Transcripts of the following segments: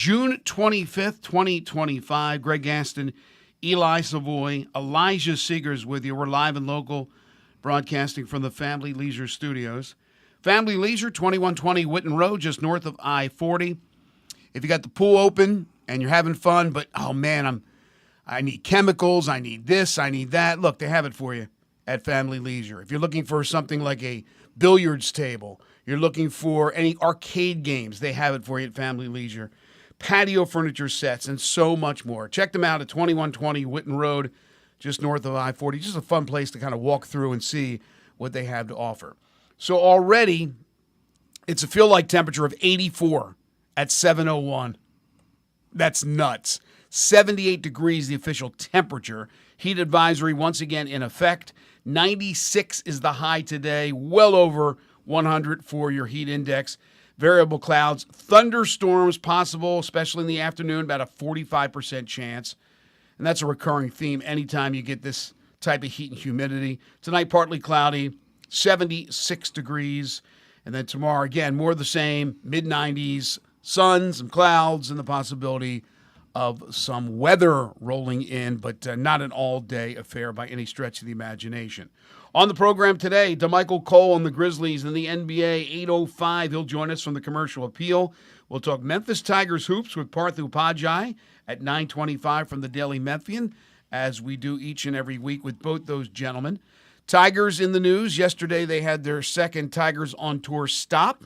June 25th, 2025. Greg Gaston, Eli Savoy, Elijah Seegers with you. We're live and local, broadcasting from the Family Leisure Studios. Family Leisure, 2120 Whitten Road, just north of I-40. If you got the pool open and you're having fun, but, oh, man, I need chemicals, I need this, I need that. Look, they have it for you at Family Leisure. If you're looking for something like a billiards table, you're looking for any arcade games, they have it for you at Family Leisure. Patio furniture sets, and so much more. Check them out at 2120 Whitten Road, just north of I-40. Just a fun place to kind of walk through and see what they have to offer. So already, it's a feel-like temperature of 84 at 7:01. That's nuts. 78 degrees, the official temperature. Heat advisory once again in effect. 96 is the high today, well over 100 for your heat index. Variable clouds, thunderstorms possible, especially in the afternoon, about a 45% chance. And that's a recurring theme anytime you get this type of heat and humidity. Tonight, partly cloudy, 76 degrees. And then tomorrow, again, more of the same, mid-90s, sun, some clouds, and the possibility of some weather rolling in, but not an all-day affair by any stretch of the imagination. On the program today, DeMichael Cole and the Grizzlies in the NBA, 8:05. He'll join us from the Commercial Appeal. We'll talk Memphis Tigers hoops with Parthu Pajai at 9:25 from the Daily Memphian, as we do each and every week with both those gentlemen. Tigers in the news. Yesterday they had their second Tigers on Tour stop,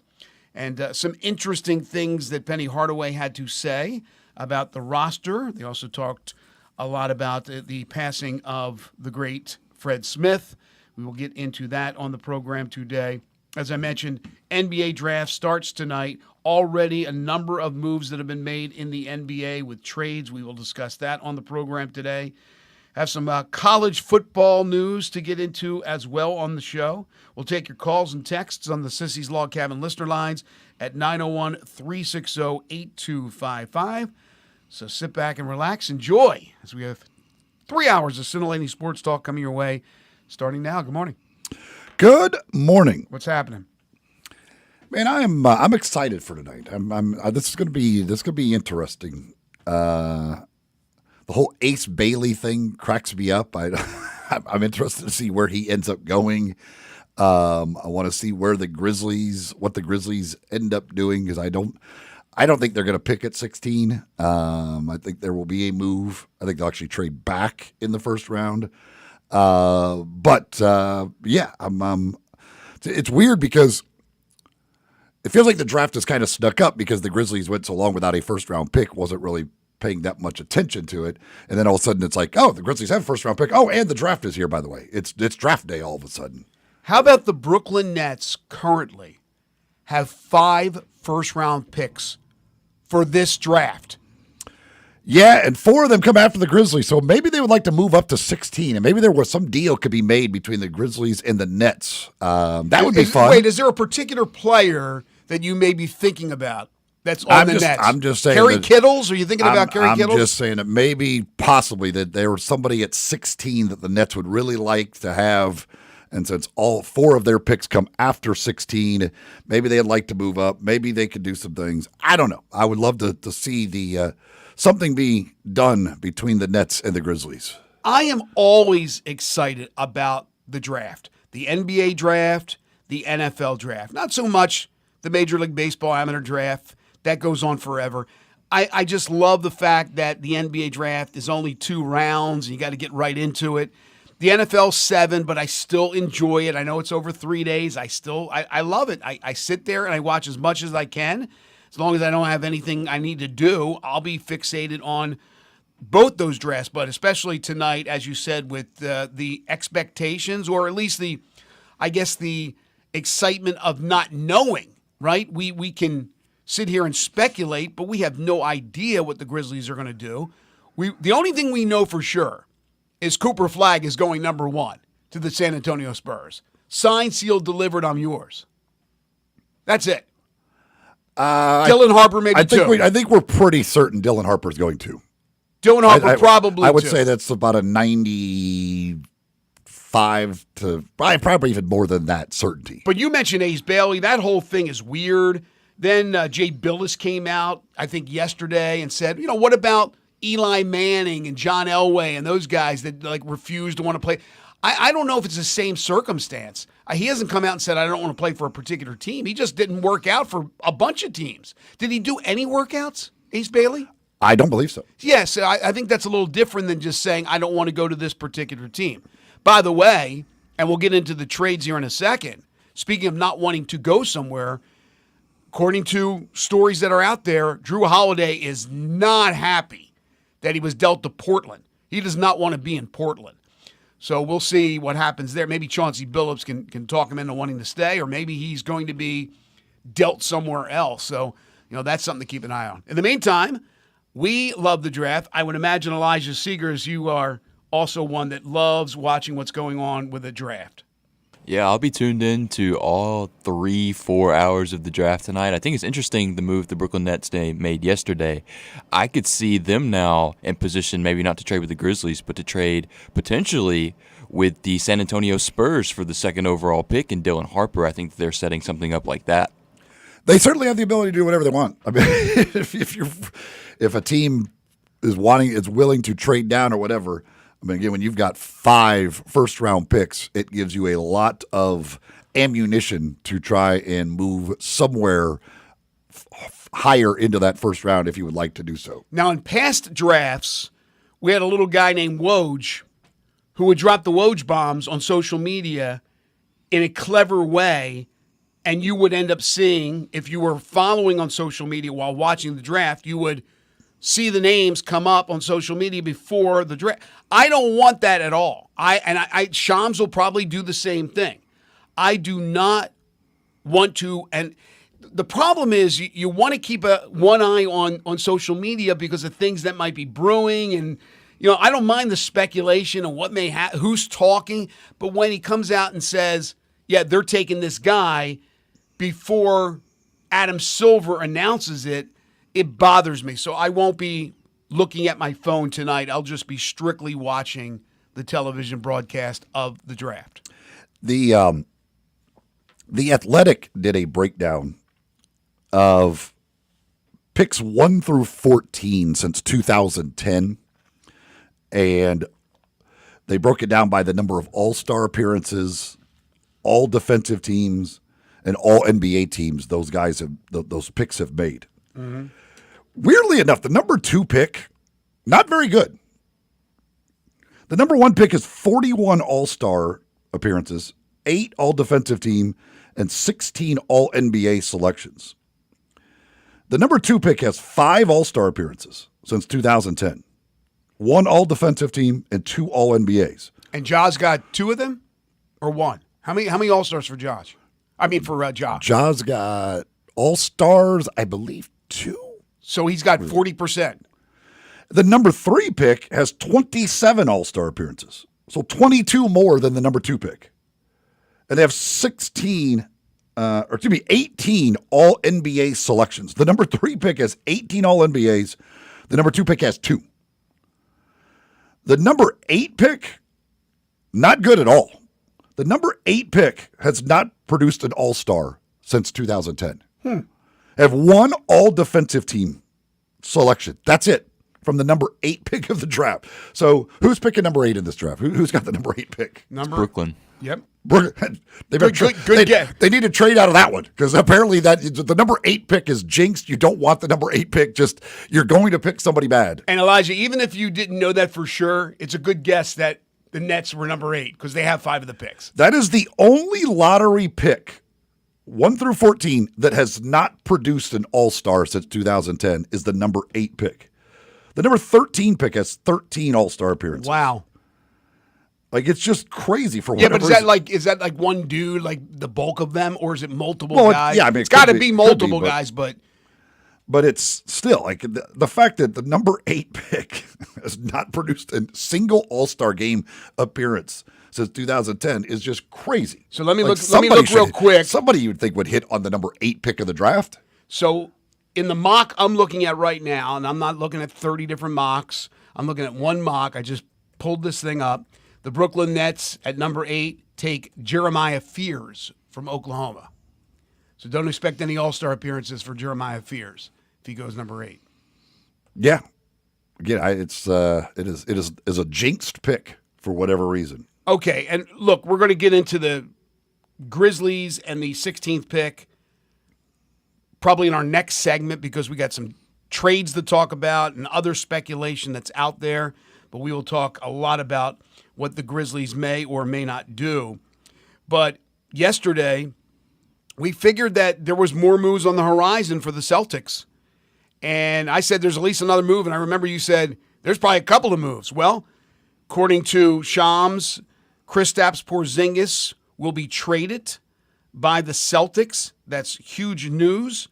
and some interesting things that Penny Hardaway had to say about the roster. They also talked a lot about the passing of the great Fred Smith. We will get into that on the program today. As I mentioned, NBA draft starts tonight. Already a number of moves that have been made in the NBA with trades. We will discuss that on the program today. Have some college football news to get into as well on the show. We'll take your calls and texts on the Sissy's Log Cabin listener lines at 901-360-8255. So sit back and relax. Enjoy, as we have 3 hours of scintillating sports talk coming your way. Starting now. Good morning. Good morning. What's happening? Man, I'm excited for tonight. This is gonna be interesting. The whole Ace Bailey thing cracks me up. I'm interested to see where he ends up going. I want to see what the Grizzlies end up doing, because I don't think they're going to pick at 16. I think there will be a move. I think they'll actually trade back in the first round. It's weird because it feels like the draft is kind of snuck up because the Grizzlies went so long without a first round pick, wasn't really paying that much attention to it. And then all of a sudden it's like, oh, the Grizzlies have a first round pick. Oh, and the draft is here, by the way. It's draft day all of a sudden. How about the Brooklyn Nets currently have 5 first round picks for this draft? Yeah, and 4 of them come after the Grizzlies, so maybe they would like to move up to 16, and maybe there was some deal could be made between the Grizzlies and the Nets. That would be fun. Wait, is there a particular player that you may be thinking about that's on the Nets? I'm just saying. Kerry Kittles? Are you thinking about Kerry Kittles? I'm just saying that maybe, possibly, that there was somebody at 16 that the Nets would really like to have, and since all 4 of their picks come after 16, maybe they'd like to move up. Maybe they could do some things. I don't know. I would love to see the something be done between the Nets and the Grizzlies. I am always excited about the draft, the NBA draft, the NFL draft. Not so much the Major League Baseball amateur draft. That goes on forever. I just love the fact that the NBA draft is only 2 rounds, and you got to get right into it. The NFL 7, but I still enjoy it. I know it's over 3 days. I love it. I sit there and I watch as much as I can. As long as I don't have anything I need to do, I'll be fixated on both those drafts, but especially tonight, as you said, with the expectations, or at least the excitement of not knowing, right? We can sit here and speculate, but we have no idea what the Grizzlies are going to do. The only thing we know for sure is Cooper Flagg is going number 1 to the San Antonio Spurs. Signed, sealed, delivered, I'm yours. That's it. Dylan Harper maybe 2. I think we're pretty certain Dylan Harper's going 2. Dylan Harper probably I would 2. say that's about a 95 to probably even more than that certainty. But you mentioned Ace Bailey. That whole thing is weird. Then Jay Billis came out, I think, yesterday and said, what about Eli Manning and John Elway and those guys that refuse to want to play? I don't know if it's the same circumstance. He hasn't come out and said, I don't want to play for a particular team. He just didn't work out for a bunch of teams. Did he do any workouts, Ace Bailey? I don't believe so. Yes, I think that's a little different than just saying, I don't want to go to this particular team. By the way, and we'll get into the trades here in a second, speaking of not wanting to go somewhere, according to stories that are out there, Drew Holiday is not happy that he was dealt to Portland. He does not want to be in Portland. So we'll see what happens there. Maybe Chauncey Billups can talk him into wanting to stay, or maybe he's going to be dealt somewhere else. So, that's something to keep an eye on. In the meantime, we love the draft. I would imagine, Elijah Seegers, you are also one that loves watching what's going on with the draft. Yeah, I'll be tuned in to all 3-4 hours of the draft tonight. I think it's interesting the move the Brooklyn Nets made yesterday. I could see them now in position maybe not to trade with the Grizzlies, but to trade potentially with the San Antonio Spurs for the second overall pick and Dylan Harper. I think they're setting something up like that. They certainly have the ability to do whatever they want. I mean, if a team is willing to trade down or whatever. I mean, again, when you've got 5 first-round picks, it gives you a lot of ammunition to try and move somewhere higher into that first round if you would like to do so. Now, in past drafts, we had a little guy named Woj who would drop the Woj bombs on social media in a clever way, and you would end up seeing, if you were following on social media while watching the draft, you would see the names come up on social media before the draft. I don't want that at all. Shams will probably do the same thing. I do not want to, and the problem is you want to keep one eye on social media because of things that might be brewing, and I don't mind the speculation of what may happen, who's talking, but when he comes out and says, yeah, they're taking this guy before Adam Silver announces it, it bothers me. So I won't be looking at my phone tonight. I'll just be strictly watching the television broadcast of the draft. The Athletic did a breakdown of picks 1 through 14 since 2010, and they broke it down by the number of all-star appearances, all defensive teams, and all NBA teams those picks have made. Mm-hmm. Weirdly enough, the number 2 pick, not very good. The number 1 pick is 41 all-star appearances, 8 all-defensive team, and 16 all-NBA selections. The number 2 pick has 5 all-star appearances since 2010, 1 all-defensive team, and 2 all-NBAs. And Ja's got 2 of them, or 1? How many all-stars for Josh? I mean, for Ja. Ja's got all-stars, I believe, 2. So he's got 40%. The number 3 pick has 27 all-star appearances, so 22 more than the number 2 pick. And they have 18 all-NBA selections. The number 3 pick has 18 all-NBAs. The number 2 pick has 2. The number 8 pick, not good at all. The number 8 pick has not produced an all-star since 2010. Have 1 all-defensive team selection. That's it from the number 8 pick of the draft. So who's picking number 8 in this draft? Who's got the number 8 pick? Brooklyn. Yep. Good get. They need to trade out of that one because apparently the number 8 pick is jinxed. You don't want the number 8 pick. You're going to pick somebody bad. And Elijah, even if you didn't know that for sure, it's a good guess that the Nets were number 8 because they have 5 of the picks. That is the only lottery pick 1 through 14 that has not produced an all-star since 2010 is the number 8 pick. The number 13 pick has 13 all-star appearances. Wow. It's just crazy for whatever reason. Is that like one dude, like the bulk of them, or is it multiple guys? Yeah, I mean, it's got to be multiple guys, but it's still the fact that the number 8 pick has not produced a single all-star game appearance since 2010 is just crazy. So let me look real quick. Somebody you would think would hit on the number 8 pick of the draft. So in the mock I'm looking at right now, and I'm not looking at 30 different mocks. I'm looking at one mock. I just pulled this thing up. The Brooklyn Nets at number 8 take Jeremiah Fears from Oklahoma. So don't expect any All-Star appearances for Jeremiah Fears if he goes number 8. Yeah. Again, it is a jinxed pick for whatever reason. Okay, and look, we're going to get into the Grizzlies and the 16th pick probably in our next segment because we got some trades to talk about and other speculation that's out there. But we will talk a lot about what the Grizzlies may or may not do. But yesterday, we figured that there was more moves on the horizon for the Celtics. And I said there's at least another move, and I remember you said there's probably a couple of moves. Well, according to Shams, Kristaps Porzingis will be traded by the Celtics. That's huge news,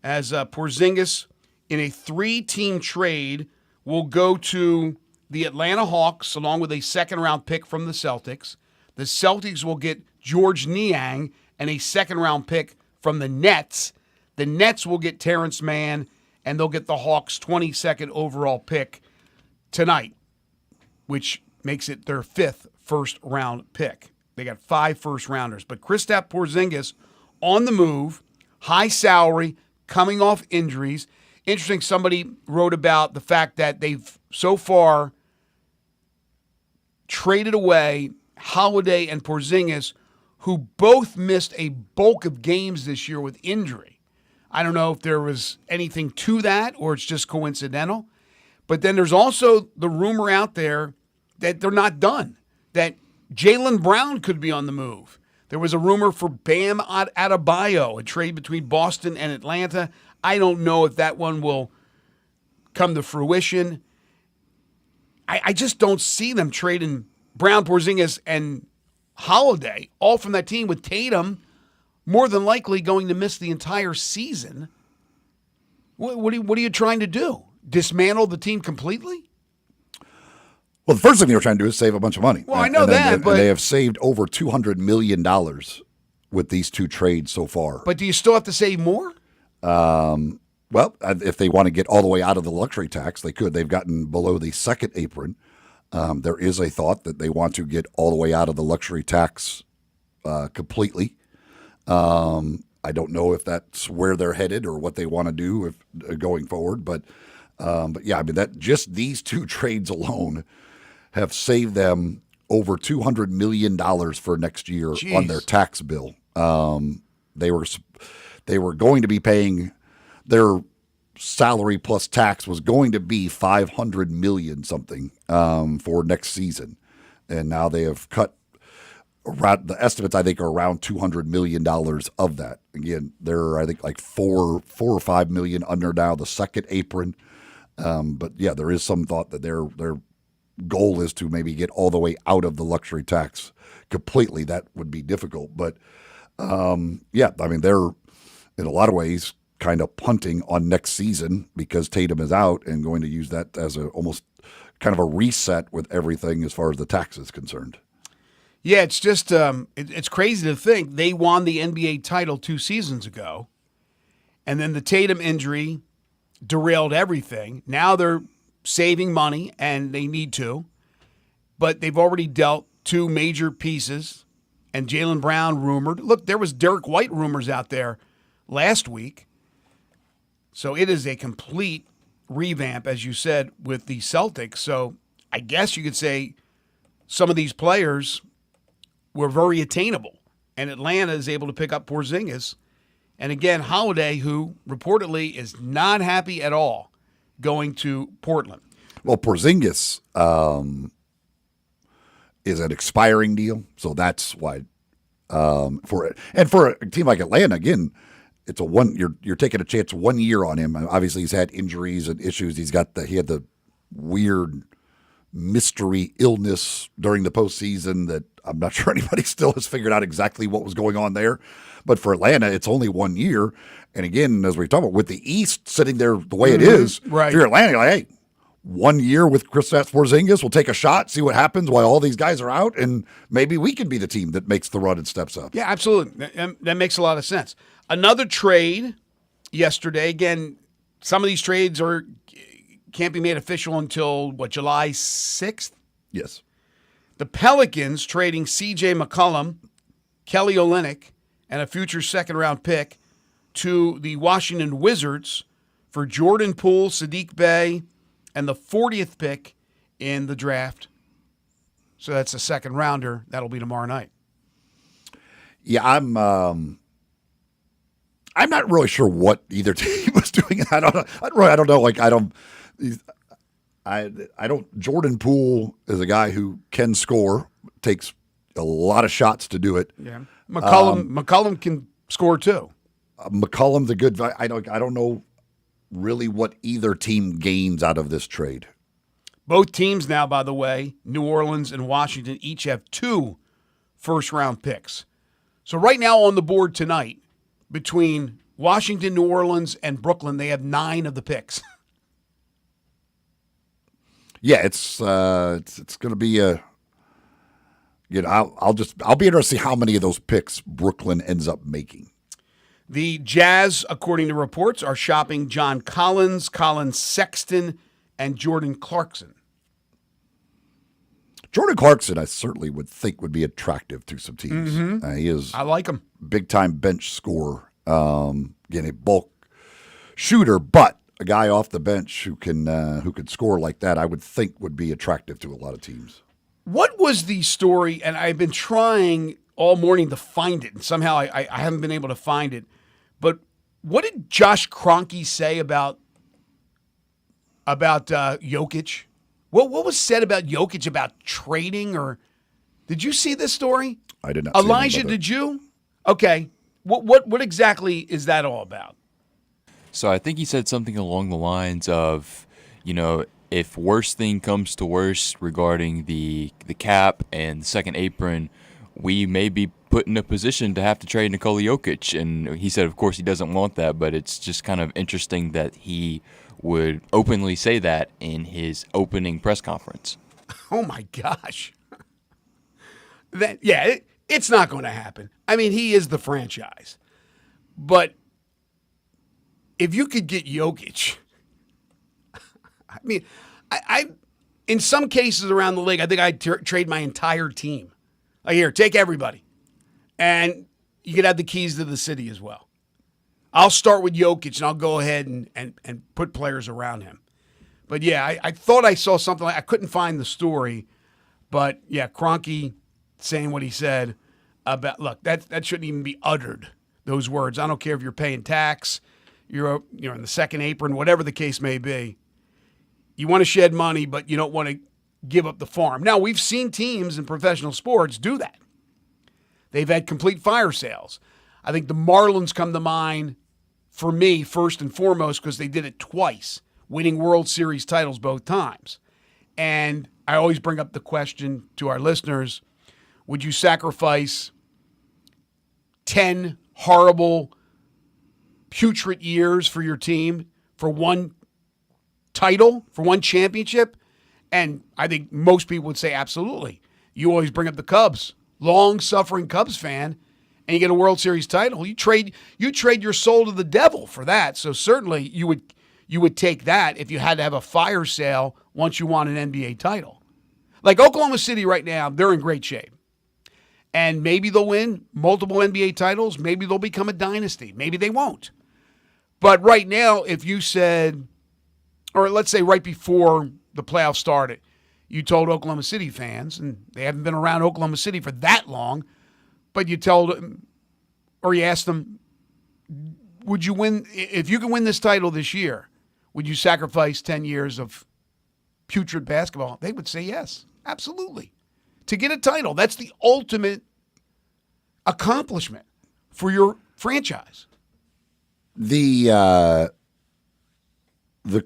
as Porzingis in a 3-team trade will go to the Atlanta Hawks along with a second-round pick from the Celtics. The Celtics will get George Niang and a second-round pick from the Nets. The Nets will get Terrence Mann, and they'll get the Hawks' 22nd overall pick tonight, which makes it their 5th first-round pick. They got 5 first-rounders. But Kristaps Porzingis on the move, high salary, coming off injuries. Interesting, somebody wrote about the fact that they've so far traded away Holiday and Porzingis, who both missed a bulk of games this year with injury. I don't know if there was anything to that or it's just coincidental. But then there's also the rumor out there that they're not done, that Jaylen Brown could be on the move. There was a rumor for Bam Adebayo, a trade between Boston and Atlanta. I don't know if that one will come to fruition. I just don't see them trading Brown, Porzingis, and Holiday, all from that team, with Tatum more than likely going to miss the entire season. What are you trying to do? Dismantle the team completely? Well, the first thing they were trying to do is save a bunch of money. Well, I know that, but they have saved over $200 million with these 2 trades so far. But do you still have to save more? Well, if they want to get all the way out of the luxury tax, they could. They've gotten below the second apron. There is a thought that they want to get all the way out of the luxury tax completely. I don't know if that's where they're headed or what they want to do if going forward. But yeah, I mean, that just these 2 trades alone have saved them over $200 million for next year on their tax bill. They were going to be paying their salary plus tax was going to be $500 million something for next season, and now they have cut around, the estimates I think are around $200 million of that. Again, they're I think like four or 5 million under now the second apron. But yeah, there is some thought that their goal is to maybe get all the way out of the luxury tax completely. That would be difficult, but yeah, I mean they're in a lot of ways kind of punting on next season because Tatum is out and going to use that as a almost kind of a reset with everything as far as the tax is concerned. Yeah, it's just it's crazy to think they won the NBA title 2 seasons ago, and then the Tatum injury derailed everything. Now they're saving money, and they need to, but they've already dealt 2 major pieces, and Jaylen Brown rumored. Look, there was Derek White rumors out there last week. So it is a complete revamp, as you said, with the Celtics. So I guess you could say some of these players were very attainable, and Atlanta is able to pick up Porzingis. And again, Holiday, who reportedly is not happy at all going to Portland. Well, Porzingis is an expiring deal, so that's why for a team like Atlanta, again, it's a one. You're taking a chance 1 year on him. Obviously, he's had injuries and issues. He had the weird mystery illness during the postseason that I'm not sure anybody still has figured out exactly what was going on there. But for Atlanta, it's only 1 year. And again, as we talk about, with the East sitting there the way it is, right. If you're Atlanta, you're like, hey, 1 year with Kristaps Porzingis, we'll take a shot, see what happens while all these guys are out, and maybe we can be the team that makes the run and steps up. Yeah, absolutely. That makes a lot of sense. Another trade yesterday. Again, some of these trades can't be made official until, July 6th? Yes. The Pelicans trading C.J. McCollum, Kelly Olynyk, and a future second-round pick to the Washington Wizards for Jordan Poole, Sadiq Bey, and the 40th pick in the draft. So that's a second rounder. That'll be tomorrow night. Yeah, I'm not really sure what either team was doing. I don't know. Like I don't. Jordan Poole is a guy who can score, takes a lot of shots to do it. Yeah, McCollum can score too. McCollum's a good. I don't know really what either team gains out of this trade. Both teams now, by the way, New Orleans and Washington, each have 2 first-round picks. So right now on the board tonight, between Washington, New Orleans, and Brooklyn, they have 9 of the picks. Yeah, it's going to be a. I'll be interested to see how many of those picks Brooklyn ends up making. The Jazz, according to reports, are shopping John Collins, Colin Sexton, and Jordan Clarkson. Jordan Clarkson, I certainly would think would be attractive to some teams. Mm-hmm. He is. I like him. Big time bench scorer. Again, a bulk shooter, but a guy off the bench who could score like that, I would think would be attractive to a lot of teams. What was the story? And I've been trying all morning to find it, and somehow I haven't been able to find it. But what did Josh Kroenke say about Jokic? What was said about Jokic about trading? Or did you see this story? I did not. Elijah, did you? Okay. What exactly is that all about? So I think he said something along the lines of, if worst thing comes to worst regarding the cap and the second apron, we may be put in a position to have to trade Nikola Jokic. And he said, of course, he doesn't want that, but it's just kind of interesting that he would openly say that in his opening press conference. Oh, my gosh. It's not going to happen. I mean, he is the franchise. But if you could get Jokic, I mean, I in some cases around the league, I think I'd trade my entire team. Like, here, take everybody. And you could have the keys to the city as well. I'll start with Jokic, and I'll go ahead and put players around him. But, yeah, I thought I saw something. I couldn't find the story. But, yeah, Kroenke saying what he said about, look, that shouldn't even be uttered, those words. I don't care if you're paying tax, you're in the second apron, whatever the case may be. You want to shed money, but you don't want to give up the farm. Now, we've seen teams in professional sports do that. They've had complete fire sales. I think the Marlins come to mind for me first and foremost because they did it twice, winning World Series titles both times. And I always bring up the question to our listeners, would you sacrifice 10 horrible, putrid years for your team for one title, for one championship? And I think most people would say absolutely. You always bring up the Cubs, long-suffering Cubs fan, and you get a World Series title. You trade your soul to the devil for that. So certainly you would take that if you had to have a fire sale once you won an NBA title. Like Oklahoma City right now, they're in great shape. And maybe they'll win multiple NBA titles. Maybe they'll become a dynasty. Maybe they won't. But right now, if you said, or let's say right before the playoffs started, you told Oklahoma City fans, and they haven't been around Oklahoma City for that long, but you told them, or you asked them, would you win, if you can win this title this year, would you sacrifice 10 years of putrid basketball? They would say yes, absolutely. To get a title, that's the ultimate accomplishment for your franchise. The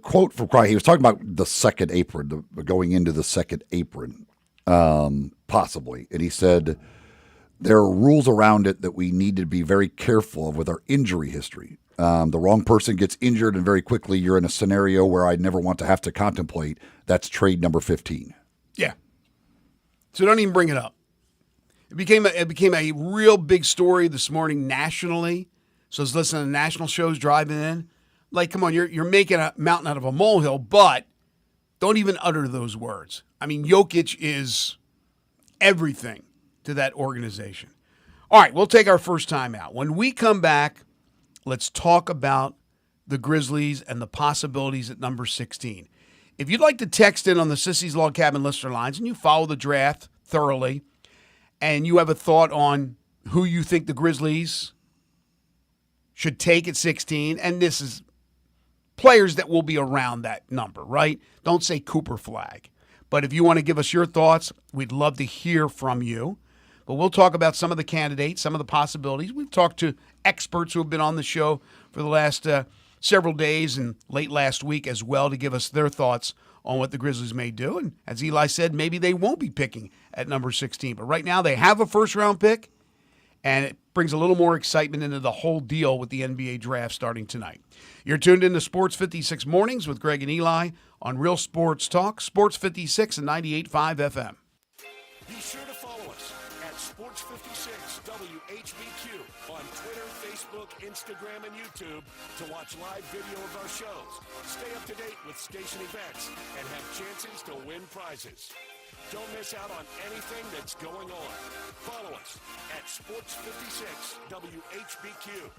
quote from Cry, he was talking about the second apron, going into the second apron, possibly. And he said, there are rules around it that we need to be very careful of with our injury history. The wrong person gets injured and very quickly you're in a scenario where I never want to have to contemplate. That's trade number 15. Yeah. So don't even bring it up. It became a real big story this morning nationally. So I was listening to national shows driving in. Like, come on, you're making a mountain out of a molehill, but don't even utter those words. I mean, Jokic is everything to that organization. All right, we'll take our first time out. When we come back, let's talk about the Grizzlies and the possibilities at number 16. If you'd like to text in on the Sissy's Log Cabin listener lines and you follow the draft thoroughly and you have a thought on who you think the Grizzlies should take at 16, and this is players that will be around that number, right? Don't say Cooper Flag. But if you want to give us your thoughts, we'd love to hear from you. But we'll talk about some of the candidates, some of the possibilities. We've talked to experts who have been on the show for the last several days and late last week as well to give us their thoughts on what the Grizzlies may do. And as Eli said, maybe they won't be picking at number 16. But right now they have a first-round pick, and it brings a little more excitement into the whole deal with the NBA draft starting tonight. You're tuned into Sports 56 Mornings with Greg and Eli on Real Sports Talk, Sports 56 and 98.5 FM. Be sure to follow us at Sports 56 WHBQ on Twitter, Facebook, Instagram, and YouTube to watch live video of our shows. Stay up to date with station events and have chances to win prizes. Don't miss out on anything that's going on. Follow us at Sports 56 WHBQ.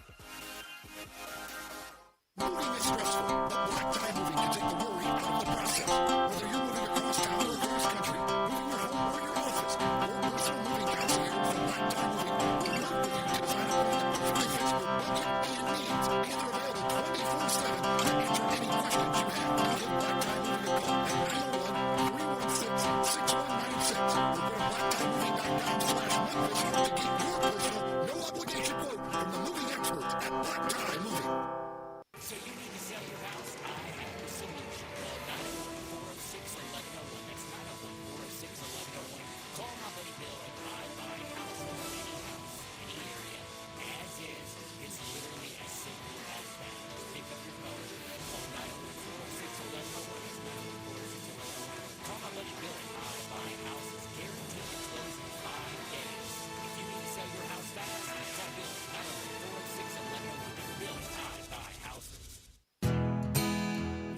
Moving is stressful, but Black Tie Moving can take the worry out of the process. Whether you're moving across town or across country, moving your home or your office, or personal moving concierge from Black Tie Moving will work with you to design a home that perfectly fits your budget and needs. And they're available 24/7 to answer any questions you have. Give Black Tie Moving a call at 901-316-6196 or go to blacktiemoving.com/Memphis to get your personal, no obligation quote from the moving experts at Black Tie Moving. So you need to sell your house? I have a solution. Call 901-406-1101. That's 901-406-1101. Call my buddy Bill and I buy houses, any house, any area, as is. It's literally as simple as that. Just pick up your phone, call 901-406-1101. That's 901-406-1101. Call my buddy Bill and I buy houses, guaranteed to close in 5 days. If you need to sell your house fast, call Bill 901-406-1101. Bill and I buy houses.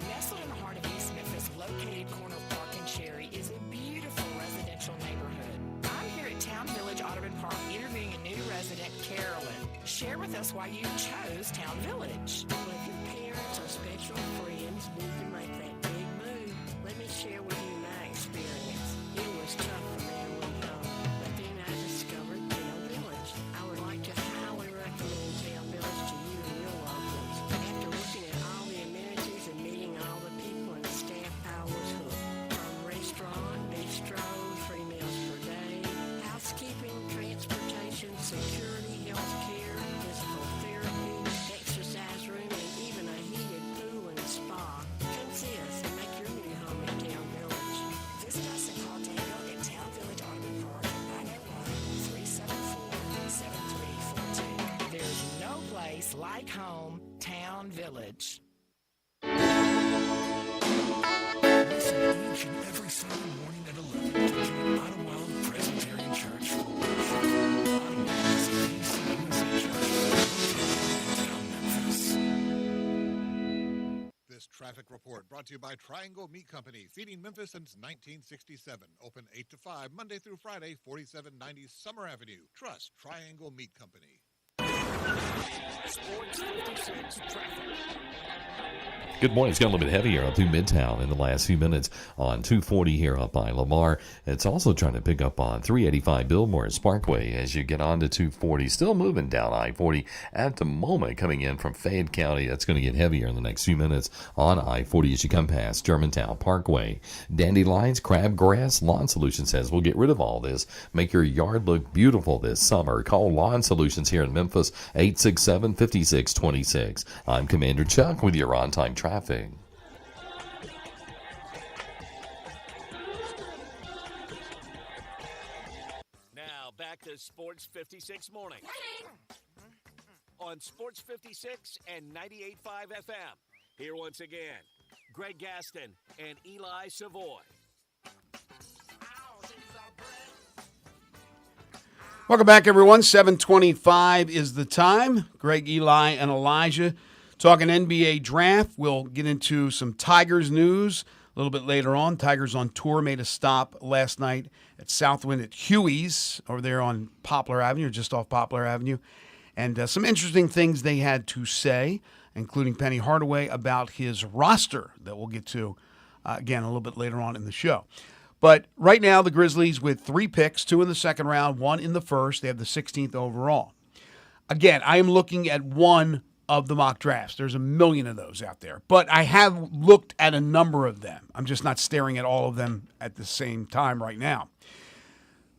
Nestled in the heart of East Memphis, located corner of Park and Cherry, is a beautiful residential neighborhood. I'm here at Town Village Audubon Park interviewing a new resident, Carolyn. Share with us why you chose Town Village. Well, if your parents or special friends need to make that big move, let me share with you my experience. It was tough for me early on, but then I discovered Town Village. I would like to highly recommend Town Village to you and your loved ones. After looking at all the amenities and meeting all the people and staff, I was hooked. From restaurant, bistro, 3 meals per day, housekeeping, transportation, security, health care, physical therapy, exercise room, and even a heated pool and spa. Come see us and make your new home in Town Village. Visit us and call Daniel at Town Village Audubon Park at 901-374-7342. There's no place like home, Town Village. Listen each and every Sunday morning at 11 to join Ottawa Presbyterian Church for worship. Ottawa is a PCUSA church in Memphis. This traffic report brought to you by Triangle Meat Company, feeding Memphis since 1967. Open 8 to 5, Monday through Friday, 4790 Summer Avenue. Trust Triangle Meat Company. Sports 56 traffic. Good morning. It's got a little bit heavier up through Midtown in the last few minutes on 240 here up by Lamar. It's also trying to pick up on 385 Billmore Parkway as you get on to 240. Still moving down I-40 at the moment coming in from Fayette County. That's going to get heavier in the next few minutes on I-40 as you come past Germantown Parkway. Dandelions, crabgrass, Lawn Solutions says we'll get rid of all this. Make your yard look beautiful this summer. Call Lawn Solutions here in Memphis, 867-5626. I'm Commander Chuck with your on-time traffic. Now back to Sports 56 Morning on Sports 56 and 98.5 FM. Here once again, Greg Gaston and Eli Savoy. Welcome back, everyone. 7:25 is the time. Greg, Eli, and Elijah talking NBA draft. We'll get into some Tigers news a little bit later on. Tigers on tour made a stop last night at Southwind at Huey's over there on Poplar Avenue, just off Poplar Avenue. and some interesting things they had to say, including Penny Hardaway about his roster that we'll get to again a little bit later on in the show. But right now, the Grizzlies with 3 picks, 2 in the second round, 1 in the first. They have the 16th overall. Again, I am looking at one of the mock drafts. There's a million of those out there. But I have looked at a number of them. I'm just not staring at all of them at the same time right now.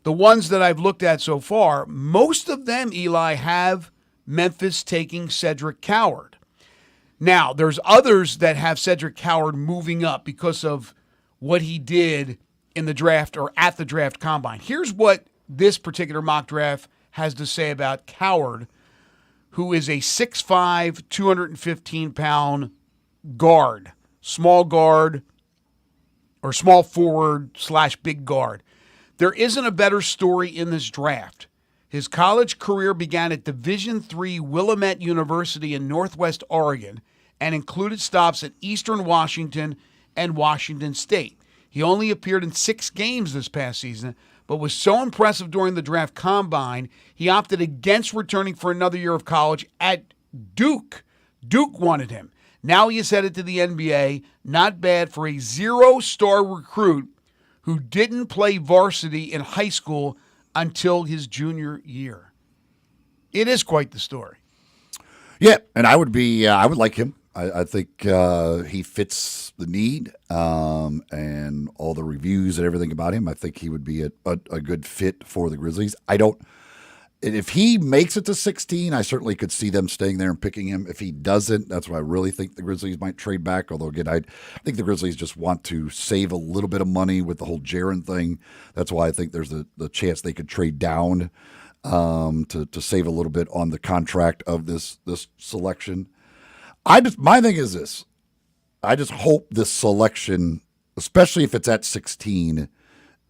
The ones that I've looked at so far, most of them, Eli, have Memphis taking Cedric Coward. Now, there's others that have Cedric Coward moving up because of what he did in the draft or at the draft combine. Here's what this particular mock draft has to say about Coward, who is a 6'5", 215-pound guard, small guard, or small forward / big guard. There isn't a better story in this draft. His college career began at Division III Willamette University in Northwest Oregon and included stops at Eastern Washington and Washington State. He only appeared in 6 games this past season, but was so impressive during the draft combine, he opted against returning for another year of college at Duke. Duke wanted him. Now he is headed to the NBA. Not bad for a 0-star recruit who didn't play varsity in high school until his junior year. It is quite the story. Yeah, and I would like him. I think he fits the need and all the reviews and everything about him. I think he would be a good fit for the Grizzlies. If he makes it to 16, I certainly could see them staying there and picking him. If he doesn't, that's what I really think the Grizzlies might trade back. Although, again, I think the Grizzlies just want to save a little bit of money with the whole Jaren thing. That's why I think there's the chance they could trade down to save a little bit on the contract of this selection. My thing is this. I just hope this selection, especially if it's at 16,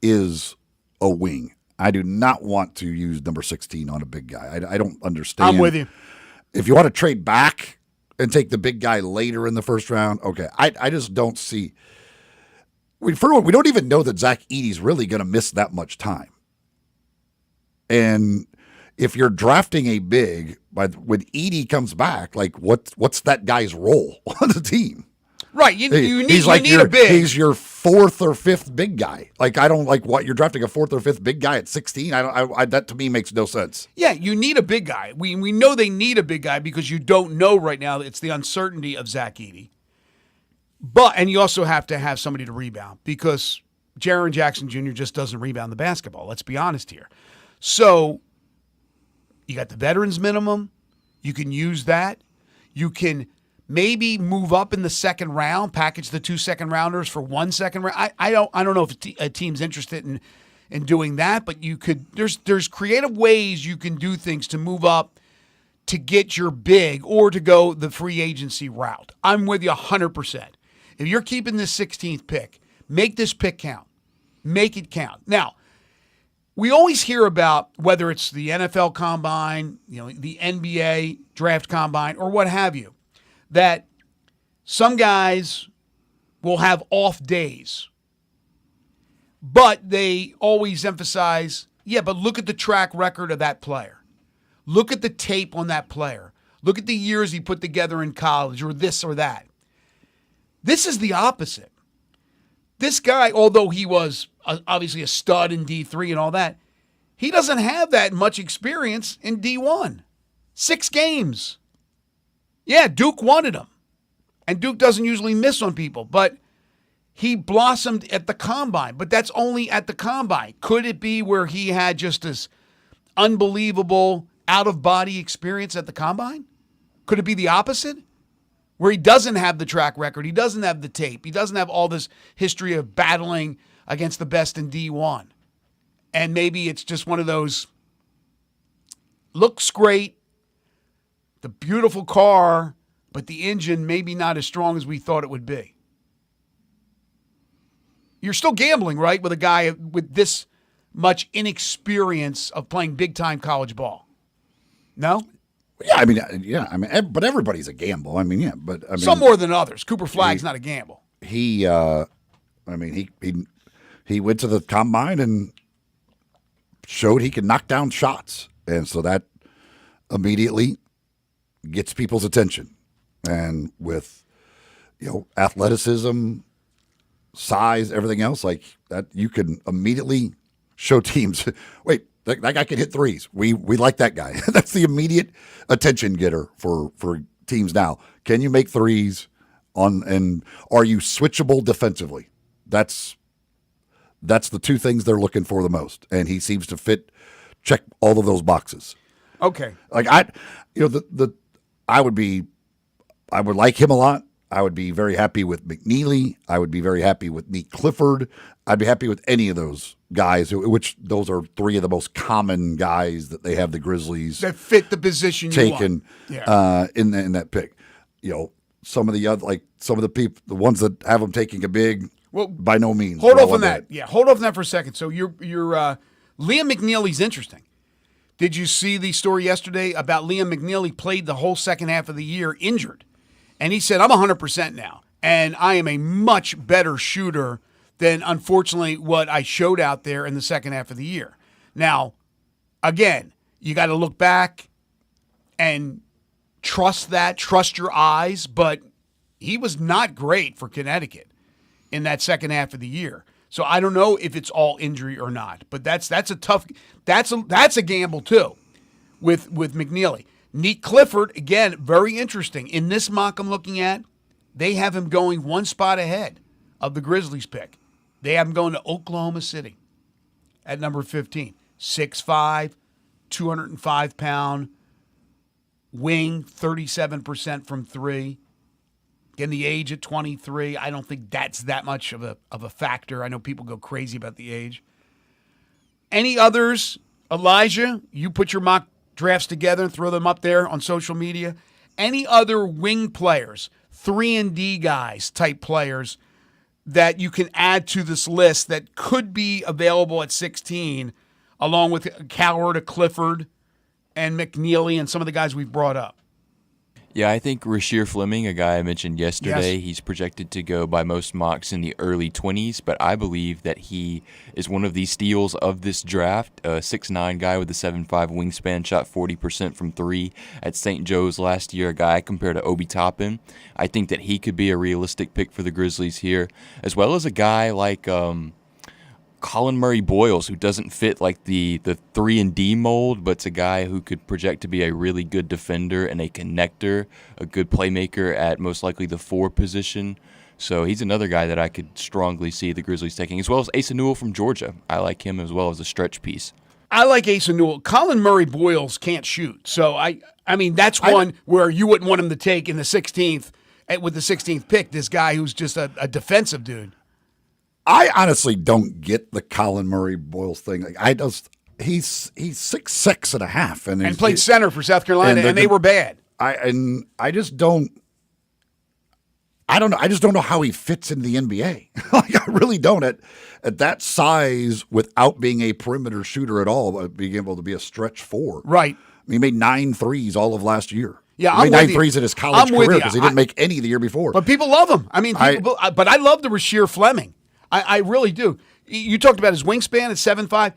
is a wing. I do not want to use number 16 on a big guy. I don't understand. I'm with you. If you want to trade back and take the big guy later in the first round, okay. I just don't see. We don't even know that Zach Edey's really going to miss that much time. And if you're drafting a big, when Edey comes back, like what's that guy's role on the team? Right, you need a big. He's your 4th or 5th big guy. Like I don't like what you're drafting a 4th or 5th big guy at 16. That to me makes no sense. Yeah, you need a big guy. We know they need a big guy because you don't know right now. It's the uncertainty of Zach Edey. And you also have to have somebody to rebound because Jaren Jackson Jr. just doesn't rebound the basketball. Let's be honest here. So you got the veterans minimum. You can use that. You can maybe move up in the second round, package the 2 second-rounders for 1 second round. I don't know if a team's interested in doing that, but you could. There's creative ways you can do things to move up to get your big or to go the free agency route. I'm with you 100%. If you're keeping this 16th pick, make this pick count. Make it count. Now, we always hear about whether it's the NFL combine, the NBA draft combine, or what have you, that some guys will have off days. But they always emphasize, but look at the track record of that player. Look at the tape on that player. Look at the years he put together in college or this or that. This is the opposite. This guy, although he was obviously a stud in D3 and all that, he doesn't have that much experience in D1. 6 games. Yeah, Duke wanted him. And Duke doesn't usually miss on people, but he blossomed at the combine. But that's only at the combine. Could it be where he had just this unbelievable out-of-body experience at the combine? Could it be the opposite? Where he doesn't have the track record, he doesn't have the tape, he doesn't have all this history of battling against the best in D1. And maybe it's just one of those, looks great, the beautiful car, but the engine maybe not as strong as we thought it would be. You're still gambling, right, with a guy with this much inexperience of playing big-time college ball. No? Yeah, but everybody's a gamble. Some more than others. Cooper Flagg's not a gamble. He went to the combine and showed he could knock down shots, and so that immediately gets people's attention. And with, athleticism, size, everything else like that, you can immediately show teams, wait, that guy can hit threes. We like that guy. That's the immediate attention getter for teams now. Can you make threes and are you switchable defensively? That's the two things they're looking for the most. And he seems to check all of those boxes. Okay. Like I would like him a lot. I would be very happy with McNeely. I would be very happy with Nate Clifford. I'd be happy with any of those guys, which those are three of the most common guys that they have the Grizzlies that fit the position taken you want. in that pick. Some of the other some of the people, the ones that have them taking a big, by no means. Hold off on that. Yeah, hold off on that for a second. So you're Liam McNeely's interesting. Did you see the story yesterday about Liam McNeely played the whole second half of the year injured? And he said, I'm 100% now, and I am a much better shooter than, unfortunately, what I showed out there in the second half of the year. Now, again, you got to look back and trust your eyes, but he was not great for Connecticut in that second half of the year. So I don't know if it's all injury or not, but that's a gamble too with McNeely. Nate Clifford, again, very interesting. In this mock I'm looking at, they have him going one spot ahead of the Grizzlies pick. They have him going to Oklahoma City at number 15. 6'5", 205-pound wing, 37% from three. Again, the age at 23, I don't think that's that much of a factor. I know people go crazy about the age. Any others? Elijah, you put your mock drafts together and throw them up there on social media. Any other wing players, 3-and-D guys type players that you can add to this list that could be available at 16, along with Coward, Clifford, and McNeely, and some of the guys we've brought up? Yeah, I think Rasheer Fleming, a guy I mentioned yesterday, Yes. he's projected to go by most mocks in the early 20s, but I believe that he is one of the steals of this draft. A 6'9" guy with a 7'5" wingspan, shot 40% from three at St. Joe's last year, a guy compared to Obi Toppin. I think that he could be a realistic pick for the Grizzlies here, as well as a guy like Colin Murray Boyles, who doesn't fit like the 3-and-D mold, but's a guy who could project to be a really good defender and a connector, a good playmaker at most likely the 4 position. So he's another guy that I could strongly see the Grizzlies taking, as well as Asa Newell from Georgia. I like him as well as a stretch piece. I like Asa Newell. Colin Murray Boyles can't shoot. So, I mean, that's one where you wouldn't want him to take in the 16th, with the 16th pick, this guy who's just a defensive dude. I honestly don't get the Colin Murray Boyles thing. He's 6'6" and a half, and played center for South Carolina, and they were bad. I just don't know. I just don't know how he fits in the NBA. I really don't at that size without being a perimeter shooter at all, but being able to be a stretch 4. Right. He made 9 threes all of last year. Yeah, he made 9 threes in his college career because he didn't make any the year before. But people love him. I mean, but I love the Rasheer Fleming. I really do. You talked about his wingspan at 7'5".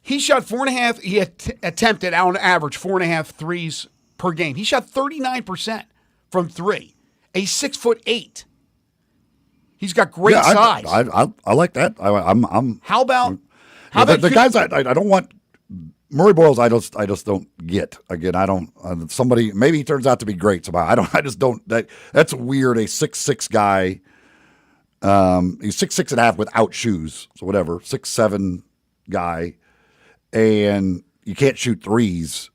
He shot 4.5. He attempted on average 4.5 threes per game. He shot 39% from three. A 6'8". He's got great size. I like that. I'm. How about the guys? I don't want Murray Boyles. I just don't get. Again, I don't. Somebody maybe he turns out to be great somehow. I just don't. That's weird. A 6'6" guy. He's 6'6" and a half without shoes, so whatever. 6'7" guy, and you can't shoot threes.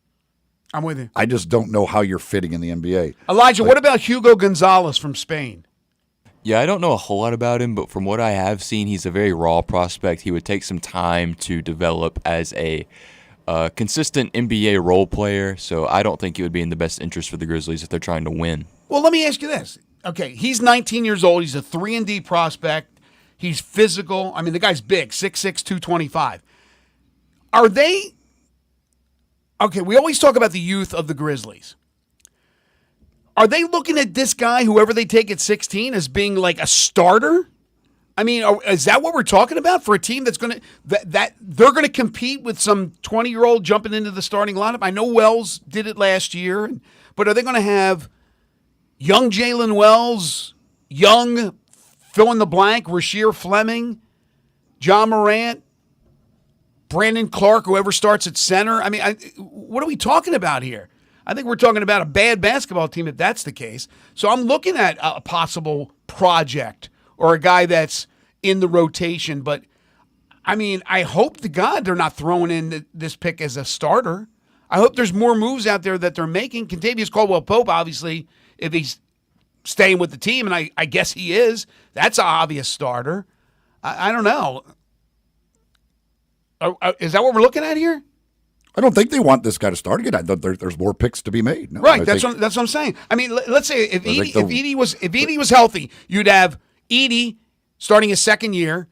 I'm with you. I just don't know how you're fitting in the NBA. Elijah, what about Hugo Gonzalez from Spain? Yeah, I don't know a whole lot about him, but from what I have seen, he's a very raw prospect. He would take some time to develop as a consistent NBA role player, so I don't think it would be in the best interest for the Grizzlies if they're trying to win. Well, let me ask you this. Okay, he's 19 years old. He's a 3-and-D prospect. He's physical. I mean, the guy's big, 6'6", 225. Are they – okay, we always talk about the youth of the Grizzlies. Are they looking at this guy, whoever they take at 16, as being like a starter? I mean, is that what we're talking about for a team that's going to that they're going to compete with some 20-year-old jumping into the starting lineup? I know Wells did it last year, but are they going to have young Jalen Wells, young fill in the blank, Rasheer Fleming, John Morant, Brandon Clark, whoever starts at center? I mean, what are we talking about here? I think we're talking about a bad basketball team if that's the case. So I'm looking at a possible project or a guy that's in the rotation. But, I mean, I hope to God they're not throwing in this pick as a starter. I hope there's more moves out there that they're making. Kentavious Caldwell-Pope, obviously, if he's staying with the team, and I guess he is, that's an obvious starter. I don't know. Is that what we're looking at here? I don't think they want this guy to start again. There's more picks to be made. No, right, that's what I'm saying. I mean, let's say if Edey was healthy, you'd have Edey starting his second year.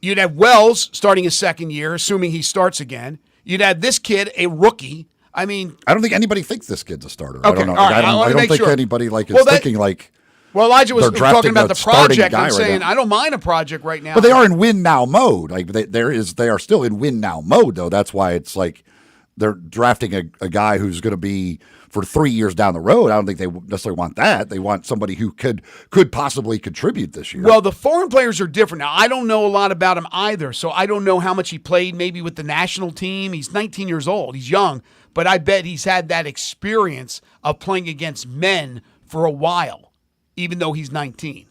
You'd have Wells starting his second year, assuming he starts again. You'd have this kid, a rookie. I mean, I don't think anybody thinks this kid's a starter. Okay, I don't know. all right, I don't think sure. anybody is thinking like. Well, Elijah was talking about the project and saying, I don't mind a project right now. But they are in win now mode. Like they are still in win now mode, though. That's why it's like they're drafting a guy who's going to be for 3 years down the road. I don't think they necessarily want that. They want somebody who could possibly contribute this year. Well, the foreign players are different. Now, I don't know a lot about him either, so I don't know how much he played maybe with the national team. He's 19 years old. He's young, but I bet he's had that experience of playing against men for a while, even though he's 19.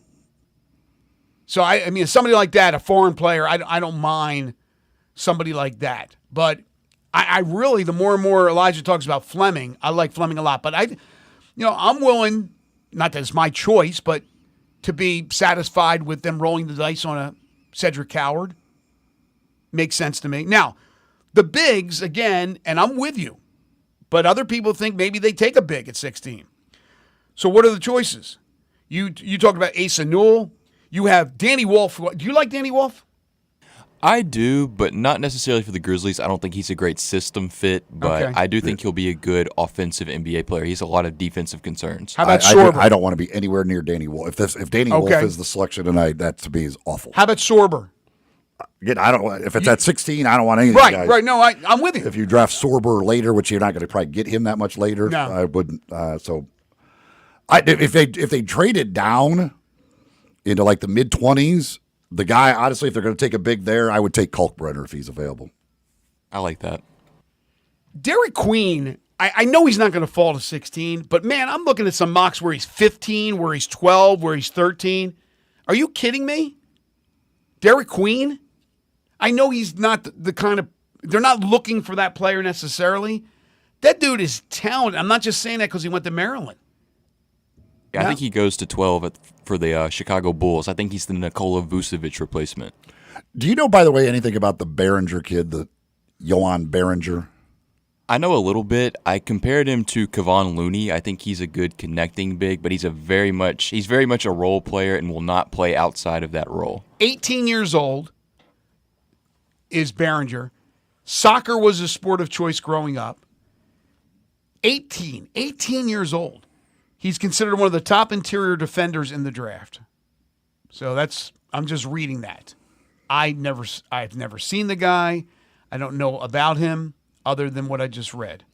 So, I mean, somebody like that, a foreign player, I don't mind somebody like that. But I really, the more and more Elijah talks about Fleming, I like Fleming a lot. But I'm willing, not that it's my choice, but to be satisfied with them rolling the dice on a Cedric Coward. Makes sense to me. Now, the bigs, again, and I'm with you, but other people think maybe they take a big at 16. So what are the choices? You talked about Asa Newell. You have Danny Wolf. Do you like Danny Wolf? I do, but not necessarily for the Grizzlies. I don't think he's a great system fit, but Okay. I do think he'll be a good offensive NBA player. He has a lot of defensive concerns. How about I Sorber? don't want to be anywhere near Danny Wolf. If Danny Wolf Okay. is the selection tonight, that to me is awful. How about Sorber? Again, I don't. If it's at 16, I don't want any of these guys. Right. No, I'm with you. If you draft Sorber later, which you're not going to probably get him that much later, No. I wouldn't. If they trade it down into like the mid 20s, the guy honestly, if they're going to take a big there, I would take Kalkbrenner if he's available. I like that. Derek Queen, I know he's not going to fall to 16, but man, I'm looking at some mocks where he's 15, where he's 12, where he's 13. Are you kidding me? Derek Queen? I know he's not the kind of, they're not looking for that player necessarily. That dude is talented. I'm not just saying that because he went to Maryland. I think he goes to 12 for the Chicago Bulls. I think he's the Nikola Vucevic replacement. Do you know, by the way, anything about the Behringer kid, the Johan Behringer? I know a little bit. I compared him to Kevon Looney. I think he's a good connecting big, but he's very much a role player and will not play outside of that role. 18 years old is Behringer. Soccer was a sport of choice growing up. 18 years old. He's considered one of the top interior defenders in the draft. So I'm just reading that. I've never seen the guy. I don't know about him other than what I just read.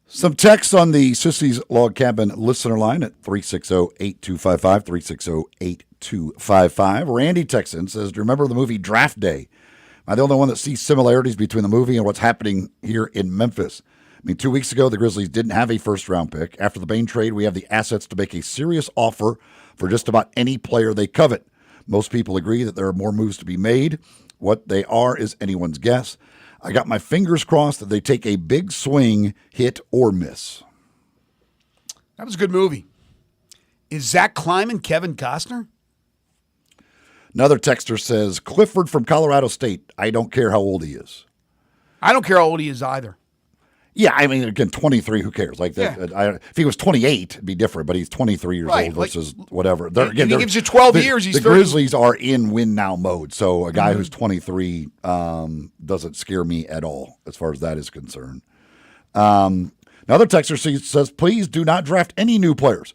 Some text on the Sissy's Log Cabin listener line at 360-8255, 360-8255. Randy Texan says, do you remember the movie Draft Day? Am I the only one that sees similarities between the movie and what's happening here in Memphis? I mean, 2 weeks ago, the Grizzlies didn't have a first-round pick. After the Bain trade, we have the assets to make a serious offer for just about any player they covet. Most people agree that there are more moves to be made. What they are is anyone's guess. I got my fingers crossed that they take a big swing, hit or miss. That was a good movie. Is Zach Kleiman Kevin Costner? Another texter says, Clifford from Colorado State. I don't care how old he is. I don't care how old he is either. Yeah, I mean, again, 23, who cares? Like, Yeah. if he was 28, it'd be different, but he's 23 years Right, old like- versus whatever. If he gives you 12 years, he's the 30. Grizzlies are in win-now mode, so a guy who's 23 doesn't scare me at all as far as that is concerned. Another texter says, please do not draft any new players.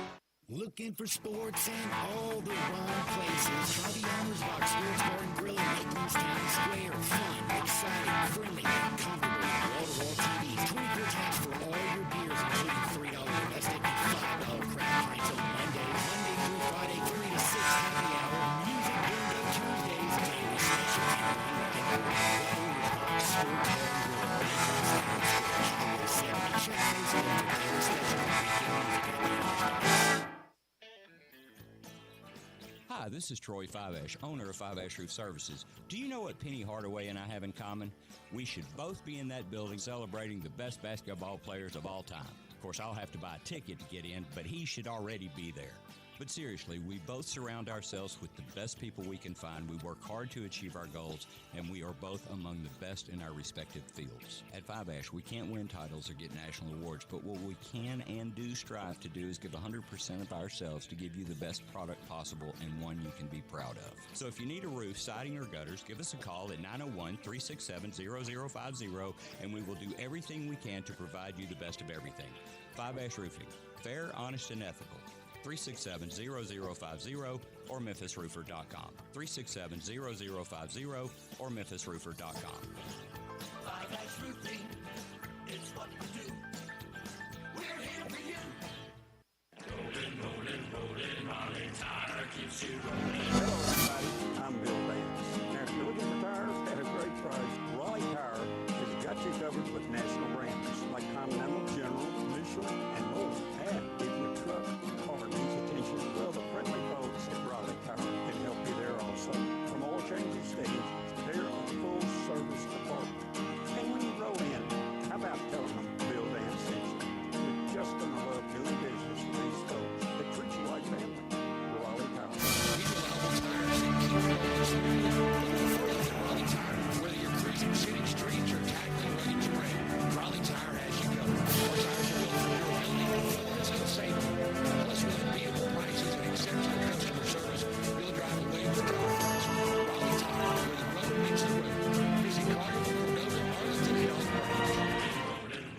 sports in all the wrong places. Try the Owner's Box Sports Bar and Grill in Lakeland's Town Square. Fun, exciting, friendly, and comfortable. Wall-to-wall TVs, 24 taps for all your beers, including $3 domestic and $5 craft pints on Monday through Friday, 3 to 6 happy hour. Music bingo Tuesdays, daily special and Owner's Box Sports Bar and Grill in Lakeland's Town Square. Highway 70. Check Facebook for daily special and weekend music at the Owner's Box. Hi, this is Troy Fiveash, owner of Fiveash Roof Services. Do you know what Penny Hardaway and I have in common? We should both be in that building celebrating the best basketball players of all time. Of course, I'll have to buy a ticket to get in, but he should already be there. But seriously, we both surround ourselves with the best people we can find. We work hard to achieve our goals, and we are both among the best in our respective fields. At Fiveash, we can't win titles or get national awards, but what we can and do strive to do is give 100% of ourselves to give you the best product possible and one you can be proud of. So if you need a roof, siding, or gutters, give us a call at 901-367-0050, and we will do everything we can to provide you the best of everything. Fiveash Roofing. Fair, honest, and ethical. 367-0050 or memphisroofer.com. 367-0050 or memphisroofer.com. Fiveash Roofing, it's what we do. We're here for you. Rolling, Raleigh Tire keeps you rolling. Hello, everybody. I'm Bill Davis. Now, if you're looking for tires at a great price, Raleigh Tire has got you covered with national brands like Continental, General, Michelin, and more. And if your truck car needs attention, well, the friendly folks at Raleigh Tire can help you there also. From oil changes stage, they're a full service department. And when you roll in, how about telling them Bill Dan sent you? You're just going to love doing business with these folks that treat you like family. Raleigh Tire. Whether you're cruising city streets or tackling rugged terrain, Raleigh Tire has you covered. Our tires are built for durability, performance, and safety. Plus, with unbeatable prices and exceptional customer service, you'll drive away with confidence. Raleigh Tire, where the rubber meets the road. Visit Carter, Cordova, Arlington, and Elk Branch.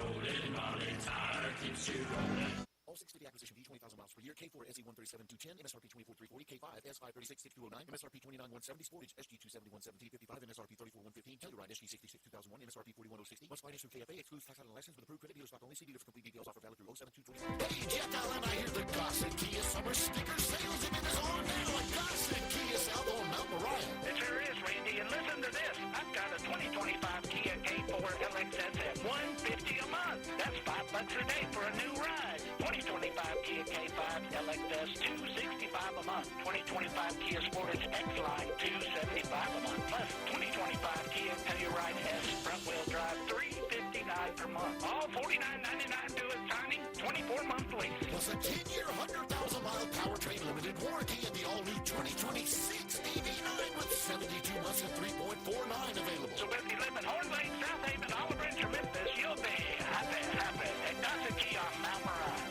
Rolling, Raleigh Tire keeps you rolling. All 6 to the acquisition fee, 20,000 miles per year. K4 SE 137,210, MSRP 24,340, K5 S5 36,6209, MSRP 29,170, Sportage SG 271,1755, MSRP 34,115, Telluride SG 66, 2001, MSRP 41,060. Must finance through KFA, excludes tax and license with approved credit dealer stock only. See dealer for complete details. Offer valid through 07-225. Hey, Jeff Allen, I hear the Gossett Kia Summer Sticker Sales event is on now at Gossett Kia South on Mount Moriah. It sure is, Randy, and listen to this. I've got a 2025 Kia K4 LXS at $150 a month. That's $5 a day for a new ride. 2025 Kia K5 LXS $265 a month. 2025 Kia Sportage X-Line $275 a month. Plus 2025 Kia Telluride S front-wheel drive $359 per month. All $49.99 due at signing, 24-month lease. Plus a 10-year, 100,000-mile powertrain limited warranty in the all-new 2026 DB9 with 72 months and 3.49 available. So if you live in Horn Lake, South Haven, Olive Branch, or Memphis, you'll be happy at Gossett Kia on Mount Moriah.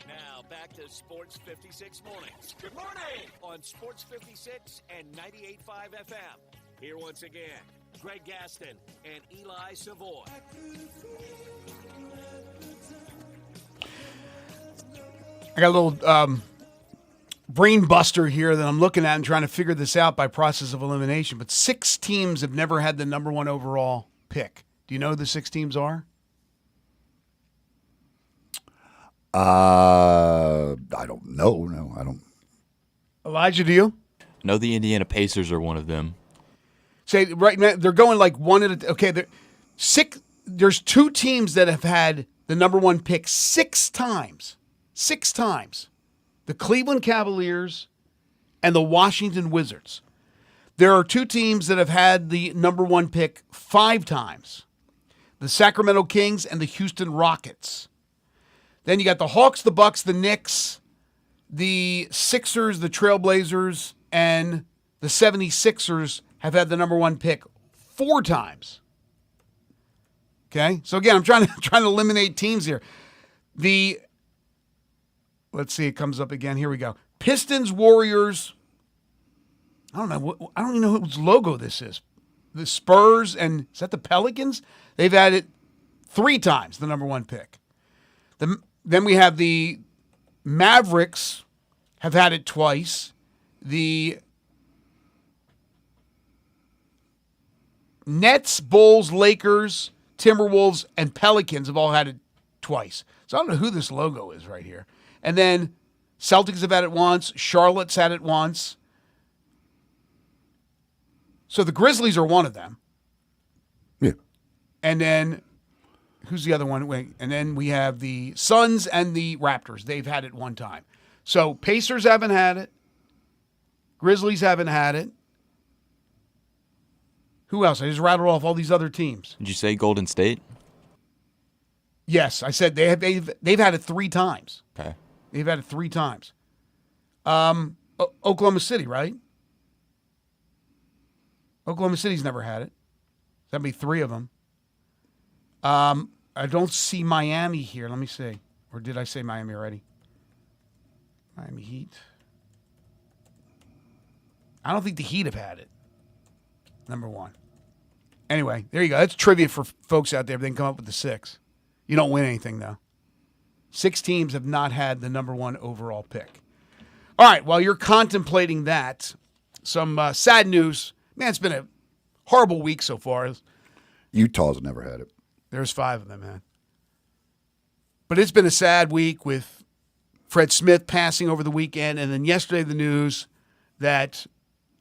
Now back to Sports 56 Mornings. Good morning on Sports 56 and 98.5 FM. Here once again, Greg Gaston and Eli Savoy. I got a little brain buster here that I'm looking at and trying to figure this out by process of elimination. But 6 teams have never had the number 1 overall pick. Do you know who the 6 teams are? I don't know. No, I don't. Elijah, do you? No, the Indiana Pacers are one of them. Say right now they're going like one at a. Okay, there's 2 teams that have had the number 1 pick 6 times. 6 times. The Cleveland Cavaliers and the Washington Wizards. There are 2 teams that have had the number 1 pick 5 times. The Sacramento Kings and the Houston Rockets. Then you got the Hawks, the Bucks, the Knicks, the Sixers, the Trailblazers, and the 76ers have had the number 1 pick 4 times. Okay? So again, I'm trying to eliminate teams here. Let's see, it comes up again. Here we go. Pistons, Warriors. I don't even know whose logo this is. The Spurs and is that the Pelicans? They've had it 3 times, the number 1 pick. Then we have the Mavericks have had it twice. The Nets, Bulls, Lakers, Timberwolves, and Pelicans have all had it twice. So I don't know who this logo is right here. And then Celtics have had it once. Charlotte's had it once. So the Grizzlies are one of them. Yeah. And then who's the other one? Wait, and then we have the Suns and the Raptors. They've had it one time. So Pacers haven't had it. Grizzlies haven't had it. Who else? I just rattled off all these other teams. Did you say Golden State? Yes, I said they've had it 3 times. Okay. They've had it 3 times. Oklahoma City, right? Oklahoma City's never had it. That'd be 3 of them. I don't see Miami here. Let me see. Or did I say Miami already? Miami Heat. I don't think the Heat have had it. Number 1. Anyway, there you go. That's trivia for folks out there if they can come up with the 6. You don't win anything, though. 6 teams have not had the number 1 overall pick. All right, while you're contemplating that, some sad news. Man, it's been a horrible week so far. Utah's never had it. There's 5 of them, man. But it's been a sad week with Fred Smith passing over the weekend, and then yesterday the news that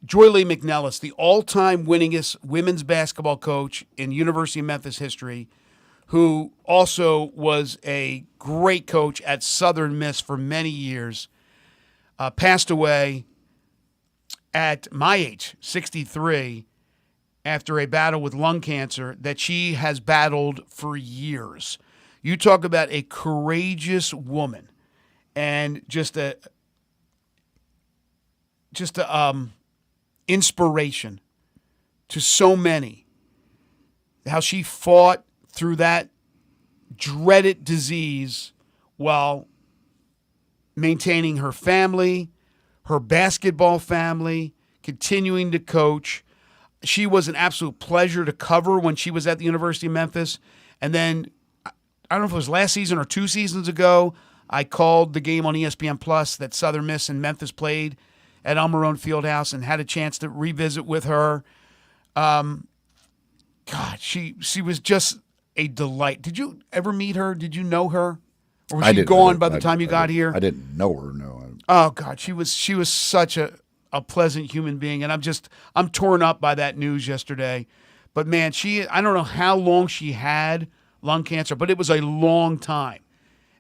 Joy Lee McNellis, the all-time winningest women's basketball coach in University of Memphis history, who also was a great coach at Southern Miss for many years, passed away at my age, 63, after a battle with lung cancer that she has battled for years. You talk about a courageous woman and just a inspiration to so many. How she fought through that dreaded disease while maintaining her family, her basketball family, continuing to coach. She was an absolute pleasure to cover when she was at the University of Memphis. And then, I don't know if it was last season or 2 seasons ago, I called the game on ESPN Plus that Southern Miss and Memphis played at Almirone Fieldhouse and had a chance to revisit with her. God, she was just a delight. Did you ever meet her? Did you know her? Or was she gone by the time you got here? I didn't know her, no. Oh, God, she was such a pleasant human being, and I'm torn up by that news yesterday. But, man, I don't know how long she had lung cancer, but it was a long time.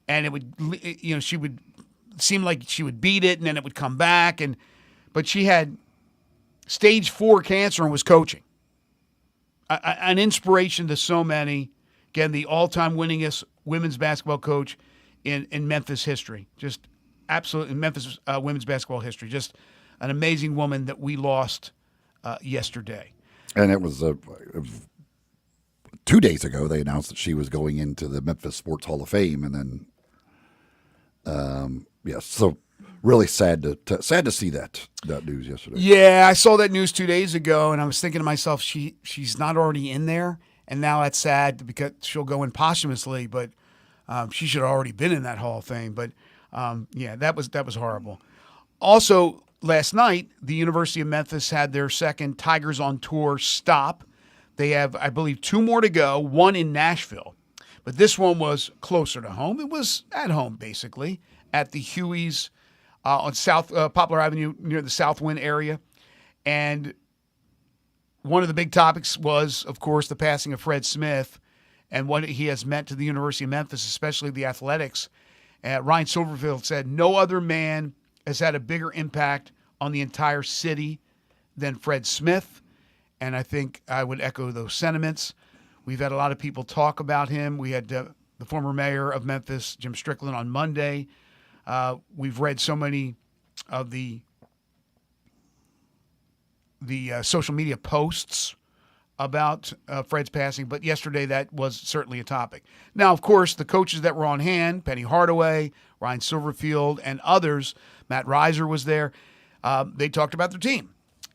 And it would, she would seem like she would beat it, and then it would come back. But she had stage 4 cancer and was coaching. An inspiration to so many. Again, the all-time winningest women's basketball coach in Memphis history. Just absolutely in Memphis women's basketball history. Just an amazing woman that we lost yesterday. And it was 2 days ago they announced that she was going into the Memphis Sports Hall of Fame, and then so really sad to see that news yesterday. Yeah, I saw that news 2 days ago, and I was thinking to myself, she's not already in there, and now that's sad because she'll go in posthumously, but she should have already been in that Hall of Fame. But that was horrible. Also, last night, the University of Memphis had their second Tigers on Tour stop. They have, I believe, 2 more to go, one in Nashville. But this one was closer to home. It was at home, basically, at the Huey's on South Poplar Avenue near the Southwind area. And one of the big topics was, of course, the passing of Fred Smith and what he has meant to the University of Memphis, especially the athletics. Ryan Silverfield said, no other man has had a bigger impact on the entire city than Fred Smith. And I think I would echo those sentiments. We've had a lot of people talk about him. We had the former mayor of Memphis, Jim Strickland, on Monday. We've read so many of the social media posts about Fred's passing, but yesterday that was certainly a topic. Now, of course, the coaches that were on hand, Penny Hardaway, Ryan Silverfield, and others, Matt Reiser was there, they talked about their team.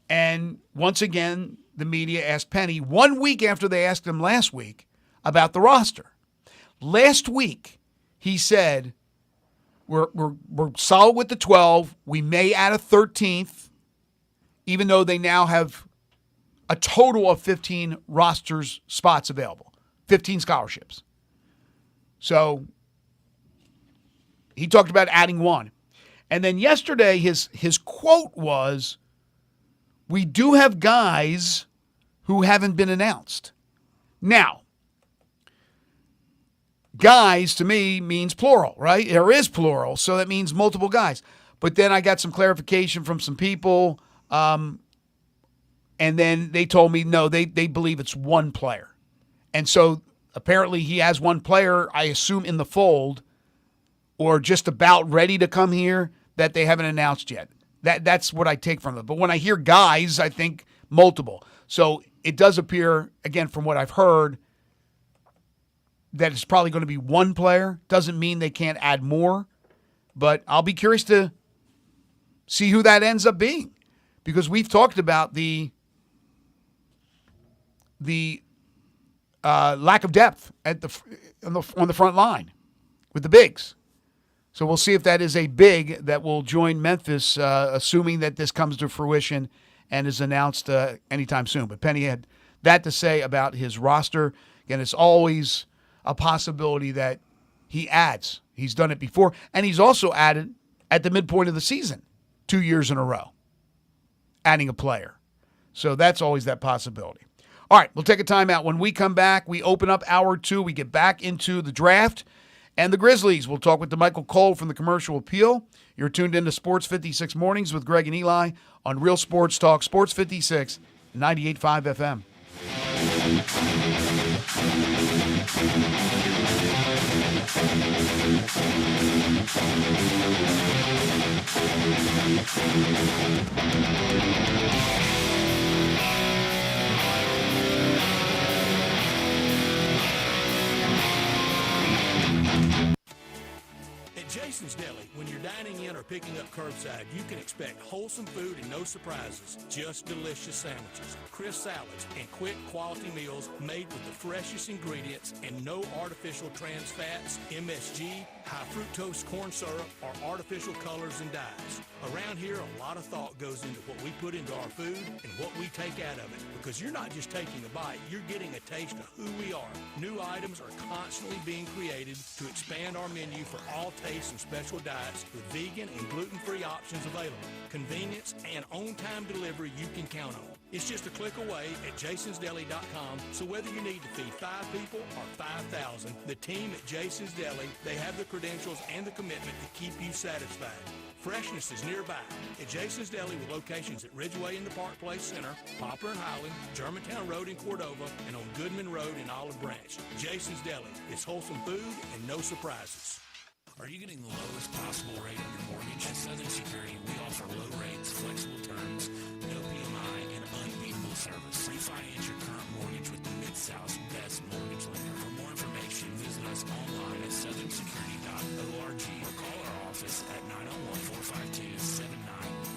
And once again, the media asked Penny 1 week after they asked him last week about the roster. Last week, he said, We're solid with the 12. We may add a 13th, even though they now have a total of 15 rosters spots available, 15 scholarships. So he talked about adding one. And then yesterday, his quote was, "We do have guys who haven't been announced." Now, guys to me means plural, right? There is plural, so that means multiple guys. But then I got some clarification from some people, and then they told me, no, they believe it's one player. And so apparently he has one player, I assume, in the fold or just about ready to come here that they haven't announced yet. That's what I take from it. But when I hear guys, I think multiple. So it does appear, again, from what I've heard, that it's probably going to be one player. Doesn't mean they can't add more. But I'll be curious to see who that ends up being. Because we've talked about the lack of depth on the front line with the bigs. So we'll see if that is a big that will join Memphis, assuming that this comes to fruition and is announced anytime soon. But Penny had that to say about his roster. Again, it's always a possibility that he adds. He's done it before. And he's also added at the midpoint of the season 2 years in a row, adding a player. So that's always that possibility. All right, we'll take a timeout. When we come back, we open up hour 2. We get back into the draft and the Grizzlies. We'll talk with DeMichael Cole from the Commercial Appeal. You're tuned into Sports 56 Mornings with Greg and Eli on Real Sports Talk, Sports 56, 98.5 FM. At Jason's Deli, when you're dining in or picking up curbside, you can expect wholesome food and no surprises, just delicious sandwiches, crisp salads, and quick quality meals made with the freshest ingredients and no artificial trans fats, MSG, high fructose corn syrup, or artificial colors and dyes. Around here, a lot of thought goes into what we put into our food and what we take out of it, because you're not just taking a bite, you're getting a taste of who we are. New items are constantly being created to expand our menu for all tastes and special diets with vegan and gluten-free options available. Convenience and on-time delivery you can count on. It's just a click away at jasonsdeli.com, so whether you need to feed 5 people or 5,000, the team at Jason's Deli, they have the credentials and the commitment to keep you satisfied. Freshness is nearby at Jason's Deli with locations at Ridgeway in the Park Place Center, Poplar and Highland, Germantown Road in Cordova, and on Goodman Road in Olive Branch. Jason's Deli. It's wholesome food and no surprises. Are you getting the lowest possible rate on your mortgage? At Southern Security, we offer low rates, flexible terms, no PMI, and unbeatable service. Refinance your current mortgage with the Mid-South's best mortgage lender. For more information, visit us online at southernsecurity.org or call our office at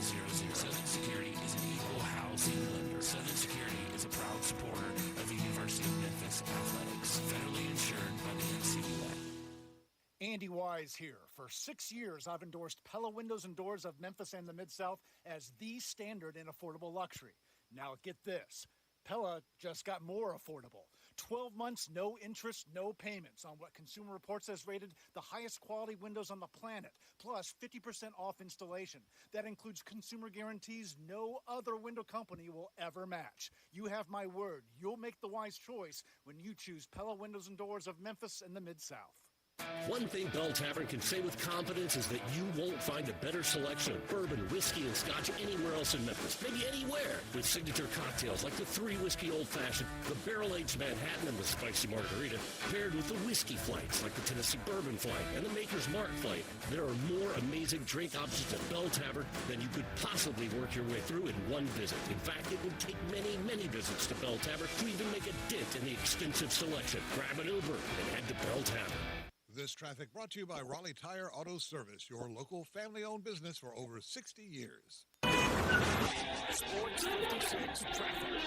901-452-7900. Southern Security is an equal housing lender. Southern Security is a proud supporter of the University of Memphis Athletics, federally insured by the NCUA. Andy Wise here. For 6 years, I've endorsed Pella Windows and Doors of Memphis and the Mid-South as the standard in affordable luxury. Now get this. Pella just got more affordable. 12 months, no interest, no payments on what Consumer Reports has rated the highest quality windows on the planet, plus 50% off installation. That includes consumer guarantees no other window company will ever match. You have my word. You'll make the wise choice when you choose Pella Windows and Doors of Memphis and the Mid-South. One thing Bell Tavern can say with confidence is that you won't find a better selection of bourbon, whiskey, and scotch anywhere else in Memphis. Maybe anywhere. With signature cocktails like the 3 Whiskey Old Fashioned, the Barrel-Aged Manhattan, and the Spicy Margarita, paired with the whiskey flights like the Tennessee Bourbon Flight and the Maker's Mark Flight. There are more amazing drink options at Bell Tavern than you could possibly work your way through in one visit. In fact, it would take many, many visits to Bell Tavern to even make a dent in the extensive selection. Grab an Uber and head to Bell Tavern. This traffic brought to you by Raleigh Tire Auto Service, your local family-owned business for over 60 years. Sports 56 traffic.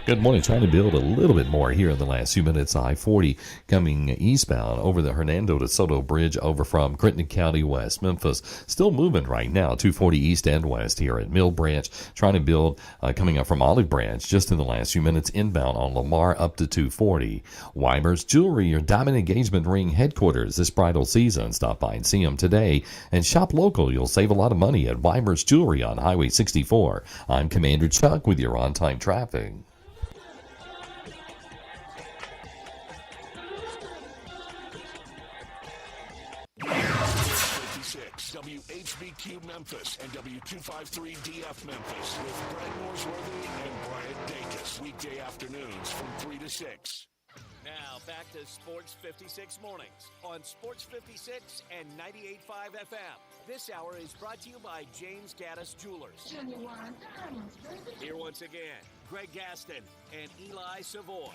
Good morning. Trying to build a little bit more here in the last few minutes. I-40 coming eastbound over the Hernando de Soto Bridge over from Crittenden County, West Memphis. Still moving right now, 240 east and west here at Mill Branch. Trying to build coming up from Olive Branch just in the last few minutes inbound on Lamar up to 240. Weimer's Jewelry, your diamond engagement ring headquarters this bridal season. Stop by and see them today. And shop local. You'll save a lot of money at Weimer's Jewelry on Highway 64. I'm Commander Chuck with your on-time traffic. WHBQ Memphis and W253DF Memphis with Brett Mooresworthy and Brian Dacus. Weekday afternoons from 3 to 6. Now back to Sports 56 mornings on Sports 56 and 98.5 FM. This hour is brought to you by James Gaddis Jewelers. Here once again, Greg Gaston and Eli Savoy.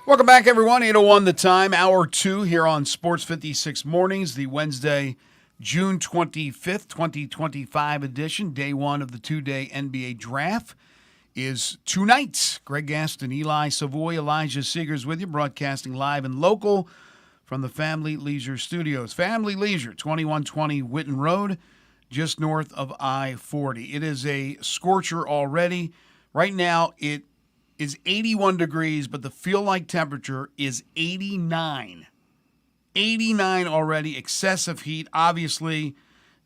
Welcome back, everyone. 8:01 the time, hour 2 here on Sports 56 Mornings, the Wednesday, June 25th, 2025 edition. Day 1 of the 2-day NBA draft is tonight. Greg Gaston, Eli Savoy, Elijah Seegers with you, broadcasting live and local from the Family Leisure Studios. Family Leisure, 2120 Whitten Road, just north of I-40. It is a scorcher already. Right now, it is 81 degrees, but the feel-like temperature is 89. 89 already, excessive heat. Obviously,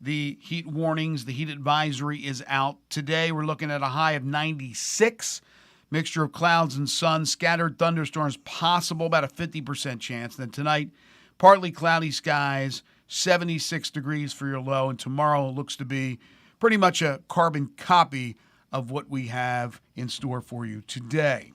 the heat warnings, the heat advisory is out. Today, we're looking at a high of 96. Mixture of clouds and sun, scattered thunderstorms possible, about a 50% chance. Then tonight, partly cloudy skies, 76 degrees for your low. And tomorrow looks to be pretty much a carbon copy of what we have in store for you today.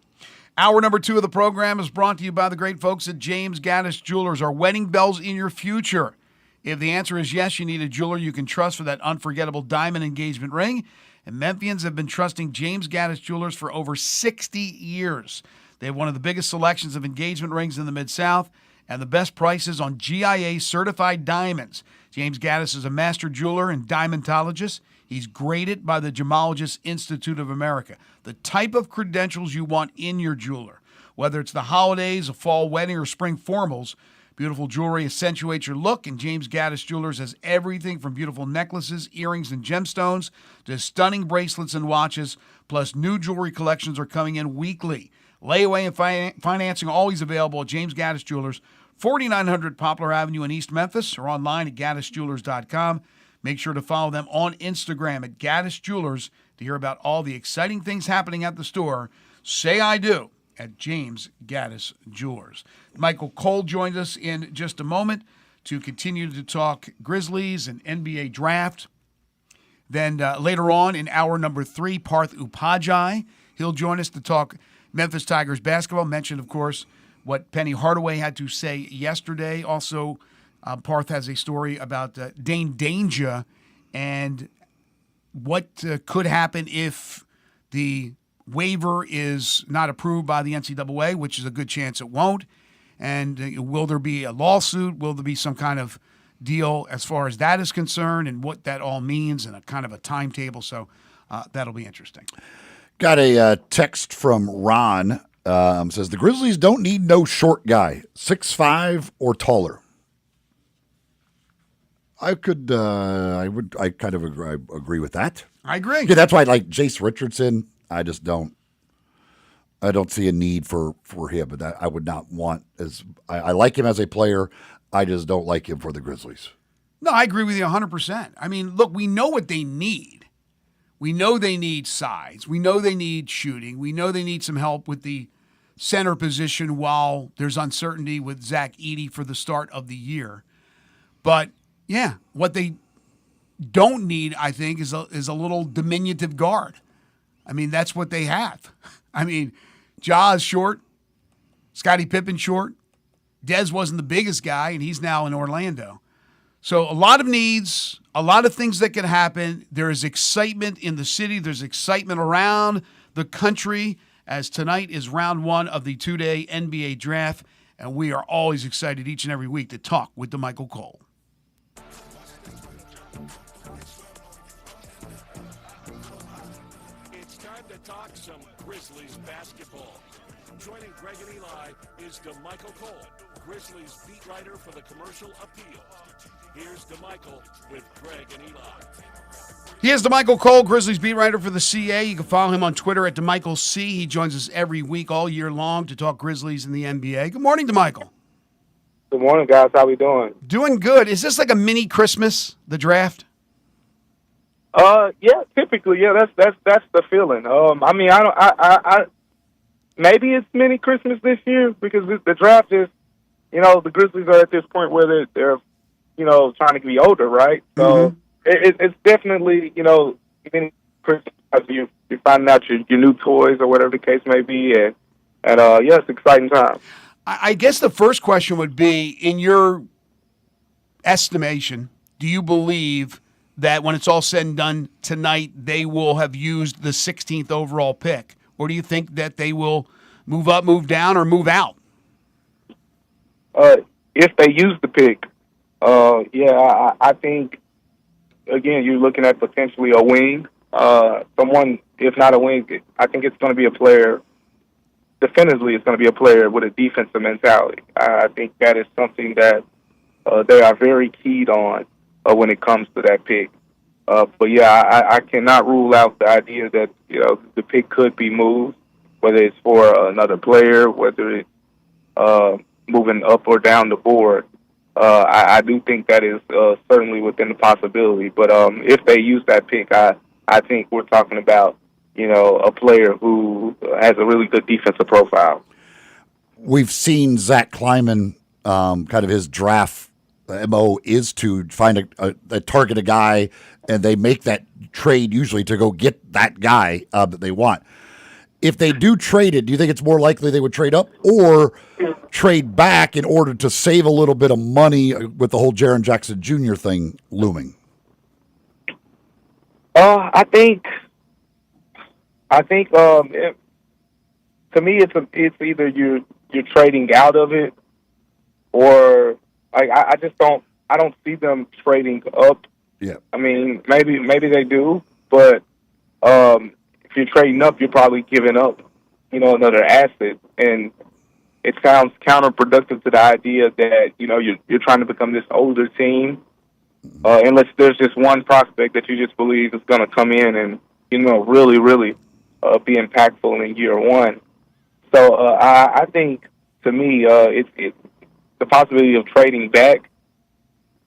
Hour number 2 of the program is brought to you by the great folks at James Gaddis Jewelers. Are wedding bells in your future? If the answer is yes, you need a jeweler you can trust for that unforgettable diamond engagement ring. And Memphians have been trusting James Gaddis Jewelers for over 60 years. They have one of the biggest selections of engagement rings in the Mid-South and the best prices on GIA-certified diamonds. James Gaddis is a master jeweler and diamondologist. He's graded by the Gemologist Institute of America. The type of credentials you want in your jeweler. Whether it's the holidays, a fall wedding, or spring formals, beautiful jewelry accentuates your look, and James Gaddis Jewelers has everything from beautiful necklaces, earrings, and gemstones to stunning bracelets and watches, plus new jewelry collections are coming in weekly. Layaway and financing always available at James Gaddis Jewelers, 4900 Poplar Avenue in East Memphis, or online at gaddisjewelers.com. Make sure to follow them on Instagram at Gaddis Jewelers to hear about all the exciting things happening at the store. Say I do at James Gaddis Jewelers. Michael Cole joins us in just a moment to continue to talk Grizzlies and NBA draft. Then later on in hour number 3, Parth Upadhyay. He'll join us to talk Memphis Tigers basketball. Mentioned, of course, what Penny Hardaway had to say yesterday. Also, Parth has a story about Dane Danger and what could happen if the waiver is not approved by the NCAA, which is a good chance it won't. And will there be a lawsuit? Will there be some kind of deal as far as that is concerned and what that all means and a kind of a timetable? So that'll be interesting. Got a text from Ron. Says the Grizzlies don't need no short guy, 6'5" or taller. I kind of agree with that. I agree. Yeah, that's why I like Jace Richardson. I don't see a need for him, but I would not want I like him as a player. I just don't like him for the Grizzlies. No, I agree with you 100%. I mean, look, we know what they need. We know they need size. We know they need shooting. We know they need some help with the center position while there's uncertainty with Zach Edey for the start of the year. But yeah, what they don't need, I think, is a little diminutive guard. I mean, that's what they have. I mean, Ja's short, Scottie Pippen short. Dez wasn't the biggest guy, and he's now in Orlando. So a lot of needs, a lot of things that can happen. There is excitement in the city. There's excitement around the country as tonight is round 1 of the 2-day NBA draft, and we are always excited each and every week to talk with the Michael Cole. talk some Grizzlies basketball. Joining Greg and Eli is DeMichael Cole, Grizzlies beat writer for the Commercial Appeal. Here's DeMichael with Greg and Eli. He is DeMichael Cole, Grizzlies beat writer for the CA. You can follow him on Twitter at DeMichaelC. He joins us every week all year long to talk Grizzlies and the NBA. Good morning, DeMichael. Good morning, guys. How we doing? Doing good. Is this like a mini Christmas, the draft? Yeah, typically, yeah, that's the feeling. I mean, I maybe it's mini Christmas this year because the draft is, the Grizzlies are at this point where they're trying to be older, right? So it's definitely, mini Christmas. You're finding out your new toys or whatever the case may be, and yeah, it's an exciting time. I guess the first question would be, in your estimation, do you believe that when it's all said and done tonight, they will have used the 16th overall pick? Or do you think that they will move up, move down, or move out? If they use the pick, I think, again, you're looking at potentially a wing. Someone, if not a wing, I think it's going to be a player. Definitively, it's going to be a player with a defensive mentality. I think that is something that they are very keyed on when it comes to that pick. But yeah, I cannot rule out the idea that the pick could be moved, whether it's for another player, whether it's moving up or down the board. I do think that is certainly within the possibility. But if they use that pick, I think we're talking about a player who has a really good defensive profile. We've seen Zach Kleiman, kind of his draft MO is to find a target a guy, and they make that trade usually to go get that guy that they want. If they do trade it, do you think it's more likely they would trade up or trade back in order to save a little bit of money with the whole Jaren Jackson Jr. thing looming? I think to me it's either you're trading out of it, or I don't see them trading up. Yeah. I mean, maybe they do, but if you're trading up, you're probably giving up, another asset, and it sounds counterproductive to the idea that you're trying to become this older team, unless there's just one prospect that you just believe is going to come in and really be impactful in year one. So I think, to me, it's the possibility of trading back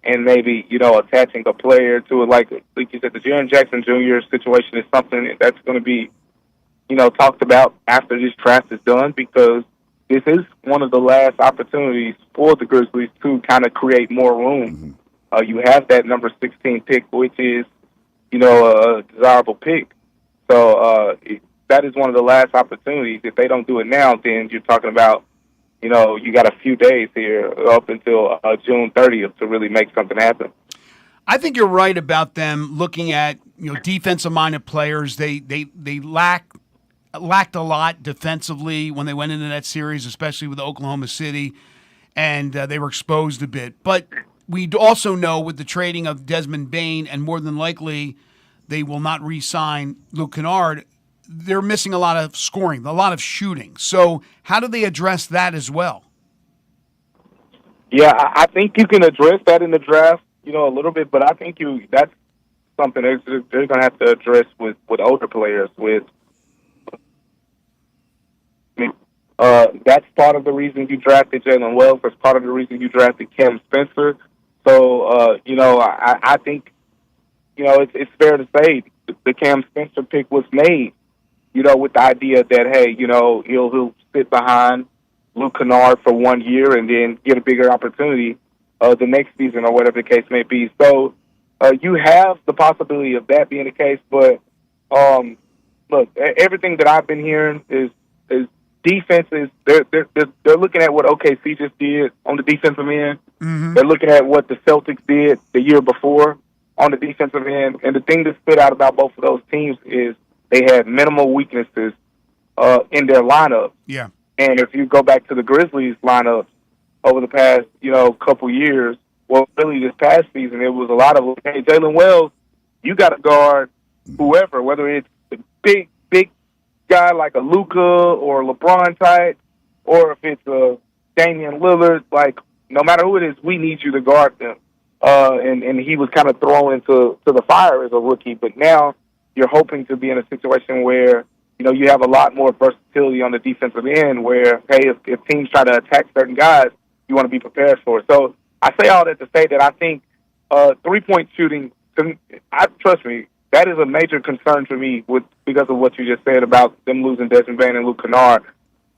and maybe, attaching a player to it. Like you said, the Jaren Jackson Jr. situation is something that's going to be, talked about after this draft is done, because this is one of the last opportunities for the Grizzlies to kind of create more room. You have that number 16 pick, which is, a desirable pick. So that is one of the last opportunities. If they don't do it now, then you're talking about, you got a few days here up until June 30th to really make something happen. I think you're right about them looking at defensive-minded players. They lacked a lot defensively when they went into that series, especially with Oklahoma City, and they were exposed a bit. But we also know with the trading of Desmond Bane, and more than likely they will not re-sign Luke Kennard, they're missing a lot of scoring, a lot of shooting. So how do they address that as well? Yeah, I think you can address that in the draft, a little bit, but I think that's something they're going to have to address with older players. That's part of the reason you drafted Jalen Wells. That's part of the reason you drafted Cam Spencer. So, I think, it's fair to say the Cam Spencer pick was made, with the idea that, hey, he'll sit behind Luke Kennard for 1 year and then get a bigger opportunity the next season or whatever the case may be. So you have the possibility of that being the case. But, look, everything that I've been hearing is defenses. They're looking at what OKC just did on the defensive end. Mm-hmm. They're looking at what the Celtics did the year before on the defensive end. And the thing that stood out about both of those teams is they had minimal weaknesses in their lineup. Yeah. And if you go back to the Grizzlies lineup over the past, couple years, well, really this past season, it was a lot of, hey, Jalen Wells, you got to guard whoever, whether it's the big guy like a Luka or LeBron type, or if it's a Damian Lillard, like no matter who it is, we need you to guard them. And he was kind of thrown into the fire as a rookie, but now you're hoping to be in a situation where you have a lot more versatility on the defensive end. Where if teams try to attack certain guys, you want to be prepared for it. So I say all that to say that I think 3-point shooting. Trust me, that is a major concern for me because of what you just said about them losing Desmond Bain and Luke Kennard.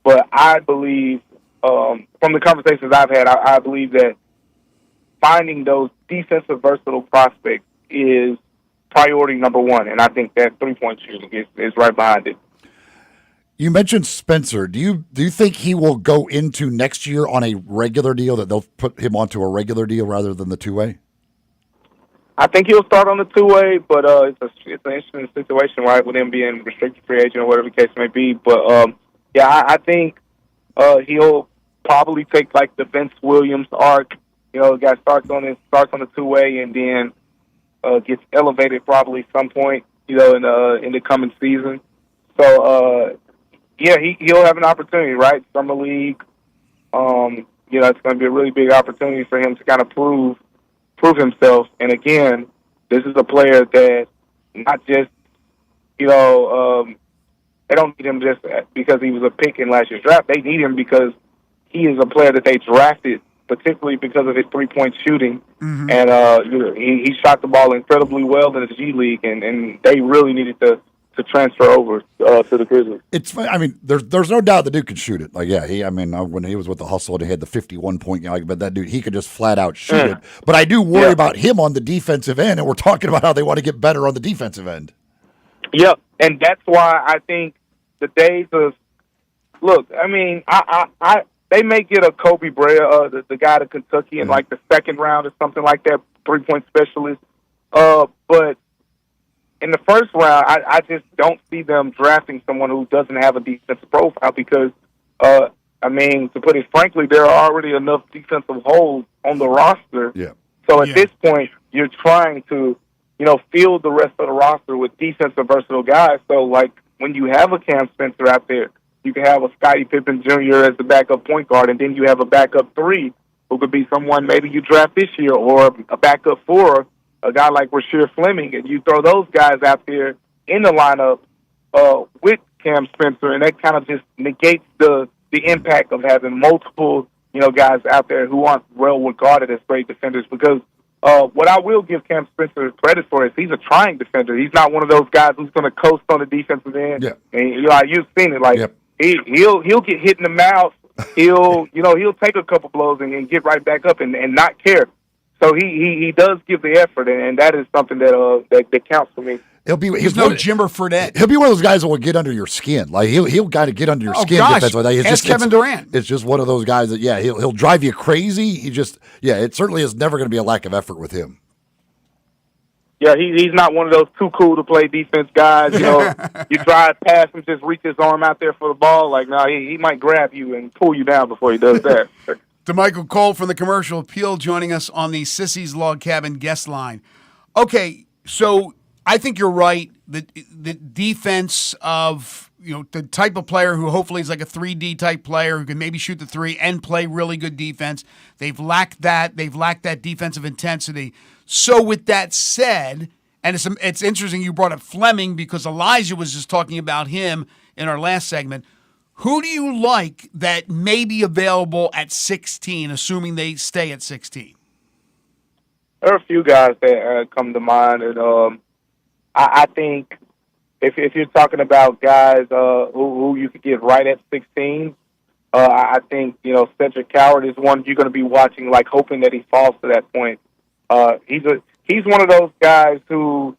But I believe, from the conversations I've had, I believe that finding those defensive versatile prospects is priority number one, and I think that 3-point shooting is right behind it. You mentioned Spencer. Do you think he will go into next year on a regular deal, that they'll put him onto a regular deal rather than the two-way? I think he'll start on the two-way, but it's an interesting situation, right, with him being restricted free agent or whatever the case may be. But, I think he'll probably take, like, the Vince Williams arc. The guy starts on the two-way and then gets elevated probably some point, in the coming season. So, he'll have an opportunity, right? Summer League. It's going to be a really big opportunity for him to kind of prove himself. And again, this is a player that not just, they don't need him just because he was a pick in last year's draft. They need him because he is a player that they drafted, particularly because of his 3-point shooting. Mm-hmm. And he shot the ball incredibly well in the G League, and they really needed to transfer over to the Grizzlies. It's, I mean, there's no doubt the dude can shoot it. Like, yeah, when he was with the Hustle and he had the 51-point, but that dude, he could just flat out shoot it. But I do worry about him on the defensive end, and we're talking about how they want to get better on the defensive end. Yep, and that's why I think the days of they may get a Kobe Brea, the guy to Kentucky in like the second round or something like that, 3-point specialist. But in the first round, I just don't see them drafting someone who doesn't have a defensive profile because, to put it frankly, there are already enough defensive holes on the roster. Yeah. So at this point, you're trying to, field the rest of the roster with defensive versatile guys. So, like, when you have a Cam Spencer out there, you can have a Scottie Pippen Jr. as the backup point guard, and then you have a backup 3 who could be someone maybe you draft this year, or a backup 4, a guy like Rasheer Fleming, and you throw those guys out there in the lineup with Cam Spencer, and that kind of just negates the impact of having multiple, guys out there who aren't well regarded as great defenders. Because what I will give Cam Spencer credit for is he's a trying defender. He's not one of those guys who's going to coast on the defensive end. Yeah. And you've seen it. Like he'll get hit in the mouth. He'll take a couple blows and get right back up and not care. So he does give the effort, and that is something that counts for me. He's no Jimmer Fredette. He'll be one of those guys that will get under your skin. Like he'll kind of get under your skin. Ask Kevin Durant. It's just one of those guys that he'll drive you crazy. It certainly is never going to be a lack of effort with him. Yeah, he's not one of those too cool to play defense guys. You drive past him, just reach his arm out there for the ball. Like, no, he might grab you and pull you down before he does that. DeMichael Cole from the Commercial Appeal joining us on the Sissy's Log Cabin guest line. Okay, so I think you're right. The defense of the type of player who hopefully is like a 3D type player who can maybe shoot the 3 and play really good defense. They've lacked that. They've lacked that defensive intensity. So with that said, and it's interesting you brought up Fleming because Elijah was just talking about him in our last segment. Who do you like that may be available at 16, assuming they stay at 16? There are a few guys that come to mind, and I think if you're talking about guys who you could get right at 16, I think Cedric Coward is one you're going to be watching, like hoping that he falls to that point. He's one of those guys who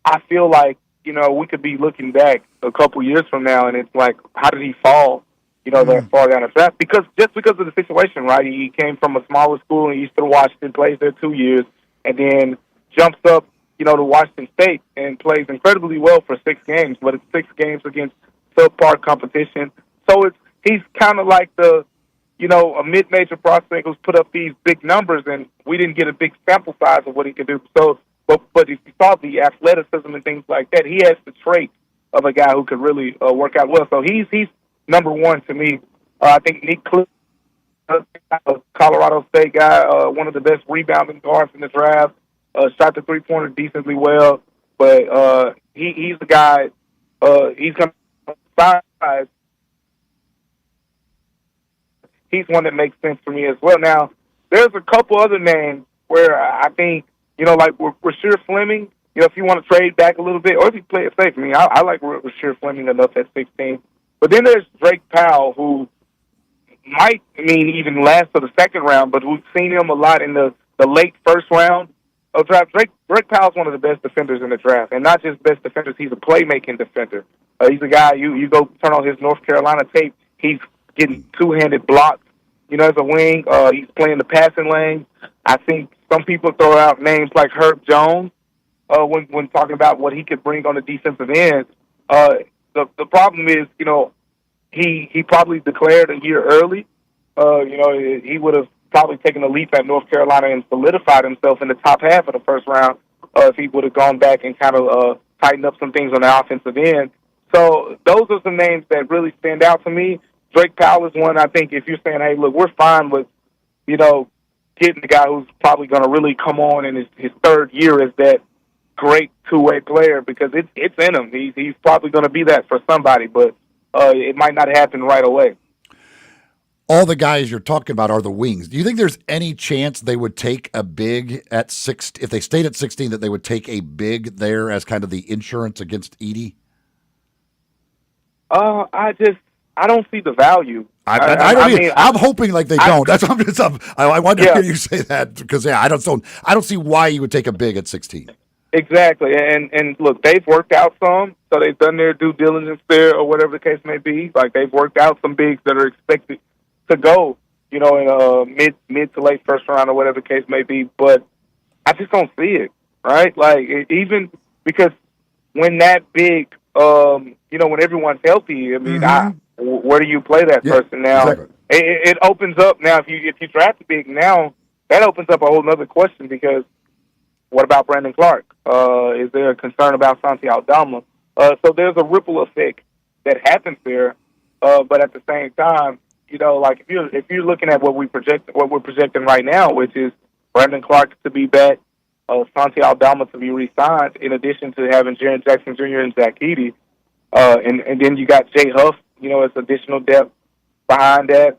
I feel like we could be looking back a couple years from now, and it's like, how did he fall? That far down the draft because of the situation, right? He came from a smaller school in Eastern Washington, plays there 2 years, and then jumps up, to Washington State and plays incredibly well for 6 games, but it's 6 games against subpar competition. So he's kind of like a mid-major prospect who's put up these big numbers, and we didn't get a big sample size of what he could do. So, but if you saw the athleticism and things like that, he has the traits of a guy who could really work out well. So he's number one to me. I think Nick Cliff, Colorado State guy, one of the best rebounding guards in the draft, shot the three-pointer decently well, but he's the guy. He's going to size. He's one that makes sense for me as well. Now, there's a couple other names where I think, like Rasheer Fleming, if you want to trade back a little bit, or if you play it safe. I mean, I like Rasheer Fleming enough at 16. But then there's Drake Powell, who might mean even last to the second round, but we've seen him a lot in the late first round of draft. Drake Powell's one of the best defenders in the draft, and not just best defenders, he's a playmaking defender. He's a guy, you go turn on his North Carolina tape, he's getting two-handed blocks, as a wing. He's playing the passing lane. I think some people throw out names like Herb Jones when talking about what he could bring on the defensive end. The problem is, he probably declared a year early. He would have probably taken a leap at North Carolina and solidified himself in the top half of the first round if he would have gone back and kind of tightened up some things on the offensive end. So those are some names that really stand out to me. Drake Powell is one. I think if you're saying, hey, look, we're fine with, getting the guy who's probably going to really come on in his third year as that great two-way player, because it's in him. He's probably going to be that for somebody, but it might not happen right away. All the guys you're talking about are the wings. Do you think there's any chance they would take a big at 6, if they stayed at 16, that they would take a big there as kind of the insurance against Edey? I don't see the value. I'm hoping like they don't. That's what I wanted to hear you say that, because I don't see why you would take a big at 16. Exactly, and look, they've worked out some, so they've done their due diligence there, or whatever the case may be. Like, they've worked out some bigs that are expected to go, in mid to late first round, or whatever the case may be. But I just don't see it, right? Like, even because when that big, when everyone's healthy, I mean, where do you play that person now? Exactly. It opens up now. If you draft a big now, that opens up a whole other question, because what about Brandon Clark? Is there a concern about Santi Aldama? So there's a ripple effect that happens there. But at the same time, like if you're looking at what we're projecting right now, which is Brandon Clark to be back, Santi Aldama to be re-signed, in addition to having Jaren Jackson Jr. and Zach Edey, and then you got Jay Huff, as additional depth behind that.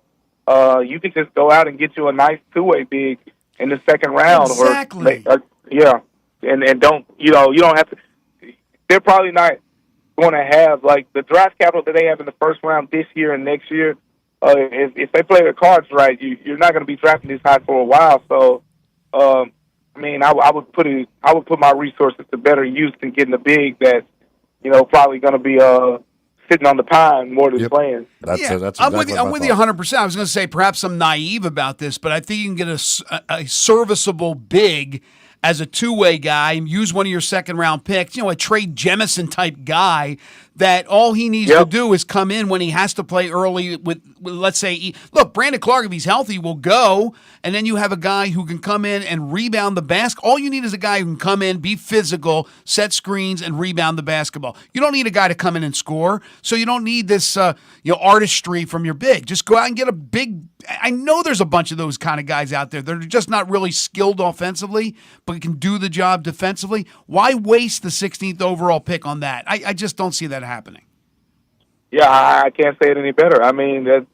You can just go out and get you a nice two-way big in the second round. Exactly. And don't, you don't have to, they're probably not going to have, like, the draft capital that they have in the first round this year and next year. If they play their cards right, you're not going to be drafting this high for a while. So, I would put my resources to better use than getting a big that's, probably going to be, sitting on the pine more than playing. That's I'm with you 100%. I was going to say perhaps I'm naive about this, but I think you can get a serviceable big as a two-way guy and use one of your second-round picks, a Trey Jemison type guy that all he needs to do is come in when he has to play early with let's say, look, Brandon Clark, if he's healthy, will go, and then you have a guy who can come in and rebound the basket. All you need is a guy who can come in, be physical, set screens, and rebound the basketball. You don't need a guy to come in and score, so you don't need this artistry from your big. Just go out and get a big. I know there's a bunch of those kind of guys out there. They're just not really skilled offensively, but can do the job defensively. Why waste the 16th overall pick on that? I just don't see that happening. Yeah, I can't say it any better. I mean, the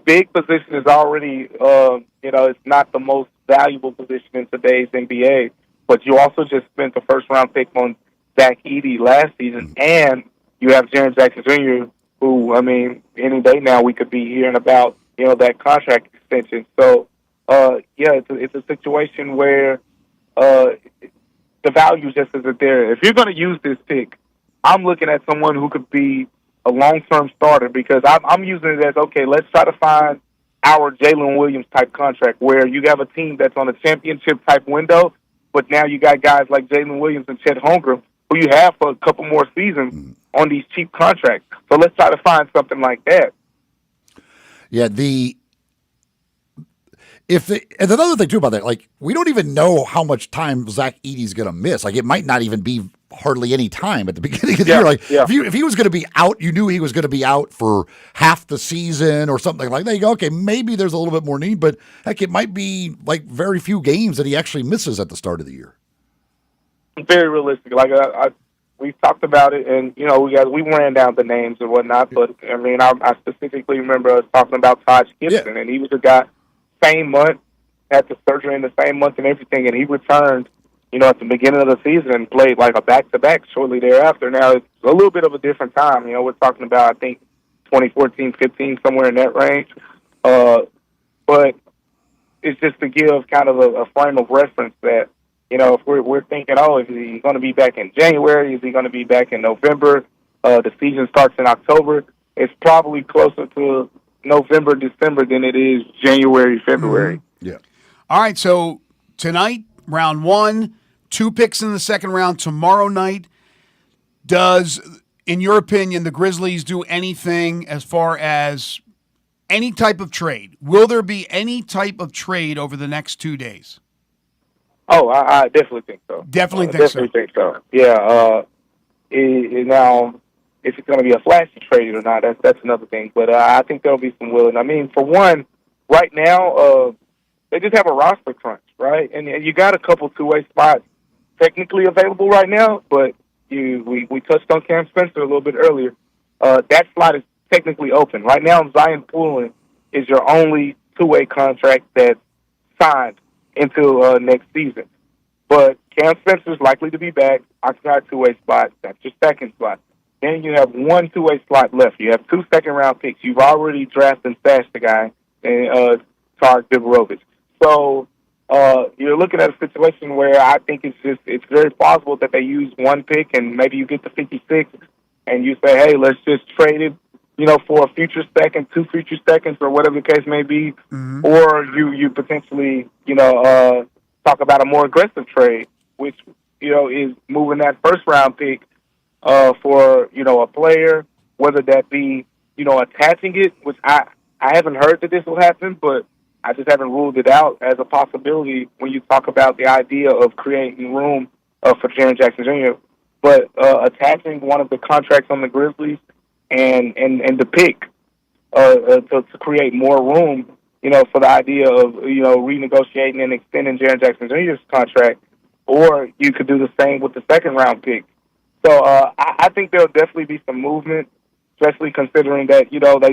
big position is already, it's not the most valuable position in today's NBA, but you also just spent the first-round pick on Zach Edey last season, and you have Jaren Jackson Jr., who, any day now we could be hearing about, that contract extension. So, it's a situation where the value just isn't there. If you're going to use this pick, I'm looking at someone who could be a long-term starter, because I'm using it as, okay, let's try to find our Jalen Williams type contract, where you have a team that's on a championship type window, but now you got guys like Jalen Williams and Chet Holmgren, who you have for a couple more seasons on these cheap contracts. So let's try to find something like that. Yeah, and another thing too about that, like, we don't even know how much time Zach Edey's going to miss. Like, it might not even be hardly any time at the beginning of the year. Like if he was going to be out, you knew he was going to be out for half the season or something like that. You go, okay, maybe there's a little bit more need, but heck, it might be like very few games that he actually misses at the start of the year. Very realistic. Like we talked about it, and we ran down the names and whatnot. But I mean, I specifically remember us talking about Todd Gibson, and he was a guy same month, had the surgery in the same month and everything, and he returned, at the beginning of the season and played like a back-to-back shortly thereafter. Now it's a little bit of a different time. We're talking about I think 2014, 15, somewhere in that range. But it's just to give kind of a frame of reference that. If we're thinking, is he going to be back in January? Is he going to be back in November? The season starts in October. It's probably closer to November, December than it is January, February. Mm-hmm. Yeah. All right, so tonight, round 1, 2 picks in the second round. Tomorrow night, does, in your opinion, the Grizzlies do anything as far as any type of trade? Will there be any type of trade over the next 2 days? Oh, I definitely think so. Definitely think so. Yeah. Now, if it's going to be a flashy trade or not, that's another thing. But I think there'll be some willing. I mean, for one, right now, they just have a roster crunch, right? And you got a couple two-way spots technically available right now, but we touched on Cam Spencer a little bit earlier. That slot is technically open. Right now, Zion Poulin is your only two-way contract that's signed until next season. But Cam Spencer's likely to be back. Occupied two-way spot. That's your second slot. Then you have one two-way slot left. You have 2 second-round picks. You've already drafted and stashed the guy, Tarek Biberovic. So you're looking at a situation where I think it's very plausible that they use one pick and maybe you get to 56 and you say, hey, let's just trade it, for a future second, 2 future seconds, or whatever the case may be. Mm-hmm. Or you potentially, talk about a more aggressive trade, which, is moving that first-round pick for, a player, whether that be, attaching it, which I haven't heard that this will happen, but I just haven't ruled it out as a possibility when you talk about the idea of creating room for Jaren Jackson Jr. But attaching one of the contracts on the Grizzlies and the pick to create more room, for the idea of, renegotiating and extending Jaren Jackson Jr.'s contract, or you could do the same with the second-round pick. So I think there'll definitely be some movement, especially considering that,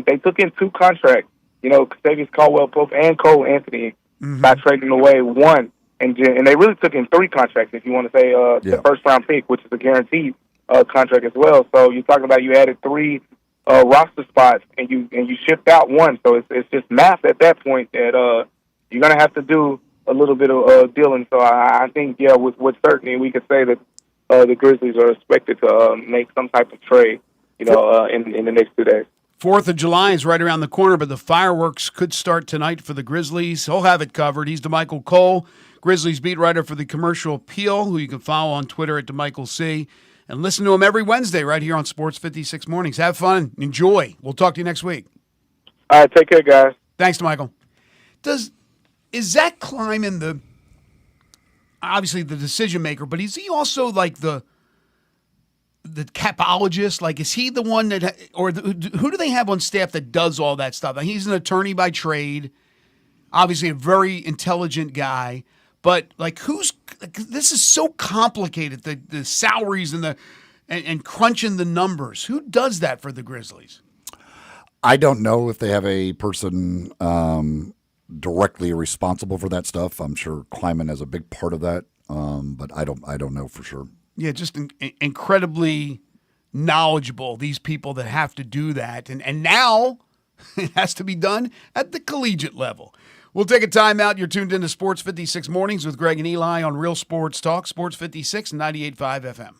they took in 2 contracts, Kentavious Caldwell-Pope and Cole Anthony by trading away one. And they really took in 3 contracts, if you want to say the first-round pick, which is a guaranteed contract as well. So you're talking about you added 3 roster spots and you shipped out 1. So it's just math at that point that you're going to have to do a little bit of dealing. So I think, with certainty we could say that the Grizzlies are expected to make some type of trade, in the next 2 days. 4th of July is right around the corner, but the fireworks could start tonight for the Grizzlies. He'll have it covered. He's DeMichael Cole, Grizzlies beat writer for the Commercial Appeal, who you can follow on Twitter at DeMichael C. And listen to him every Wednesday right here on Sports 56 Mornings. Have fun. Enjoy. We'll talk to you next week. All right, take care, guys. Thanks, DeMichael. Is Zach Kleiman obviously the decision maker, but is he also like the capologist? Like, is he the one who do they have on staff that does all that stuff? Like, he's an attorney by trade, obviously a very intelligent guy, but like, this is so complicated, the salaries and crunching the numbers. Who does that for the Grizzlies? I don't know if they have a person directly responsible for that stuff. I'm sure Kleiman has a big part of that, but I don't know for sure. Yeah, just incredibly knowledgeable, these people that have to do that. And now it has to be done at the collegiate level. We'll take a timeout. You're tuned into Sports 56 Mornings with Greg and Eli on Real Sports Talk, Sports 56 and 98.5 FM.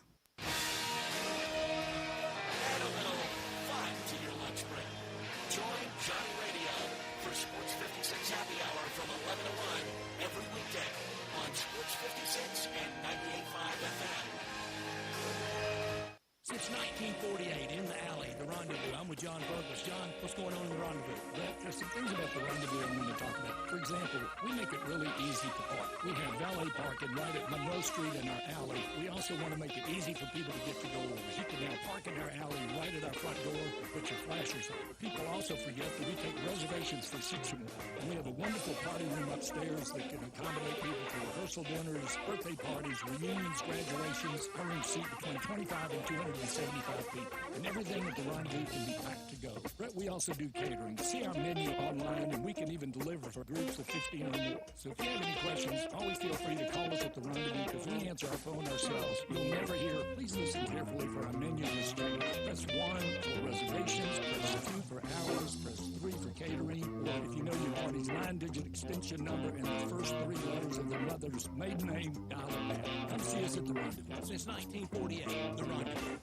Since 1948, in the alley, the Rendezvous. I'm with John Burgess. John, what's going on in the Rendezvous? Well, there's some things about the Rendezvous I'm going to talk about. For example, We make it really easy to park. We have valet parking right at Monroe Street in our alley. We also want to make it easy for people to get to doors. You can now park in our alley right at our front door and put your flashers on. People also forget that we take reservations for 6 or more. And we have a wonderful party room upstairs that can accommodate people for rehearsal dinners, birthday parties, reunions, graduations. Our rooms seat between 25 and 275 people. And everything at the rendezvous can be packed to go. But we also do catering. See our menu online, and we can even deliver for groups of 15 or more. So if you have any questions, always feel free to call us at the rendezvous because we answer our phone ourselves. You'll never hear, please listen carefully for our menu has changed. Press 1 for reservations, press 2 for hours, press 3 for catering, or if you know your party's 9-digit extension number and the first 3 letters of their mother's maiden name, dial it back. Come see us at the rendezvous. Since 1948, the rendezvous.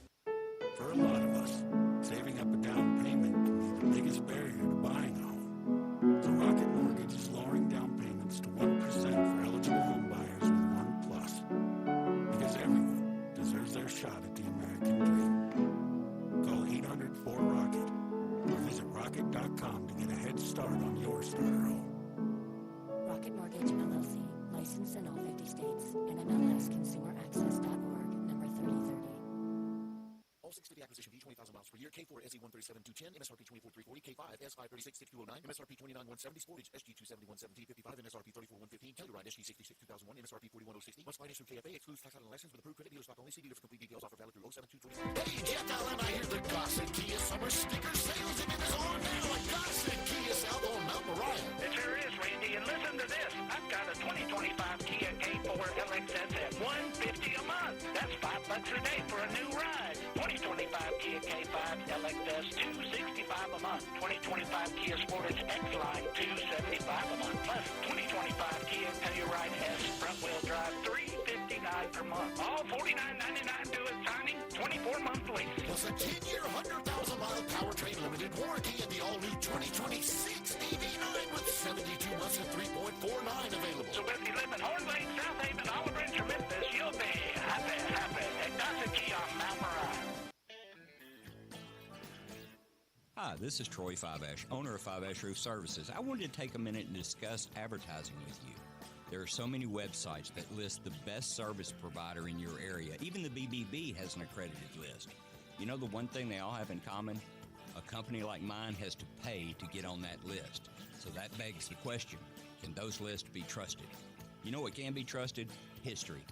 For a lot of us, saving up a down payment can be the biggest barrier to buying a home. So Rocket Mortgage is lowering down payments to 1% for eligible home buyers with One Plus. Because everyone deserves their shot at the American dream. Call 800-4ROCKET or visit rocket.com to get a head start on your starter home. Rocket Mortgage, LLC, licensed in all 50 states, and MLSConsumerAccess.org, number 3030. All 6 to the acquisition fee, 20,000 miles per year. K4 SE 137,210, MSRP 24,340, K5 S5 36,6209, MSRP 29,170, Sportage SG 271,17, 55, MSRP 34,115, Telluride SG 66, 2001, MSRP 41,060. Must finance through KFA, excludes tax title and license with approved credit dealer stock only. See dealer for complete details. Offer valid through 07-225. Hey, Jeff Allen, I hear the Gossett Kia Summer Sticker Sales event is on now at Gossett Kia South on Mount Moriah. It sure is, Randy, and listen to this. I've got a 2025 Kia K4 LXS at $150 a month. That's $5 a day for a new ride. 2025 Kia K5 LXS, $265 a month. 2025 Kia Sportage X-Line, $275 a month. Plus 2025 Kia Telluride S front-wheel drive, $359 per month. All $49.99 due at signing, 24-month lease. Plus a 10-year, 100,000-mile powertrain limited warranty in the all-new 2026 DB9 with 72 months and 3.49 available. So if you live in Horn Lake, South Haven, Olive Branch, or Memphis, you'll be happy at Gossett Kia on Mount Moriah. Hi, this is Troy Fiveash, owner of Fiveash Roof Services. I wanted to take a minute and discuss advertising with you. There are so many websites that list the best service provider in your area. Even the BBB has an accredited list. You know the one thing they all have in common? A company like mine has to pay to get on that list. So that begs the question, can those lists be trusted? You know what can be trusted? History.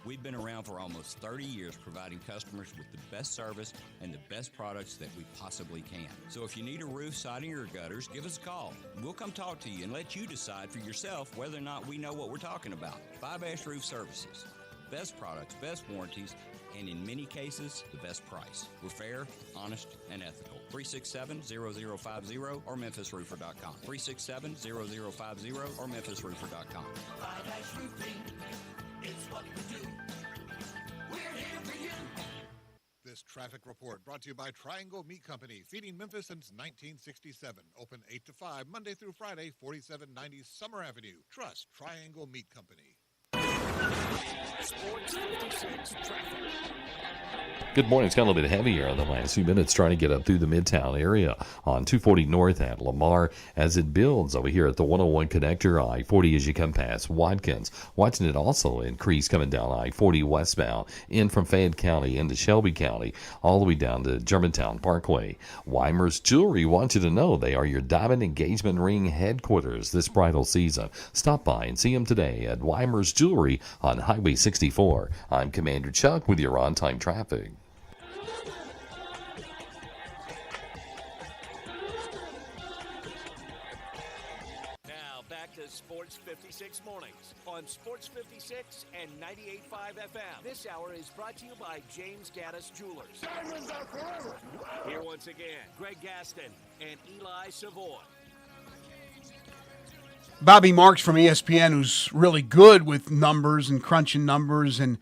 We've been around for almost 30 years providing customers with the best service and the best products that we possibly can. So if you need a roof, siding, or gutters, give us a call. We'll come talk to you and let you decide for yourself whether or not we know what we're talking about. Fiveash Roof Services. Best products, best warranties, and in many cases, the best price. We're fair, honest, and ethical. 367-0050 or memphisroofer.com. 367-0050 or memphisroofer.com. Fiveash Roofing, it's what we do. We're here for you. This traffic report brought to you by Triangle Meat Company, feeding Memphis since 1967. Open 8 to 5, Monday through Friday, 4790 Summer Avenue. Trust Triangle Meat Company. Sports 56 traffic. Good morning. It's got a little bit heavier in the last few minutes trying to get up through the Midtown area on 240 North at Lamar as it builds over here at the 101 connector, I-40 as you come past Watkins. Watching it also increase coming down I-40 westbound in from Fayette County into Shelby County all the way down to Germantown Parkway. Weimer's Jewelry wants you to know they are your diamond engagement ring headquarters this bridal season. Stop by and see them today at Weimer's Jewelry on Highway 64. I'm Commander Chuck with your on-time traffic. Now back to Sports 56 mornings on Sports 56 and 98.5 FM. This hour is brought to you by James Gaddis Jewelers. Diamonds are forever. Here once again, Greg Gaston and Eli Savoy. Bobby Marks from ESPN, who's really good with numbers and crunching numbers and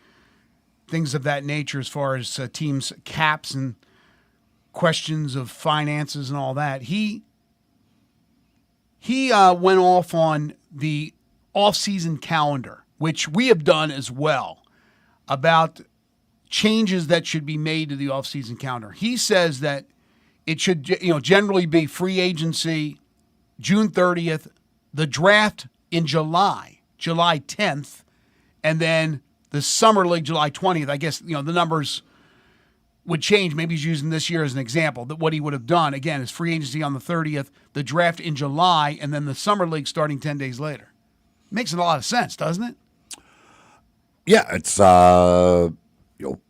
things of that nature as far as teams' caps and questions of finances and all that. He went off on the off-season calendar, which we have done as well, about changes that should be made to the off-season calendar. He says that it should, generally be free agency June 30th, the draft in July 10th, and then the Summer League July 20th. I guess, the numbers would change. Maybe he's using this year as an example, that what he would have done, again, is free agency on the 30th, the draft in July, and then the Summer League starting 10 days later. Makes a lot of sense, doesn't it? Yeah, it's a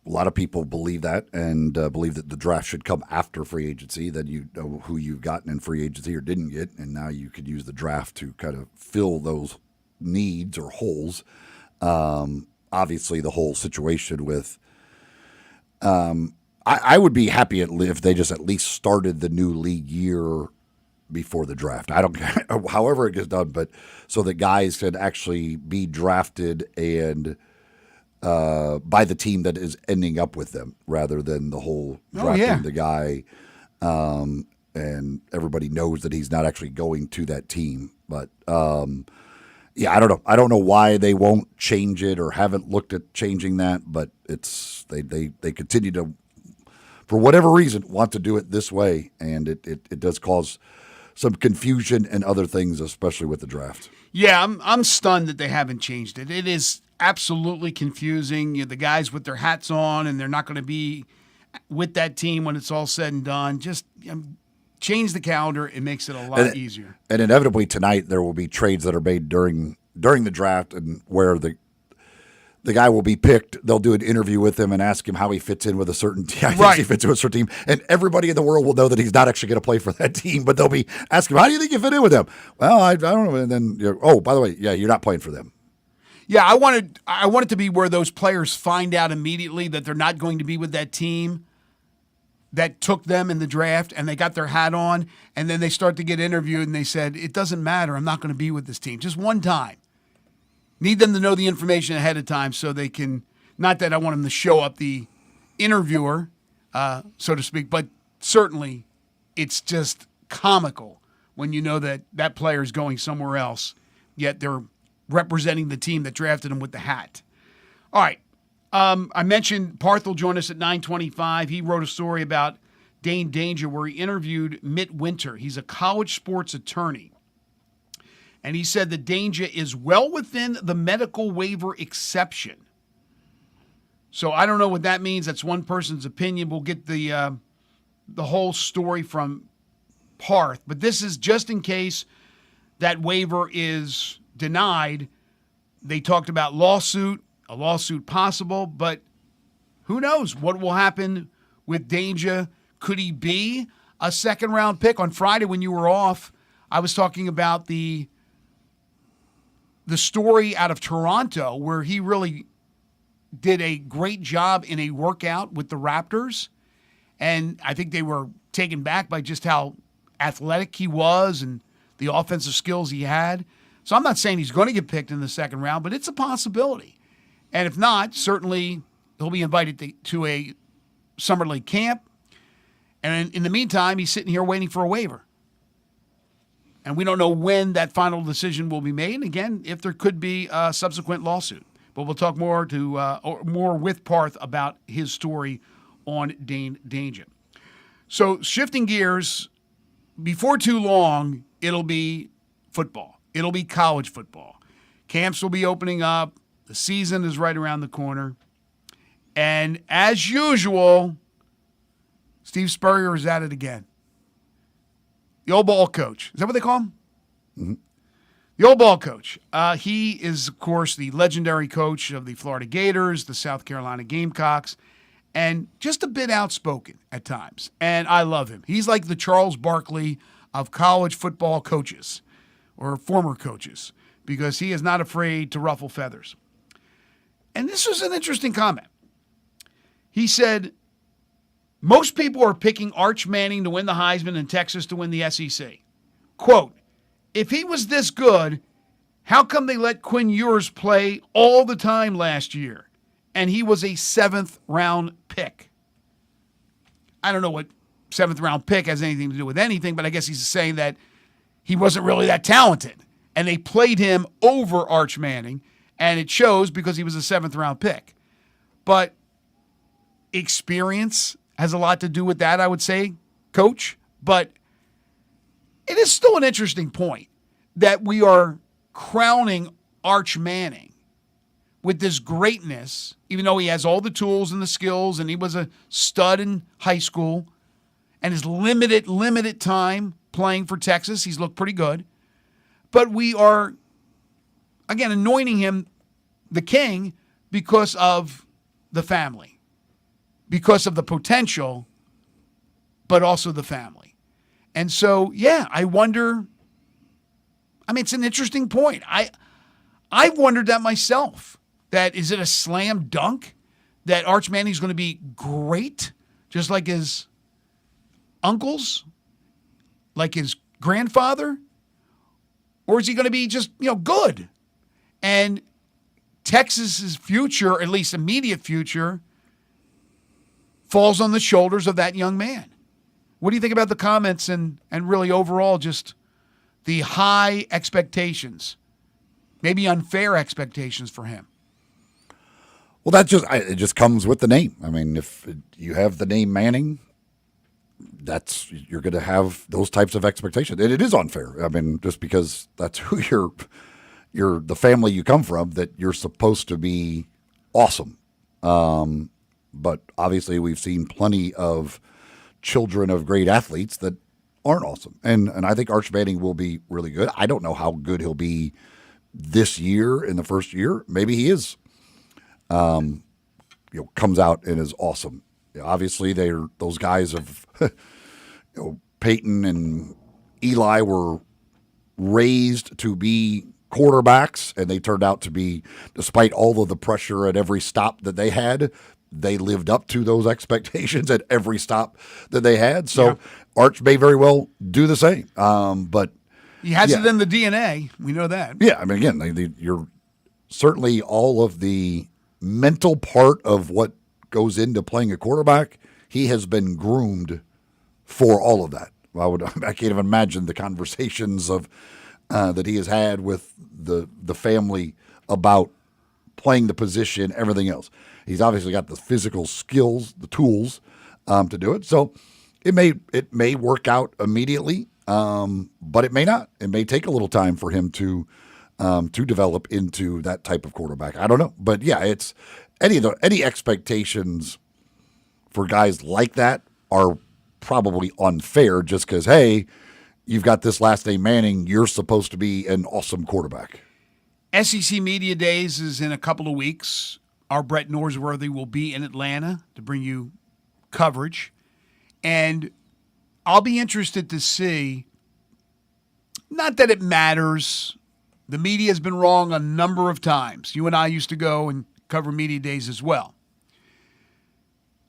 lot of people believe that and believe that the draft should come after free agency. Then you know who you've gotten in free agency or didn't get, and now you could use the draft to kind of fill those needs or holes. Obviously, the whole situation with I would be happy if they just at least started the new league year before the draft. I don't care, however it gets done, but so that guys could actually be drafted and by the team that is ending up with them, rather than the whole drafting the guy and everybody knows that he's not actually going to that team. But yeah, I don't know. I don't know why they won't change it or haven't looked at changing that, but it's they continue to, for whatever reason, want to do it this way, and it does cause some confusion and other things, especially with the draft. Yeah, I'm stunned that they haven't changed it. It is absolutely confusing. The guys with their hats on, and they're not going to be with that team when it's all said and done. Just change the calendar. It makes it a lot easier. And inevitably tonight there will be trades that are made during the draft, and where the guy will be picked. They'll do an interview with him and ask him how he fits in with a certain team. He fits in with a certain team, and everybody in the world will know that he's not actually going to play for that team. But they'll be asking him, "How do you think you fit in with them?" Well, I don't know. And then, oh, by the way, yeah, you're not playing for them. Yeah, I want it to be where those players find out immediately that they're not going to be with that team that took them in the draft, and they got their hat on, and then they start to get interviewed, and they said, "It doesn't matter. I'm not going to be with this team." Just one time. Need them to know the information ahead of time so they can, not that I want them to show up the interviewer, so to speak, but certainly it's just comical when you know that that player is going somewhere else, yet they're representing the team that drafted him with the hat. All right. I mentioned Parth will join us at 9:25. He wrote a story about Dane Danger where he interviewed Mitt Winter. He's a college sports attorney. And he said that Danger is well within the medical waiver exception. So I don't know what that means. That's one person's opinion. We'll get the whole story from Parth. But this is just in case that waiver is denied. They talked about a lawsuit possible, but who knows what will happen with Danger. Could he be a second-round pick? On Friday when you were off, I was talking about the story out of Toronto where he really did a great job in a workout with the Raptors. And I think they were taken back by just how athletic he was and the offensive skills he had. So I'm not saying he's going to get picked in the second round, but it's a possibility. And if not, certainly he'll be invited to a Summer League camp. And in the meantime, he's sitting here waiting for a waiver. And we don't know when that final decision will be made. And again, if there could be a subsequent lawsuit. But we'll talk more with Parth about his story on Dane Danger. So shifting gears, before too long, it'll be football. It'll be college football. Camps will be opening up. The season is right around the corner. And as usual, Steve Spurrier is at it again. The old ball coach. Is that what they call him? Mm-hmm. The old ball coach. He is, of course, the legendary coach of the Florida Gators, the South Carolina Gamecocks, and just a bit outspoken at times. And I love him. He's like the Charles Barkley of college football coaches or former coaches because he is not afraid to ruffle feathers. And this was an interesting comment. He said, most people are picking Arch Manning to win the Heisman and Texas to win the SEC. Quote, if he was this good, how come they let Quinn Ewers play all the time last year? And he was a 7th-round pick. I don't know what 7th-round pick has anything to do with anything, but I guess he's saying that he wasn't really that talented. And they played him over Arch Manning, and it shows because he was a 7th-round pick. But experience has a lot to do with that, I would say, Coach. But it is still an interesting point that we are crowning Arch Manning with this greatness, even though he has all the tools and the skills and he was a stud in high school and his limited time playing for Texas, he's looked pretty good. But we are, again, anointing him the king because of the family, because of the potential, but also the family. And so, yeah, I wonder. I mean, it's an interesting point. I've wondered that myself. That is it a slam dunk that Arch Manning's going to be great, just like his uncles, like his grandfather, or is he going to be just good? And Texas's future, at least immediate future, falls on the shoulders of that young man. What do you think about the comments and really overall just the high expectations, maybe unfair expectations for him? Well, it just comes with the name. I mean, if you have the name Manning, you're going to have those types of expectations. And it is unfair. I mean, just because that's who you're the family you come from, that you're supposed to be awesome. But obviously we've seen plenty of children of great athletes that aren't awesome. And I think Arch Manning will be really good. I don't know how good he'll be this year in the first year. Maybe he is, comes out and is awesome. Obviously those guys of, Peyton and Eli were raised to be quarterbacks, and they turned out to be, despite all of the pressure at every stop that they had, they lived up to those expectations at every stop that they had. So Arch may very well do the same. But he has it in the DNA. We know that. Yeah, I mean, again, you're certainly all of the mental part of what goes into playing a quarterback. He has been groomed for all of that. I can't even imagine the conversations of that he has had with the family about playing the position, everything else. He's obviously got the physical skills, the tools to do it. So it may work out immediately, but it may not. It may take a little time for him to develop into that type of quarterback. I don't know, but yeah, it's any expectations for guys like that are probably unfair. Just because, hey, you've got this last name Manning, you're supposed to be an awesome quarterback. SEC Media Days is in a couple of weeks. Our Brett Norsworthy will be in Atlanta to bring you coverage. And I'll be interested to see, not that it matters, the media has been wrong a number of times. You and I used to go and cover Media Days as well.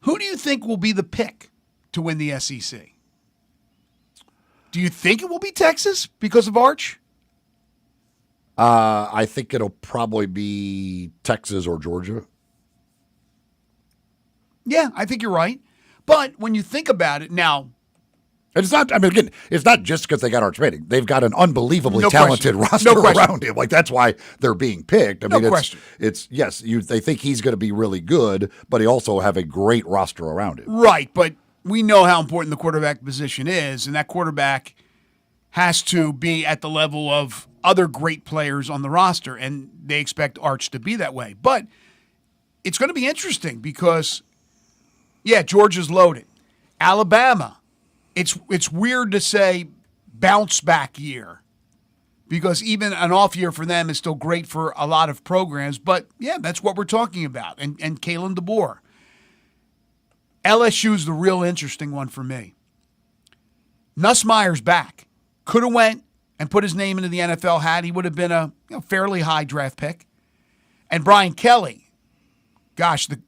Who do you think will be the pick to win the SEC? Do you think it will be Texas because of Arch? I think it'll probably be Texas or Georgia. Yeah, I think you're right. But when you think about it now, it's not. I mean, again, it's not just because they got Arch Manning. They've got an unbelievably talented roster around him. Like, that's why they're being picked. I mean, it's yes, they think he's going to be really good, but he also have a great roster around him. Right, but we know how important the quarterback position is, and that quarterback has to be at the level of other great players on the roster, and they expect Arch to be that way. But it's going to be interesting because, yeah, Georgia's loaded. Alabama, it's weird to say bounce back year because even an off year for them is still great for a lot of programs. But, yeah, that's what we're talking about, and Kalen DeBoer. LSU's the real interesting one for me. Nussmeier's back. Could have went and put his name into the NFL hat. He would have been a fairly high draft pick. And Brian Kelly, gosh, the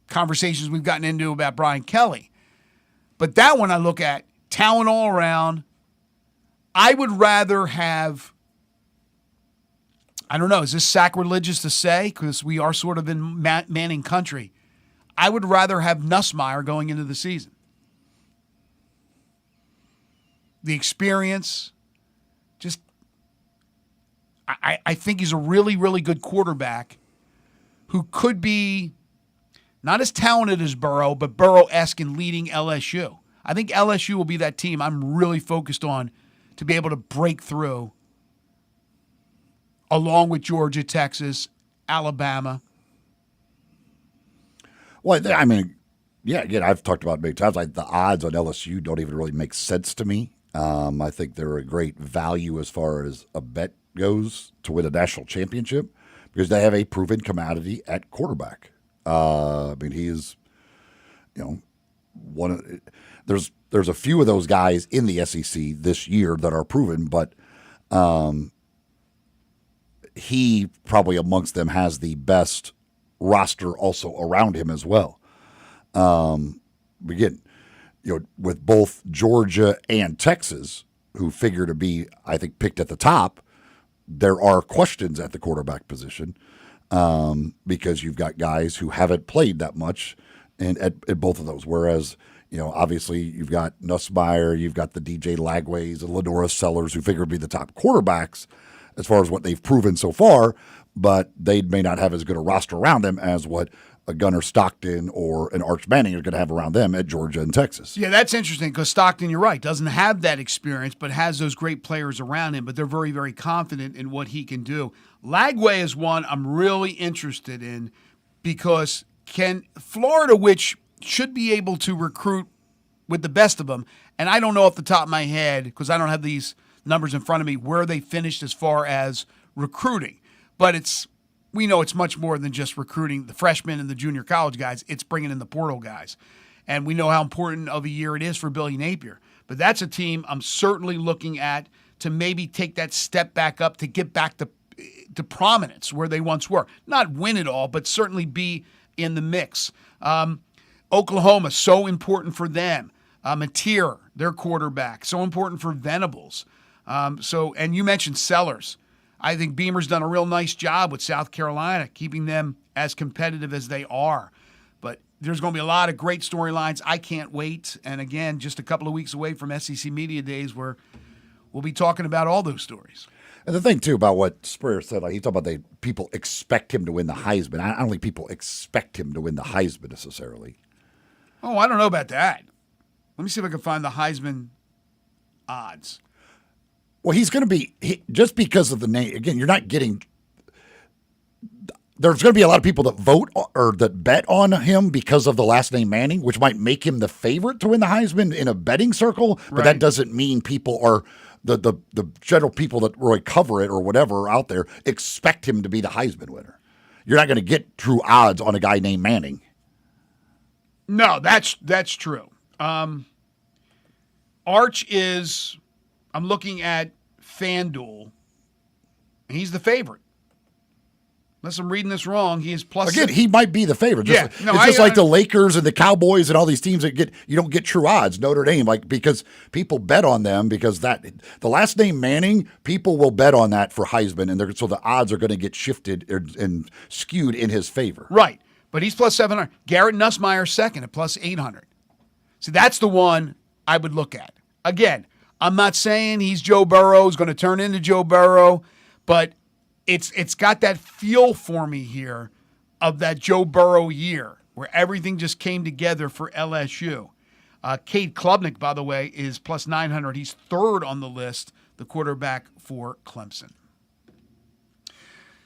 conversations we've gotten into about Brian Kelly. But that one I look at, talent all around. I would rather have, I don't know, is this sacrilegious to say? Because we are sort of in Manning country. I would rather have Nussmeier going into the season. The experience, just, I think he's a really, really good quarterback who could be not as talented as Burrow, but Burrow-esque in leading LSU. I think LSU will be that team I'm really focused on to be able to break through along with Georgia, Texas, Alabama. Well, I mean, yeah, again, I've talked about it many times. Like the odds on LSU don't even really make sense to me. I think they're a great value as far as a bet goes to win a national championship because they have a proven commodity at quarterback. I mean, he is, one of there's a few of those guys in the SEC this year that are proven, but he probably amongst them has the best roster also around him as well. Again, with both Georgia and Texas, who figure to be, I think, picked at the top, there are questions at the quarterback position because you've got guys who haven't played that much at both of those. Whereas, obviously you've got Nussmeier, you've got the DJ Lagways and Lenora Sellers who figure to be the top quarterbacks as far as what they've proven so far, but they may not have as good a roster around them as what a Gunnar Stockton or an Arch Manning are going to have around them at Georgia and Texas. Yeah, that's interesting because Stockton, you're right, doesn't have that experience but has those great players around him, but they're very, very confident in what he can do. Lagway is one I'm really interested in because can Florida, which should be able to recruit with the best of them, and I don't know off the top of my head because I don't have these numbers in front of me where they finished as far as recruiting, but we know it's much more than just recruiting the freshmen and the junior college guys. It's bringing in the portal guys. And we know how important of a year it is for Billy Napier. But that's a team I'm certainly looking at to maybe take that step back up to get back to prominence where they once were. Not win it all, but certainly be in the mix. Oklahoma, so important for them. Mateer, their quarterback, so important for Venables. And you mentioned Sellers. I think Beamer's done a real nice job with South Carolina, keeping them as competitive as they are. But there's going to be a lot of great storylines. I can't wait. And again, just a couple of weeks away from SEC Media Days where we'll be talking about all those stories. And the thing, too, about what Spurrier said, like he talked about people expect him to win the Heisman. I don't think people expect him to win the Heisman necessarily. Oh, I don't know about that. Let me see if I can find the Heisman odds. Well, he's going to be, just because of the name, again, you're not getting, there's going to be a lot of people that vote or that bet on him because of the last name Manning, which might make him the favorite to win the Heisman in a betting circle, but that doesn't mean people are, the general people that really cover it or whatever out there expect him to be the Heisman winner. You're not going to get true odds on a guy named Manning. No, that's true. Arch is, I'm looking at FanDuel. He's the favorite. Unless I'm reading this wrong, he is plus. Again, he might be the favorite. It's no, just like the Lakers and the Cowboys and all these teams that you don't get true odds. Notre Dame, because people bet on them because the last name Manning, people will bet on that for Heisman, and so the odds are going to get shifted and skewed in his favor. Right, but he's plus 700. Garrett Nussmeier second at plus 800. See, that's the one I would look at. Again, I'm not saying he's Joe Burrow, is going to turn into Joe Burrow, but it's got that feel for me here of that Joe Burrow year where everything just came together for LSU. Cade Klubnik, by the way, is plus 900. He's third on the list, the quarterback for Clemson.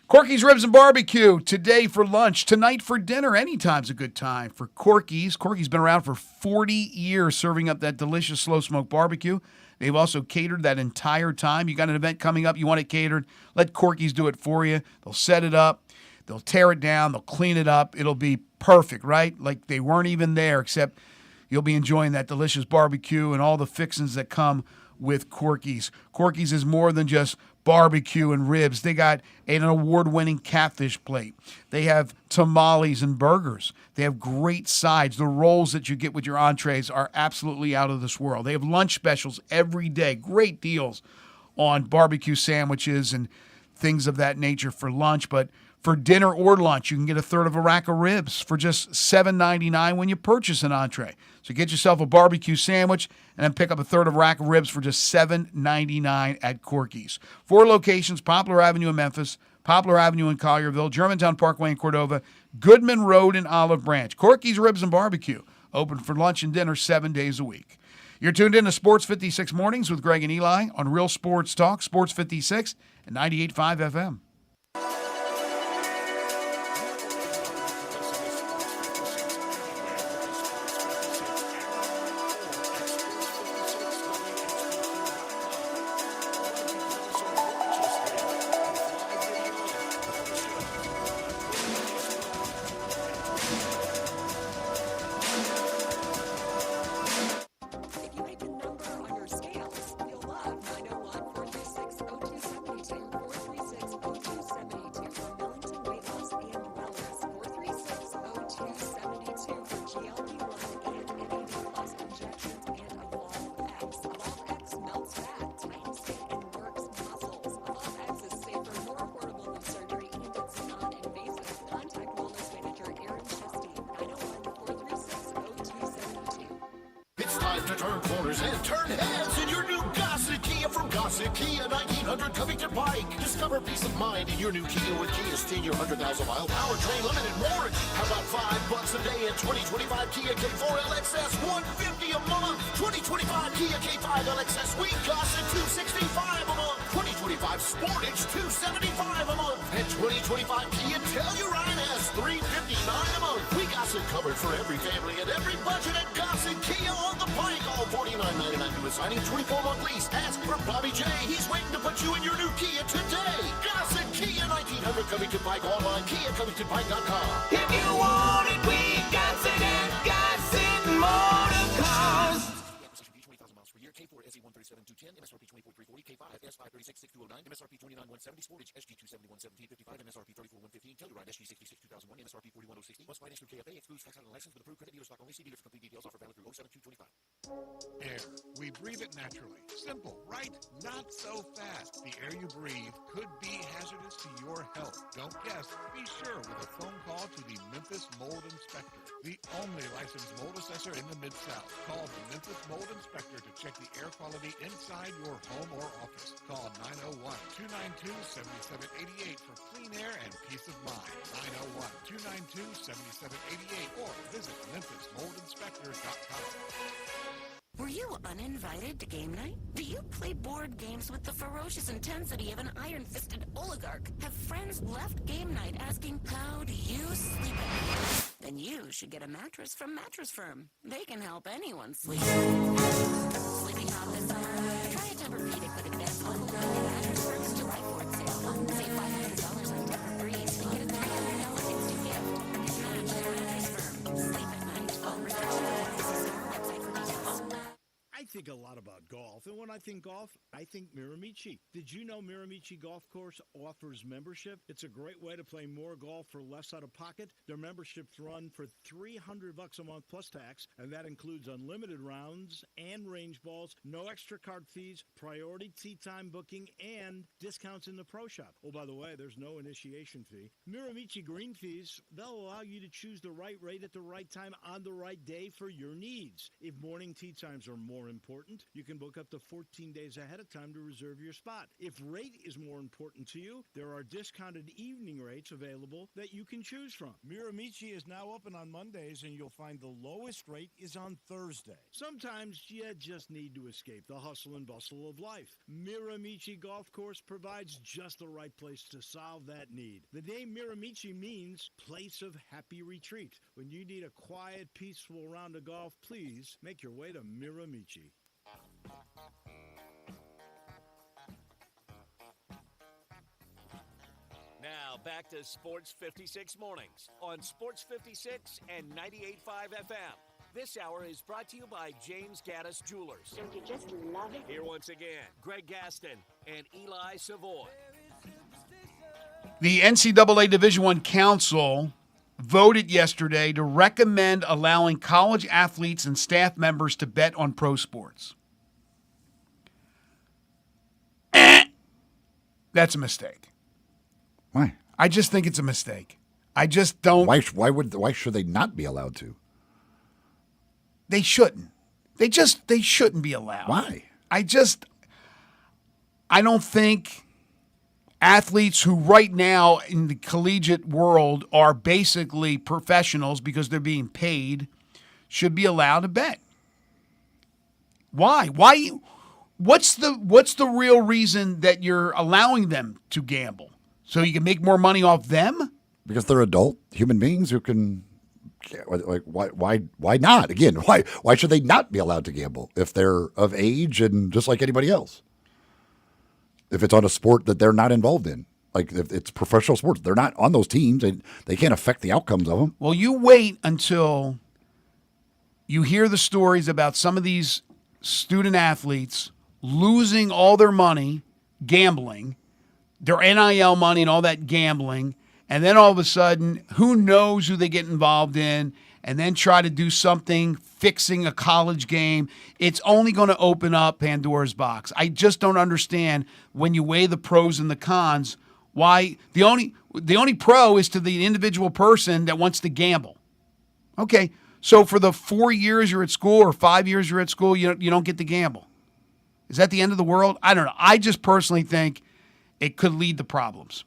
Corky's Ribs and Barbecue today for lunch, tonight for dinner. Anytime's a good time for Corky's. Corky's been around for 40 years serving up that delicious slow smoke barbecue. They've also catered that entire time. You got an event coming up, you want it catered, let Corky's do it for you. They'll set it up, they'll tear it down, they'll clean it up. It'll be perfect, right? Like they weren't even there, except you'll be enjoying that delicious barbecue and all the fixings that come with Corky's. Corky's is more than just barbecue and ribs. They got an award-winning catfish plate. They have tamales and burgers. They have great sides. The rolls that you get with your entrees are absolutely out of this world. They have lunch specials every day. Great deals on barbecue sandwiches and things of that nature for lunch. But for dinner or lunch, you can get a third of a rack of ribs for just $7.99 when you purchase an entree. So get yourself a barbecue sandwich and then pick up a third of a rack of ribs for just $7.99 at Corky's. 4 locations, Poplar Avenue in Memphis, Poplar Avenue in Collierville, Germantown Parkway in Cordova, Goodman Road in Olive Branch. Corky's Ribs and Barbecue, open for lunch and dinner 7 days a week. You're tuned in to Sports 56 Mornings with Greg and Eli on Real Sports Talk, Sports 56 and 98.5 FM. to turn corners and turn heads in your new Gossett Kia from Gossett Kia, 1900 Covington Pike. Discover peace of mind in your new Kia with Kia's 10-year, 100,000-mile powertrain limited warranty. How about $5 a day in 2025 Kia K4 LXS, $150 a month. 2025 Kia K5 LXS, we Gossett $265 a month. 2025 Sportage $275 a month. And 2025 Kia Telluride S, $359 a month. We Gossett covered for every family and every budget at Gossett Kia on the Pike. All $49.99 to signing, 24-month lease. Ask for Bobby J. He's waiting to put you in your new Kia today. Gossett Kia, 1900 Covington Pike, online, KiaCovingtonPike.com. If you want it, we got it at Gossett Motor Cars. K4 SE 137 210, MSRP 24 340, K5 S 536 6209, MSRP 29 170, Sportage SG 271 1755, MSRP 34 115, Telluride SG 66 2001, MSRP 41 060. Must finance through KFA, excludes tax on license with approved credit dealer stock only. See dealer for complete details. Offer valid through 07/2/25. Air. We breathe it naturally. Simple, right? Not so fast. The air you breathe could be hazardous to your health. Don't guess. Be sure with a phone call to the Memphis Mold Inspector, the only licensed mold assessor in the Mid-South. Call the Memphis Mold Inspector to check the air quality inside your home or office. Call 901-292-7788 for clean air and peace of mind. 901-292-7788 or visit MemphisMoldInspector.com. Were you uninvited to game night? Do you play board games with the ferocious intensity of an iron-fisted oligarch? Have friends left game night asking, how do you sleep at night? Then you should get a mattress from Mattress Firm. They can help anyone sleep. Sleeping hot this summer? Try a Tempur-Pedic with advanced local brand Mattress Firm's July 4th sale. Save $500 on Tempur-Breeze and get a $300 instant gift. Match at Mattress Firm. Sleep at night. Phone restriction applies. See our website for details. I think a lot about golf, and when I think golf, I think Miramichi. Did you know Miramichi Golf Course offers membership? It's a great way to play more golf for less out of pocket. Their memberships run for $300 a month plus tax, and that includes unlimited rounds and range balls, no extra card fees, priority tee time booking, and discounts in the pro shop. Oh, by the way, there's no initiation fee. Miramichi green fees, they'll allow you to choose the right rate at the right time on the right day for your needs. If morning tee times are more important, you can book up to 14 days ahead of time to reserve your spot. If rate is more important to you, there are discounted evening rates available that you can choose from. Miramichi is now open on Mondays, and you'll find the lowest rate is on Thursday. Sometimes you just need to escape the hustle and bustle of life. Miramichi Golf Course provides just the right place to solve that need. The name Miramichi means place of happy retreat. When you need a quiet, peaceful round of golf, please make your way to Miramichi. Now back to Sports 56 Mornings on Sports 56 and 98.5 FM. This hour is brought to you by James Gaddis Jewelers. Don't you just love it? Here once again, Greg Gaston and Eli Savoy. The NCAA Division I Council voted yesterday to recommend allowing college athletes and staff members to bet on pro sports. That's a mistake. Why? I just think it's a mistake. I just don't. Why should they not be allowed to? They shouldn't. They shouldn't be allowed. Why? I don't think athletes who right now in the collegiate world are basically professionals because they're being paid should be allowed to bet. Why? What's the real reason that you're allowing them to gamble? So you can make more money off them? Because they're adult human beings who can. Like why not? Again, why should they not be allowed to gamble if they're of age and just like anybody else? If it's on a sport that they're not involved in, like if it's professional sports, they're not on those teams and they can't affect the outcomes of them. Well, you wait until you hear the stories about some of these student athletes losing all their money gambling, their NIL money and all that gambling, and then all of a sudden, who knows who they get involved in, and then try to do something fixing a college game. It's only going to open up Pandora's box. I just don't understand when you weigh the pros and the cons, why the only pro is to the individual person that wants to gamble. Okay, So for the 4 years you're at school or 5 years you're at school, you don't get to gamble. Is that the end of the world? I don't know. I just personally think it could lead to problems.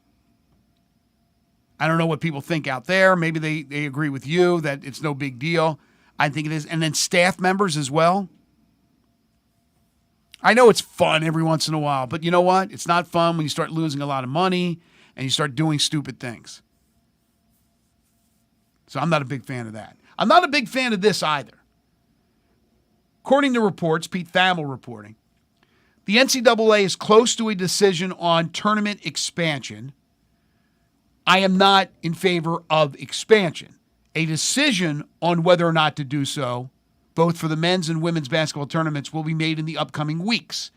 I don't know what people think out there. Maybe they agree with you that it's no big deal. I think it is. And then staff members as well. I know it's fun every once in a while, but you know what? It's not fun when you start losing a lot of money and you start doing stupid things. So I'm not a big fan of that. I'm not a big fan of this either. According to reports, Pete Thamel reporting, the NCAA is close to a decision on tournament expansion. I am not in favor of expansion. A decision on whether or not to do so, both for the men's and women's basketball tournaments, will be made in the upcoming weeks.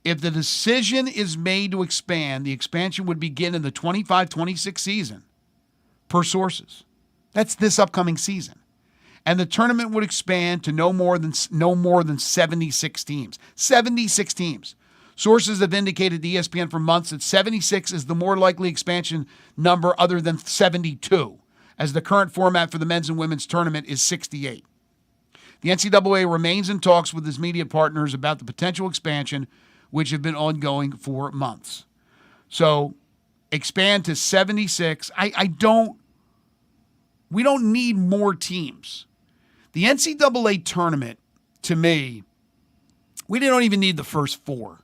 If the decision is made to expand, the expansion would begin in the 25-26 season, per sources. That's this upcoming season. And the tournament would expand to no more than 76 teams. 76 teams. Sources have indicated to ESPN for months that 76 is the more likely expansion number other than 72, as the current format for the men's and women's tournament is 68. The NCAA remains in talks with its media partners about the potential expansion, which have been ongoing for months. So expand to 76. We don't need more teams. The NCAA tournament, to me, we don't even need the first four.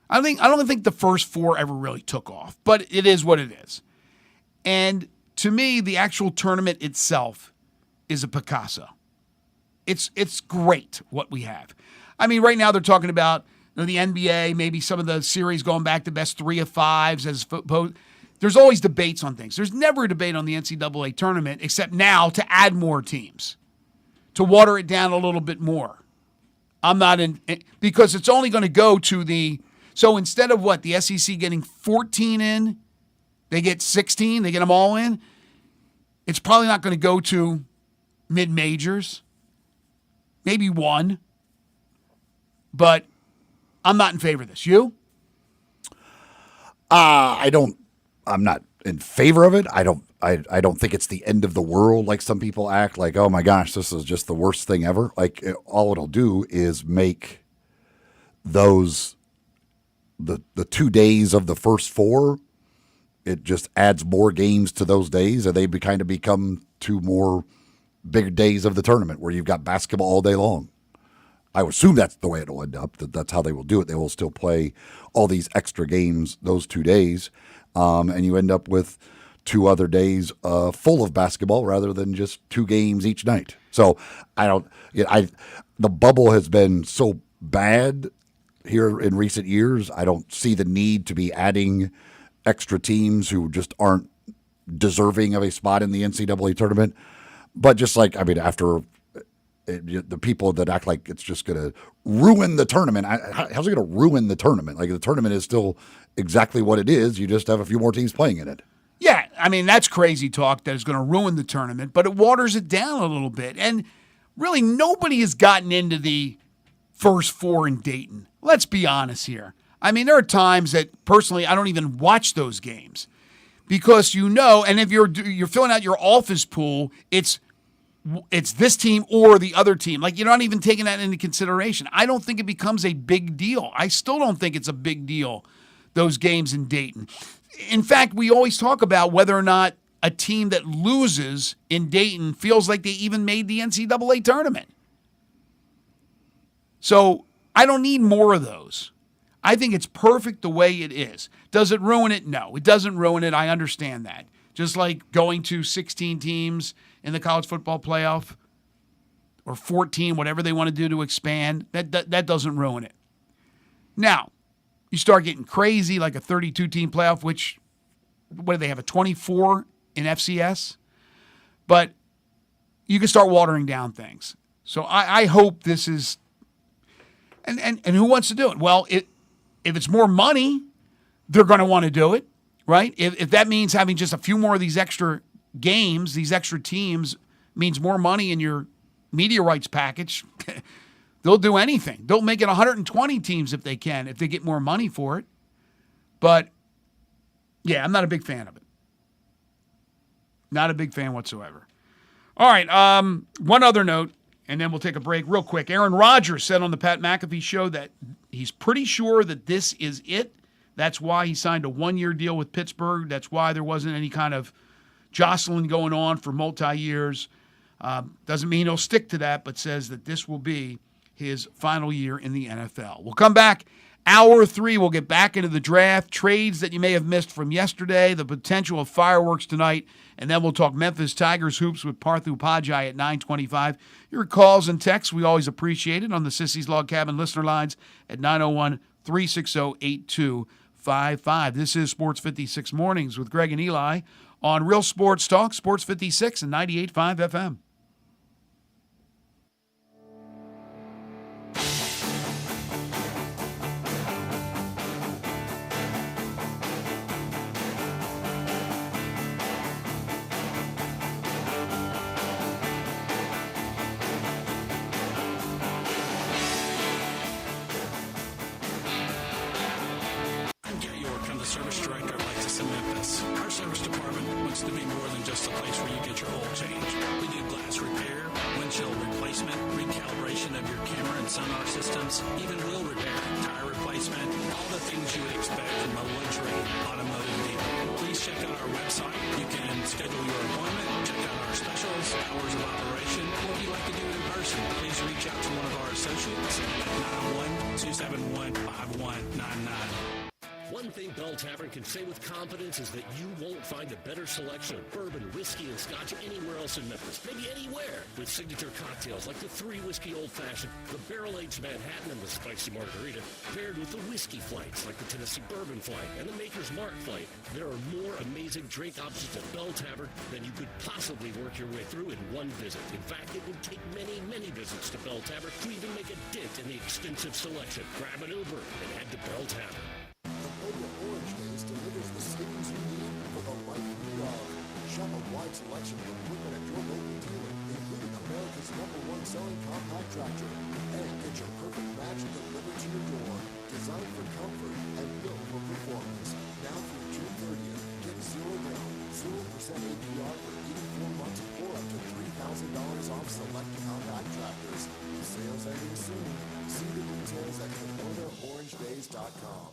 I don't think the first four ever really took off, but it is what it is. And to me, the actual tournament itself is a Picasso. It's great what we have. I mean, right now they're talking about the NBA, maybe some of the series going back to best 3 of 5s as opposed. There's always debates on things. There's never a debate on the NCAA tournament except now to add more teams, to water it down a little bit more. I'm not in, because it's only going to go to the, so instead of what, the SEC getting 14 in, they get 16, they get them all in. It's probably not going to go to mid-majors, maybe one, but I'm not in favor of this. You? I'm not in favor of it. I don't think it's the end of the world like some people act like, oh my gosh, this is just the worst thing ever. Like all it'll do is make those the 2 days of the first four, it just adds more games to those days, and they kind of become 2 more big days of the tournament where you've got basketball all day long. I would assume that's the way it'll end up, that's how they will do it. They will still play all these extra games those 2 days, and you end up with 2 other days full of basketball rather than just 2 games each night. So the bubble has been so bad here in recent years. I don't see the need to be adding extra teams who just aren't deserving of a spot in the NCAA tournament. But just like, I mean, after the people that act like it's just going to ruin the tournament, how's it going to ruin the tournament? Like the tournament is still exactly what it is. You just have a few more teams playing in it. Yeah, I mean, that's crazy talk that is going to ruin the tournament, but it waters it down a little bit. And really, nobody has gotten into the first 4 in Dayton. Let's be honest here. I mean, there are times that, personally, I don't even watch those games because and if you're filling out your office pool, it's this team or the other team. Like, you're not even taking that into consideration. I don't think it becomes a big deal. I still don't think it's a big deal, those games in Dayton. In fact, we always talk about whether or not a team that loses in Dayton feels like they even made the NCAA tournament. So I don't need more of those. I think it's perfect the way it is. Does it ruin it? No, it doesn't ruin it. I understand that. Just like going to 16 teams in the college football playoff or 14, whatever they want to do to expand, that doesn't ruin it. Now, you start getting crazy like a 32-team playoff, which, what do they have, a 24 in FCS? But you can start watering down things. So I hope this is, and who wants to do it? Well, if it's more money, they're going to want to do it, right? If that means having just a few more of these extra games, these extra teams, means more money in your media rights package, they'll do anything. They'll make it 120 teams if they can, if they get more money for it. But, yeah, I'm not a big fan of it. Not a big fan whatsoever. All right, one other note, and then we'll take a break real quick. Aaron Rodgers said on the Pat McAfee show that he's pretty sure that this is it. That's why he signed a one-year deal with Pittsburgh. That's why there wasn't any kind of jostling going on for multi-years. Doesn't mean he'll stick to that, but says that this will be his final year in the NFL. We'll come back. Hour 3, we'll get back into the draft, trades that you may have missed from yesterday, the potential of fireworks tonight, and then we'll talk Memphis Tigers hoops with Parthu Pajai at 9:25. Your calls and texts, we always appreciate it on the Sissy's Log Cabin listener lines at 901-360-8255. This is Sports 56 Mornings with Greg and Eli on Real Sports Talk, Sports 56 and 98.5 FM. Service Director of Lexus in Memphis. Our service department wants to be more than just a place where you get your oil changed. We do glass repair, windshield replacement, recalibration of your camera and sonar systems, even wheel repair, tire replacement, all the things you would expect from a luxury automotive dealer. Please check out our website. You can schedule your appointment, check out our specials, hours of operation, or if you'd like to do it in person, please reach out to one of our associates at 901-271-5199. One thing Bell Tavern can say with confidence is that you won't find a better selection of bourbon, whiskey, and scotch anywhere else in Memphis. Maybe anywhere. With signature cocktails like the 3 Whiskey Old Fashioned, the Barrel-Aged Manhattan, and the Spicy Margarita, paired with the whiskey flights like the Tennessee Bourbon Flight and the Maker's Mark Flight. There are more amazing drink options at Bell Tavern than you could possibly work your way through in one visit. In fact, it would take many, many visits to Bell Tavern to even make a dent in the extensive selection. Grab an Uber and head to Bell Tavern. Orange Days delivers the savings you need for the life you love. Shop a wide selection of equipment at your local dealer, including America's #1 selling compact tractor. And get your perfect match delivered to your door. Designed for comfort and built for performance. Now through June 30th, get 0 down, 0% APR for 84 months or up to $3,000 off select compact tractors. The sales ending soon. See the details at ComodaOrangeDays.com.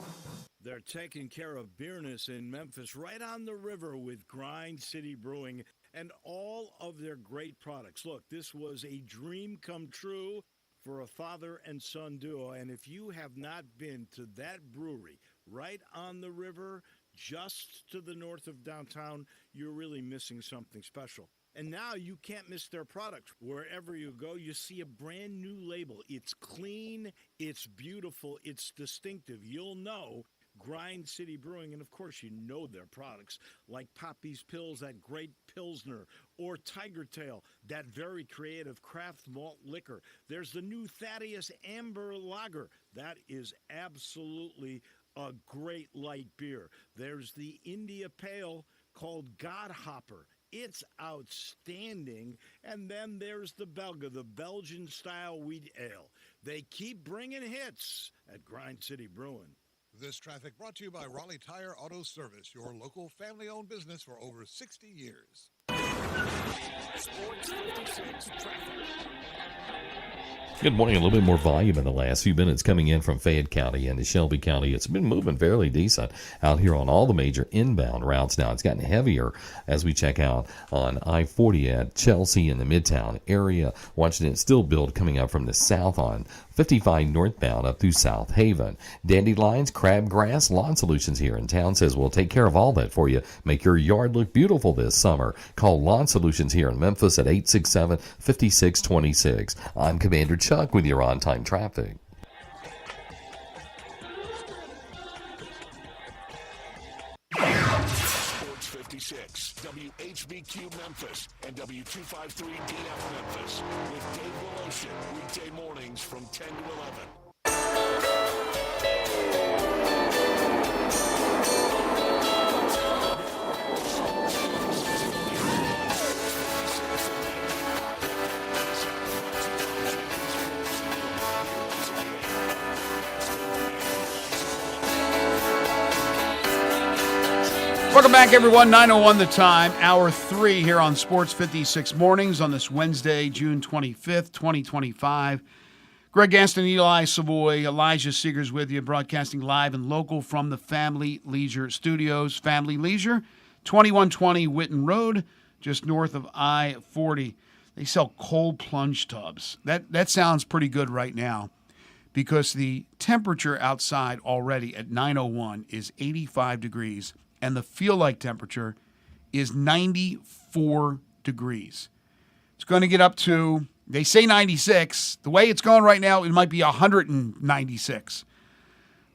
They're taking care of beerness in Memphis right on the river with Grind City Brewing and all of their great products. Look, this was a dream come true for a father and son duo. And if you have not been to that brewery right on the river, just to the north of downtown, you're really missing something special. And now you can't miss their products. Wherever you go, you see a brand new label. It's clean, it's beautiful, it's distinctive. You'll know Grind City Brewing, and of course you know their products like Poppy's Pills, that great Pilsner, or Tiger Tail, that very creative craft malt liquor. There's the new Thaddeus Amber Lager. That is absolutely a great light beer. There's the India Pale called Godhopper. It's outstanding. And then there's the Belga, the Belgian-style wheat ale. They keep bringing hits at Grind City Brewing. This traffic brought to you by Raleigh Tire Auto Service, your local family-owned business for over 60 years. Sports 56 traffic. Good morning. A little bit more volume in the last few minutes coming in from Fayette County and Shelby County. It's been moving fairly decent out here on all the major inbound routes now. It's gotten heavier as we check out on I-40 at Chelsea in the Midtown area. Watching it still build coming up from the south on 55 northbound up through South Haven. Dandelions, crabgrass, lawn solutions here in town says we'll take care of all that for you. Make your yard look beautiful this summer. Call Lawn Solutions here in Memphis at 867-5626. I'm Commander Chuck with your on-time traffic. Sports 56, WHBQ Memphis, and W253DF Memphis, with Dave Wolo, weekday mornings from 10 to 11. Welcome back, everyone. 9:01 the time. Hour 3 here on Sports 56 Mornings on this Wednesday, June 25th, 2025. Greg Gaston, Eli Savoy, Elijah Seegers with you, broadcasting live and local from the Family Leisure Studios. Family Leisure, 2120 Witten Road, just north of I-40. They sell cold plunge tubs. That sounds pretty good right now because the temperature outside already at 9:01 is 85 degrees. And the feel-like temperature is 94 degrees. It's going to get up to, they say 96. The way it's going right now, it might be 196.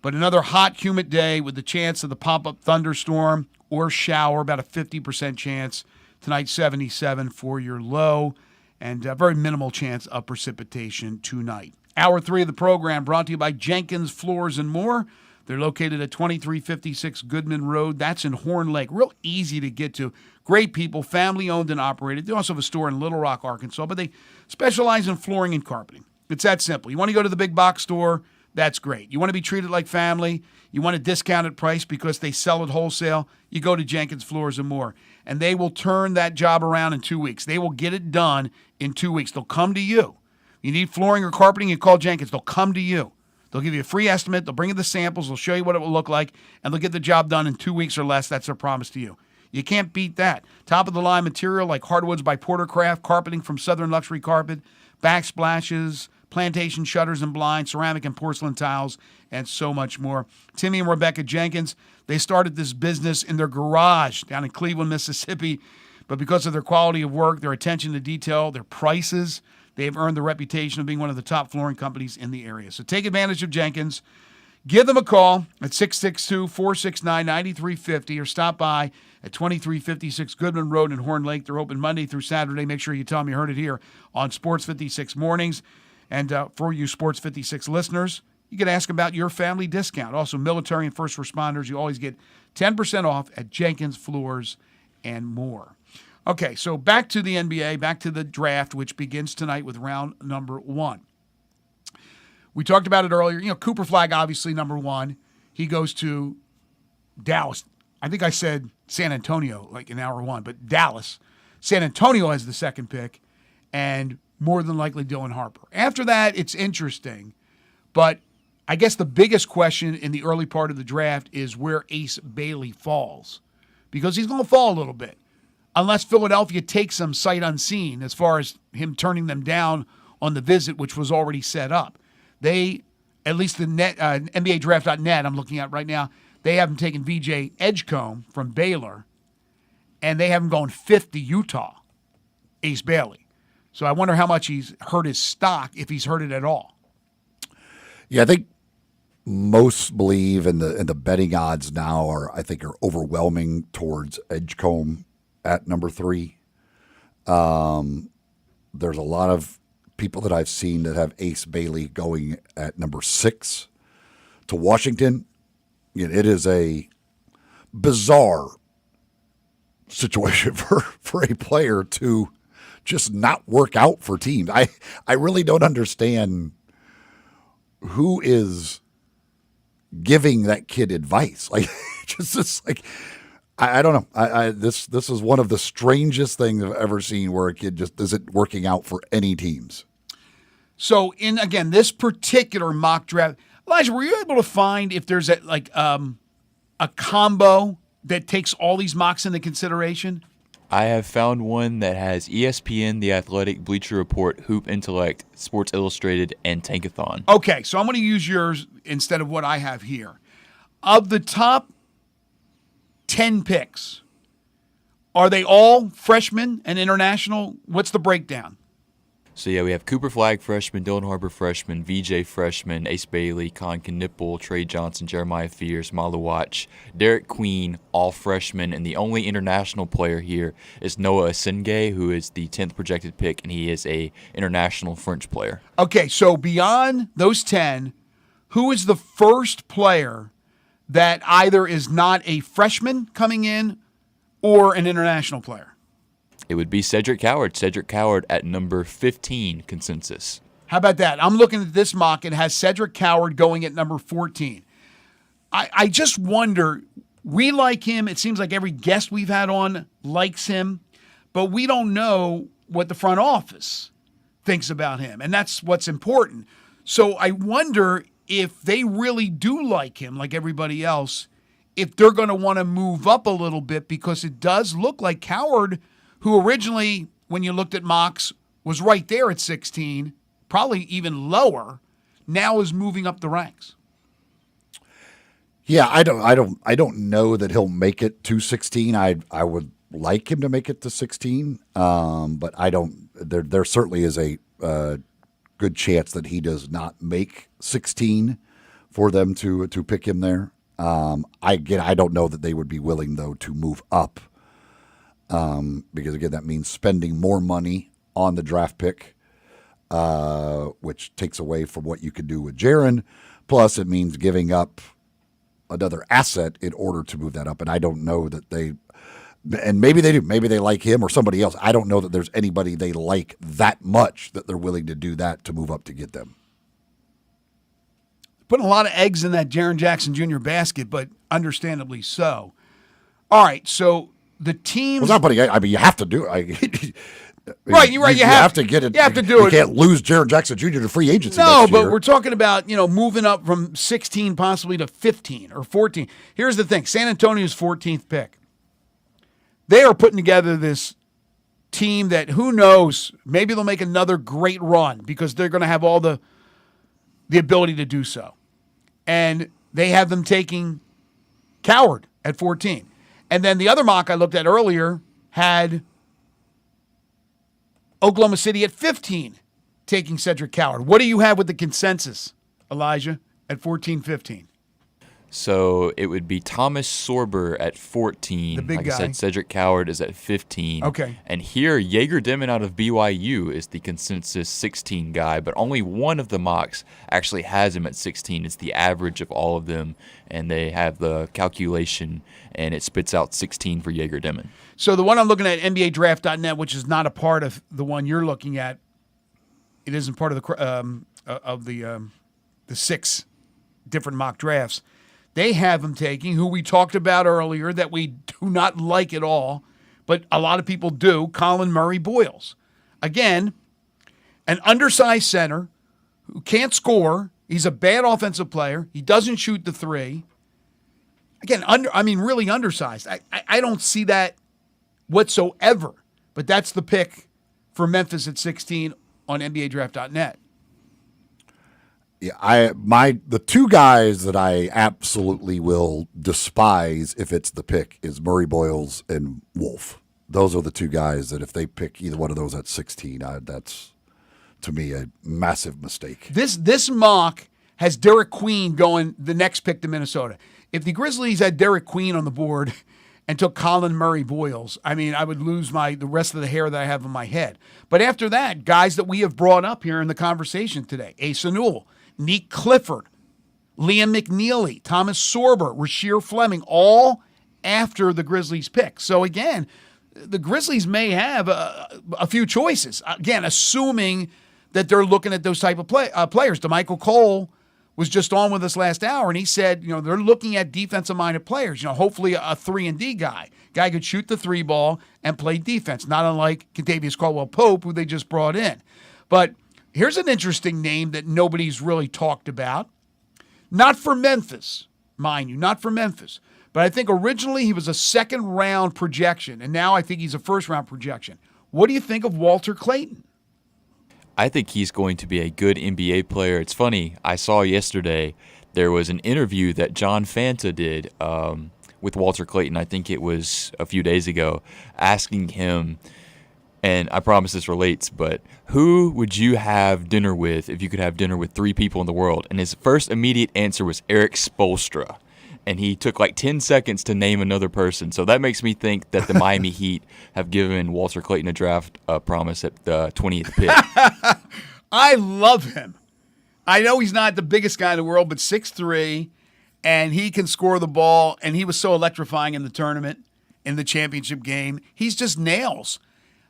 But another hot, humid day with the chance of the pop-up thunderstorm or shower, about a 50% chance. Tonight, 77 for your low, and a very minimal chance of precipitation tonight. Hour 3 of the program brought to you by Jenkins Floors and More. They're located at 2356 Goodman Road. That's in Horn Lake. Real easy to get to. Great people, family-owned and operated. They also have a store in Little Rock, Arkansas, but they specialize in flooring and carpeting. It's that simple. You want to go to the big box store? That's great. You want to be treated like family? You want a discounted price because they sell at wholesale? You go to Jenkins Floors and More, and they will turn that job around in 2 weeks. They will get it done in 2 weeks. They'll come to you. You need flooring or carpeting, you call Jenkins. They'll come to you. They'll give you a free estimate. They'll bring you the samples. They'll show you what it will look like, and they'll get the job done in 2 weeks or less. That's their promise to you. You can't beat that. Top-of-the-line material like hardwoods by Portercraft, carpeting from Southern Luxury Carpet, backsplashes, plantation shutters and blinds, ceramic and porcelain tiles, and so much more. Timmy and Rebecca Jenkins, they started this business in their garage down in Cleveland, Mississippi, but because of their quality of work, their attention to detail, their prices, they have earned the reputation of being one of the top flooring companies in the area. So take advantage of Jenkins. Give them a call at 662-469-9350 or stop by at 2356 Goodman Road in Horn Lake. They're open Monday through Saturday. Make sure you tell them you heard it here on Sports 56 Mornings. And for you Sports 56 listeners, you can ask about your family discount. Also, military and first responders, you always get 10% off at Jenkins Floors and More. Okay, so back to the NBA, back to the draft, which begins tonight with round number 1. We talked about it earlier. You know, Cooper Flagg, obviously, number 1. He goes to Dallas. I think I said San Antonio like in hour 1, but Dallas. San Antonio has the second pick, and more than likely Dylan Harper. After that, it's interesting, but I guess the biggest question in the early part of the draft is where Ace Bailey falls, because he's going to fall a little bit. Unless Philadelphia takes him sight unseen as far as him turning them down on the visit, which was already set up. They, at least the NBADraft.net I'm looking at right now, they haven't taken VJ Edgecombe from Baylor, and they haven't gone 5th to Utah, Ace Bailey. So I wonder how much he's hurt his stock, if he's hurt it at all. Yeah, I think most believe, and the betting odds now are overwhelming towards Edgecombe at number 3. There's a lot of people that I've seen that have Ace Bailey going at number 6 to Washington. It is a bizarre situation for a player to just not work out for teams. I really don't understand who is giving that kid advice. Like, just like, I don't know. This is one of the strangest things I've ever seen where a kid just isn't working out for any teams. So in, again, this particular mock draft, Elijah, were you able to find if there's a combo that takes all these mocks into consideration? I have found one that has ESPN, The Athletic, Bleacher Report, Hoop Intellect, Sports Illustrated, and Tankathon. Okay, so I'm going to use yours instead of what I have here. Of the top 10 picks, are they all freshmen and international? What's the breakdown? So, yeah, we have Cooper Flagg, freshman, Dylan Harper, freshman, VJ, freshman, Ace Bailey, Con Knipple, Trey Johnson, Jeremiah Fears, Maluwach, Derek Queen, all freshmen, and the only international player here is Noah Asenge, who is the 10th projected pick, and he is a international French player. Okay, so beyond those 10, who is the first player that either is not a freshman coming in or an international player? It would be Cedric Coward. Cedric Coward at number 15 consensus. How about that? I'm looking at this mock. It has Cedric Coward going at number 14. I just wonder, We like him. It seems like every guest we've had on likes him, but we don't know what the front office thinks about him, and that's what's important. So I wonder if they really do like him, like everybody else, if they're going to want to move up a little bit, because it does look like Coward, who originally, when you looked at mocks, was right there at 16, probably even lower, now is moving up the ranks. Yeah, I don't know that he'll make it to 16. I would like him to make it to 16, but I don't. There certainly is a good chance that he does not make 16 for them to pick him there. I don't know that they would be willing though to move up, because again that means spending more money on the draft pick, which takes away from what you could do with Jaron. Plus, it means giving up another asset in order to move that up. And I don't know that they, and maybe they do, maybe they like him or somebody else. I don't know that there's anybody they like that much that they're willing to do that to move up to get them. Putting a lot of eggs in that Jaren Jackson Jr. basket, but understandably so. All right, so the teams. Well, not putting. I mean, you have to do it. Right, you're right. You have to get it. You have to do it. You can't lose Jaren Jackson Jr. to free agency. No, next but year. we're talking about, moving up from 16 possibly to 15 or 14. Here's the thing. San Antonio's 14th pick. They are putting together this team that, who knows, maybe they'll make another great run because they're going to have all the ability to do so. And they have them taking Coward at 14. And then the other mock I looked at earlier had Oklahoma City at 15, taking Cedric Coward. What do you have with the consensus, Elijah, at 14-15? So it would be Thomas Sorber at 14. The big like guy. I said, Cedric Coward is at 15. Okay. And here, Jaeger Dimon out of BYU is the consensus 16 guy, but only one of the mocks actually has him at 16. It's the average of all of them, and they have the calculation, and it spits out 16 for Jaeger Dimon. So the one I'm looking at, NBADraft.net, which is not a part of the one you're looking at, it isn't part of the 6 different mock drafts. They have him taking, who we talked about earlier, that we do not like at all, but a lot of people do, Colin Murray Boyles. Again, an undersized center who can't score. He's a bad offensive player. He doesn't shoot the three. Again, really undersized. I don't see that whatsoever, but that's the pick for Memphis at 16 on NBADraft.net. Yeah, the two guys that I absolutely will despise if it's the pick is Murray Boyles and Wolf. Those are the two guys that if they pick either one of those at 16, that's to me a massive mistake. This mock has Derek Queen going the next pick to Minnesota. If the Grizzlies had Derek Queen on the board and took Colin Murray Boyles, I would lose the rest of the hair that I have on my head. But after that, guys that we have brought up here in the conversation today, Asa Newell, Neek Clifford, Liam McNeely, Thomas Sorber, Rasheer Fleming, all after the Grizzlies pick. So again, the Grizzlies may have a few choices. Again, assuming that they're looking at those type of players. DeMichael Cole was just on with us last hour, and he said, they're looking at defensive-minded players. Hopefully a 3-and-D guy. Guy could shoot the three ball and play defense, not unlike Kentavious Caldwell-Pope, who they just brought in. But here's an interesting name that nobody's really talked about. Not for Memphis, mind you, not for Memphis. But I think originally he was a second-round projection, and now I think he's a first-round projection. What do you think of Walter Clayton? I think he's going to be a good NBA player. It's funny, I saw yesterday there was an interview that John Fanta did with Walter Clayton, I think it was a few days ago, asking him, and I promise this relates, but who would you have dinner with if you could have dinner with 3 people in the world? And his first immediate answer was Eric Spoelstra. And he took like 10 seconds to name another person. So that makes me think that the Miami Heat have given Walter Clayton a draft promise at the 20th pick. I love him. I know he's not the biggest guy in the world, but 6'3", and he can score the ball, and he was so electrifying in the tournament, in the championship game. He's just nails.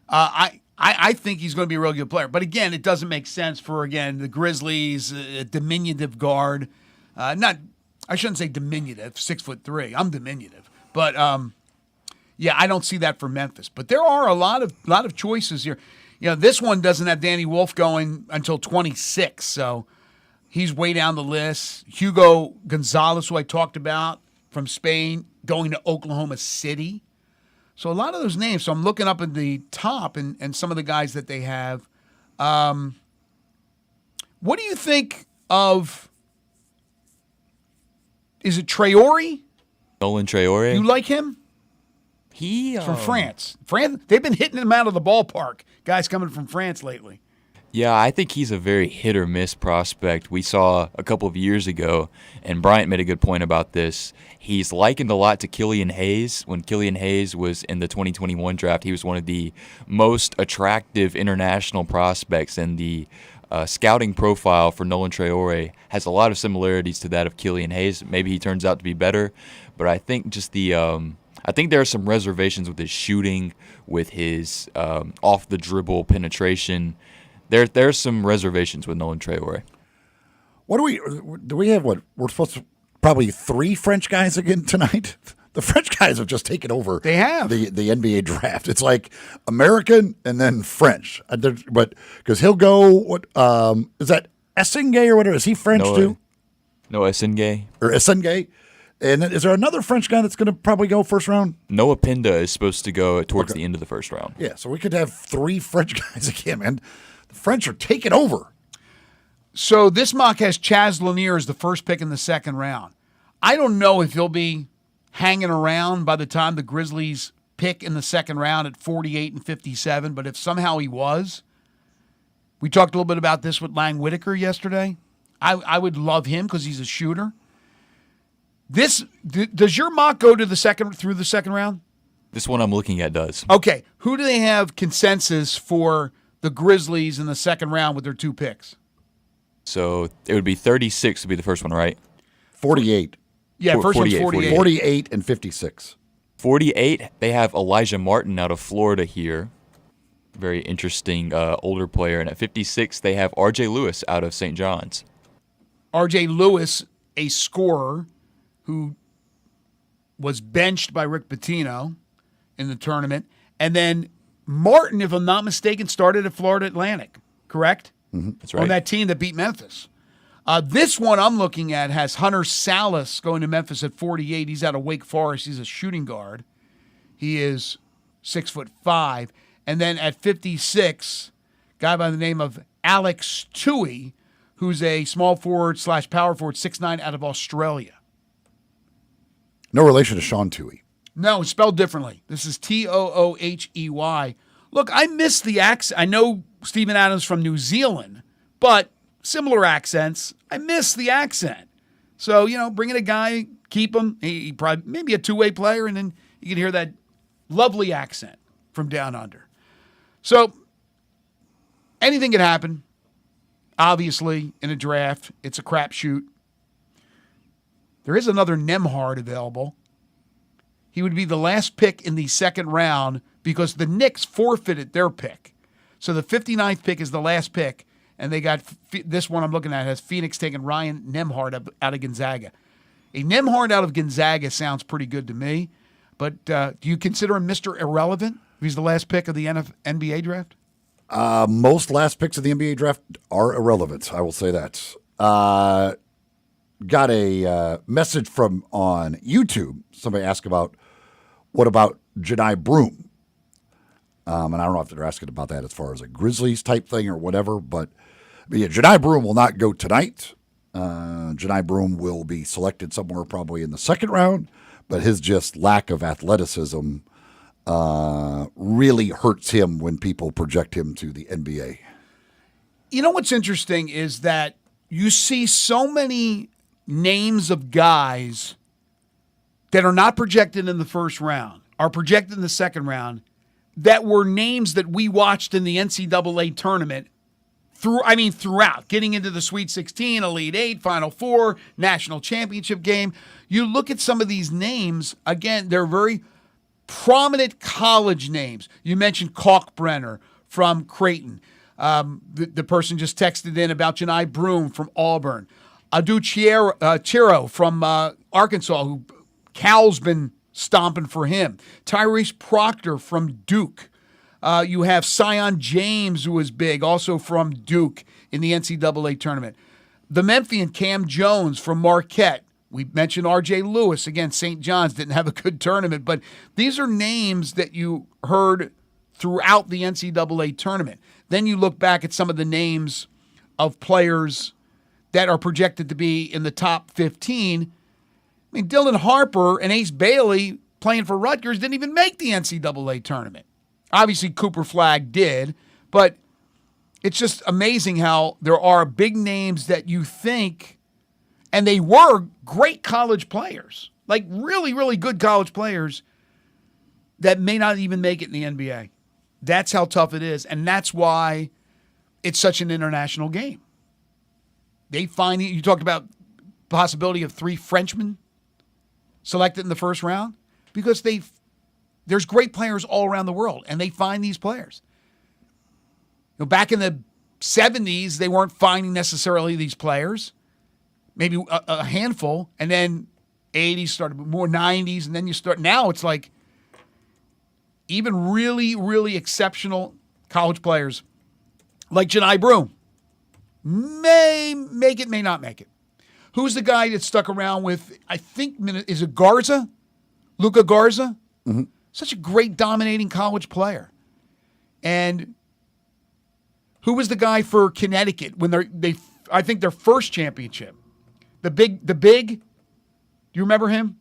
I think he's going to be a real good player. But again, it doesn't make sense for, the Grizzlies, a diminutive guard. Not I shouldn't say diminutive, 6'3". I'm diminutive. But, yeah, I don't see that for Memphis. But there are a lot of choices here. This one doesn't have Danny Wolf going until 26, so he's way down the list. Hugo Gonzalez, who I talked about, from Spain, going to Oklahoma City. So a lot of those names. So I'm looking up at the top and some of the guys that they have. What do you think of, is it Traore? Nolan Traore. You like him? He from France. They've been hitting him out of the ballpark. Guys coming from France lately. Yeah, I think he's a very hit or miss prospect. We saw a couple of years ago, and Bryant made a good point about this. He's likened a lot to Killian Hayes. When Killian Hayes was in the 2021 draft, he was one of the most attractive international prospects, and the scouting profile for Nolan Traore has a lot of similarities to that of Killian Hayes. Maybe he turns out to be better, but I think just I think there are some reservations with his shooting, with his off the dribble penetration. There's some reservations with Nolan Traore. What do we have? What we're supposed to probably 3 French guys again tonight. The French guys have just taken over. They have the NBA draft. It's like American and then French. But because he'll go. What is that? Essengay or whatever? Is he French too? No, Essengay. Or Essengay. And then is there another French guy that's going to probably go first round? Noah Pinda is supposed to go towards the end of the first round. Yeah, so we could have 3 French guys again, man. The French are taking over. So this mock has Chaz Lanier as the first pick in the second round. I don't know if he'll be hanging around by the time the Grizzlies pick in the second round at 48 and 57, but if somehow he was, we talked a little bit about this with Lang Whitaker yesterday. I would love him because he's a shooter. Does your mock go to through the second round? This one I'm looking at does. Okay, who do they have consensus for the Grizzlies in the second round with their 2 picks? So it would be 36 to be the first one, right? 48. Yeah, first one's 48. 48 and 56. 48, they have Elijah Martin out of Florida here. Very interesting older player. And at 56, they have R.J. Lewis out of St. John's. R.J. Lewis, a scorer who was benched by Rick Pitino in the tournament. And then Martin, if I'm not mistaken, started at Florida Atlantic, correct? Mm-hmm. That's right. On that team that beat Memphis. This one I'm looking at has Hunter Salas going to Memphis at 48. He's out of Wake Forest. He's a shooting guard. He is 6'5". And then at 56, guy by the name of Alex Toohey, who's a small forward / power forward, 6'9", out of Australia. No relation to Sean Toohey. No, it's spelled differently. This is Toohey. Look, I miss the accent. I know Steven Adams from New Zealand, but similar accents. I miss the accent. So, bring in a guy, keep him. He probably maybe a 2-way player, and then you can hear that lovely accent from down under. So, anything can happen. Obviously, in a draft, it's a crapshoot. There is another Nembhard available. He would be the last pick in the second round because the Knicks forfeited their pick. So the 59th pick is the last pick, and they got this one I'm looking at has Phoenix taking Ryan Nembhard out of Gonzaga. A Nembhard out of Gonzaga sounds pretty good to me, but do you consider him Mr. Irrelevant if he's the last pick of the NBA draft? Most last picks of the NBA draft are irrelevant. I will say that. Got a message from on YouTube. Somebody asked about what about Jedi Broom, and I don't know if they're asking about that as far as a Grizzlies type thing or whatever. But yeah, Jedi Broom will not go tonight. Jedi Broom will be selected somewhere probably in the second round, but his just lack of athleticism really hurts him when people project him to the NBA. You know what's interesting is that you see so many names of guys that are not projected in the first round, are projected in the second round, that were names that we watched in the NCAA tournament throughout, getting into the Sweet 16, Elite 8, Final Four, National Championship game. You look at some of these names, again, they're very prominent college names. You mentioned Kalkbrenner from Creighton. The person just texted in about Jedi Broom from Auburn. Adu Chiro from Arkansas, who Cal's been stomping for him. Tyrese Proctor from Duke. You have Sion James, who is big, also from Duke in the NCAA tournament. The Memphian Cam Jones from Marquette. We mentioned R.J. Lewis. Again, St. John's didn't have a good tournament, but these are names that you heard throughout the NCAA tournament. Then you look back at some of the names of players that are projected to be in the top 15. I mean, Dylan Harper and Ace Bailey playing for Rutgers didn't even make the NCAA tournament. Obviously, Cooper Flagg did, but it's just amazing how there are big names that you think, and they were great college players, like really, really good college players that may not even make it in the NBA. That's how tough it is, and that's why it's such an international game. They find, you talked about the possibility of 3 Frenchmen selected in the first round, because there's great players all around the world, and they find these players. You know, back in the 70s, they weren't finding necessarily these players, maybe a handful, and then 80s started, more 90s, and then you start, now it's like even really, really exceptional college players like Janai Broom may make it, may not make it. Who's the guy that stuck around with, I think, is it Garza? Luka Garza? Mm-hmm. Such a great dominating college player. And who was the guy for Connecticut when I think their first championship? The big, do you remember him?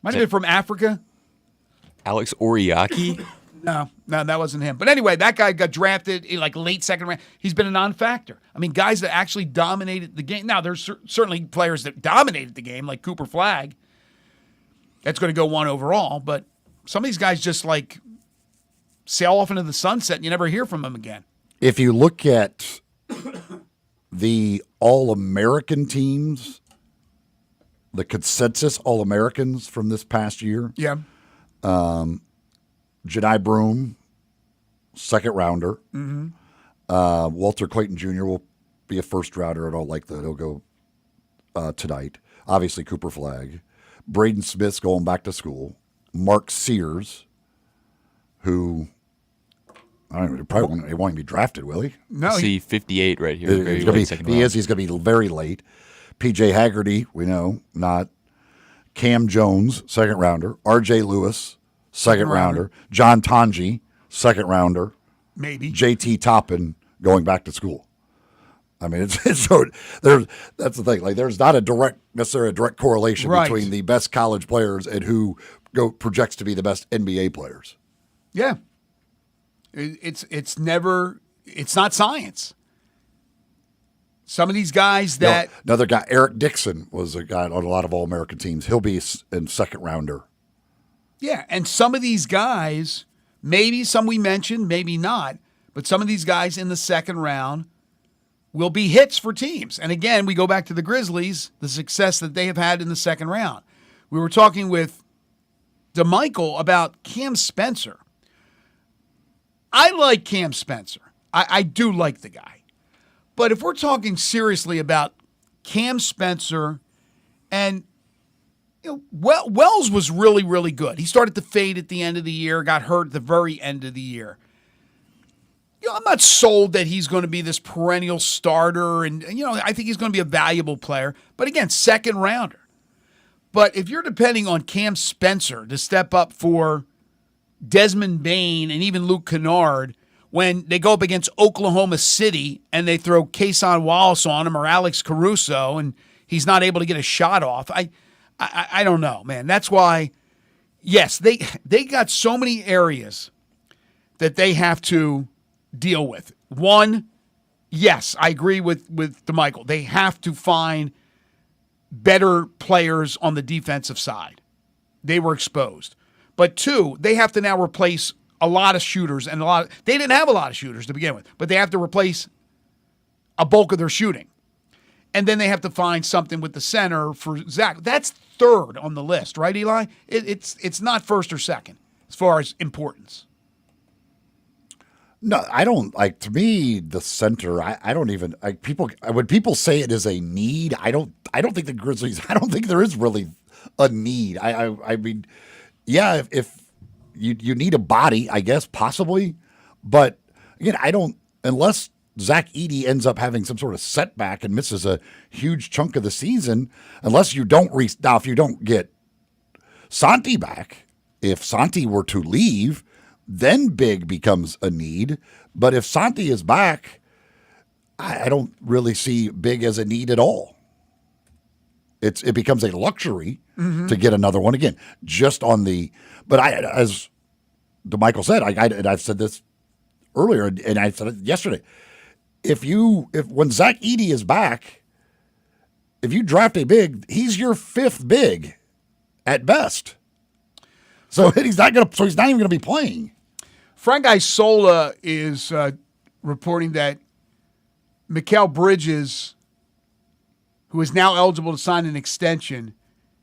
Might have been from Africa. Alex Oriaki? No, that wasn't him. But anyway, that guy got drafted in like late second round. He's been a non-factor. I mean, guys that actually dominated the game. Now, there's certainly players that dominated the game, like Cooper Flagg. That's going to go 1 overall. But some of these guys just like sail off into the sunset and you never hear from them again. If you look at the All-American teams, the consensus All-Americans from this past year. Yeah. Janai Broom, second rounder. Mm-hmm. Walter Clayton Jr. will be a first rounder. I don't like that. He'll go tonight. Obviously, Cooper Flagg. Braden Smith's going back to school. Mark Sears, who I don't know, probably won't even be drafted, will he? No. I see 58 right here. He's going to be. He's going to be very late. P.J. Haggerty, we know, not. Cam Jones, second rounder. R.J. Lewis, second rounder. John Tanji, second rounder. Maybe. J.T. Toppin going back to school. I mean, it's so that's the thing. Like, there's not necessarily a direct correlation between the best college players and who projects to be the best NBA players. Yeah. It's not science. Some of these guys that... No, another guy, Eric Dixon, was a guy on a lot of All-American teams. He'll be in second rounder. Yeah, and some of these guys, maybe some we mentioned, maybe not, but some of these guys in the second round will be hits for teams. And again, we go back to the Grizzlies, the success that they have had in the second round. We were talking with DeMichael about Cam Spencer. I like Cam Spencer. I do like the guy. But if we're talking seriously about Cam Spencer, and Wells was really, really good. He started to fade at the end of the year, got hurt at the very end of the year. I'm not sold that he's going to be this perennial starter, and I think he's going to be a valuable player. But again, second rounder. But if you're depending on Cam Spencer to step up for Desmond Bane and even Luke Kennard, when they go up against Oklahoma City and they throw Kason Wallace on him or Alex Caruso and he's not able to get a shot off, I don't know, man. That's why, yes, they got so many areas that they have to deal with. One, yes, I agree with DeMichael. They have to find better players on the defensive side. They were exposed. But two, they have to now replace a lot of shooters, and they didn't have a lot of shooters to begin with, but they have to replace a bulk of their shooting. And then they have to find something with the center for Zach. That's third on the list, right, Eli? It's not first or second as far as importance. No, I don't like. To me, the center. I don't even like people. When people say it is a need, I don't think the Grizzlies. I don't think there is really a need. I mean, yeah, if you need a body, I guess possibly, but again, I don't unless Zach Edey ends up having some sort of setback and misses a huge chunk of the season. Unless you don't now, if you don't get Santi back, if Santi were to leave, then big becomes a need. But if Santi is back, I don't really see big as a need at all. It becomes a luxury to get another one again. Just on the, but as DeMichael said, and I've said this earlier, and I said it yesterday. If when Zach Edey is back, if you draft a big, he's your fifth big at best. So he's not even gonna be playing. Frank Isola is reporting that Mikal Bridges, who is now eligible to sign an extension,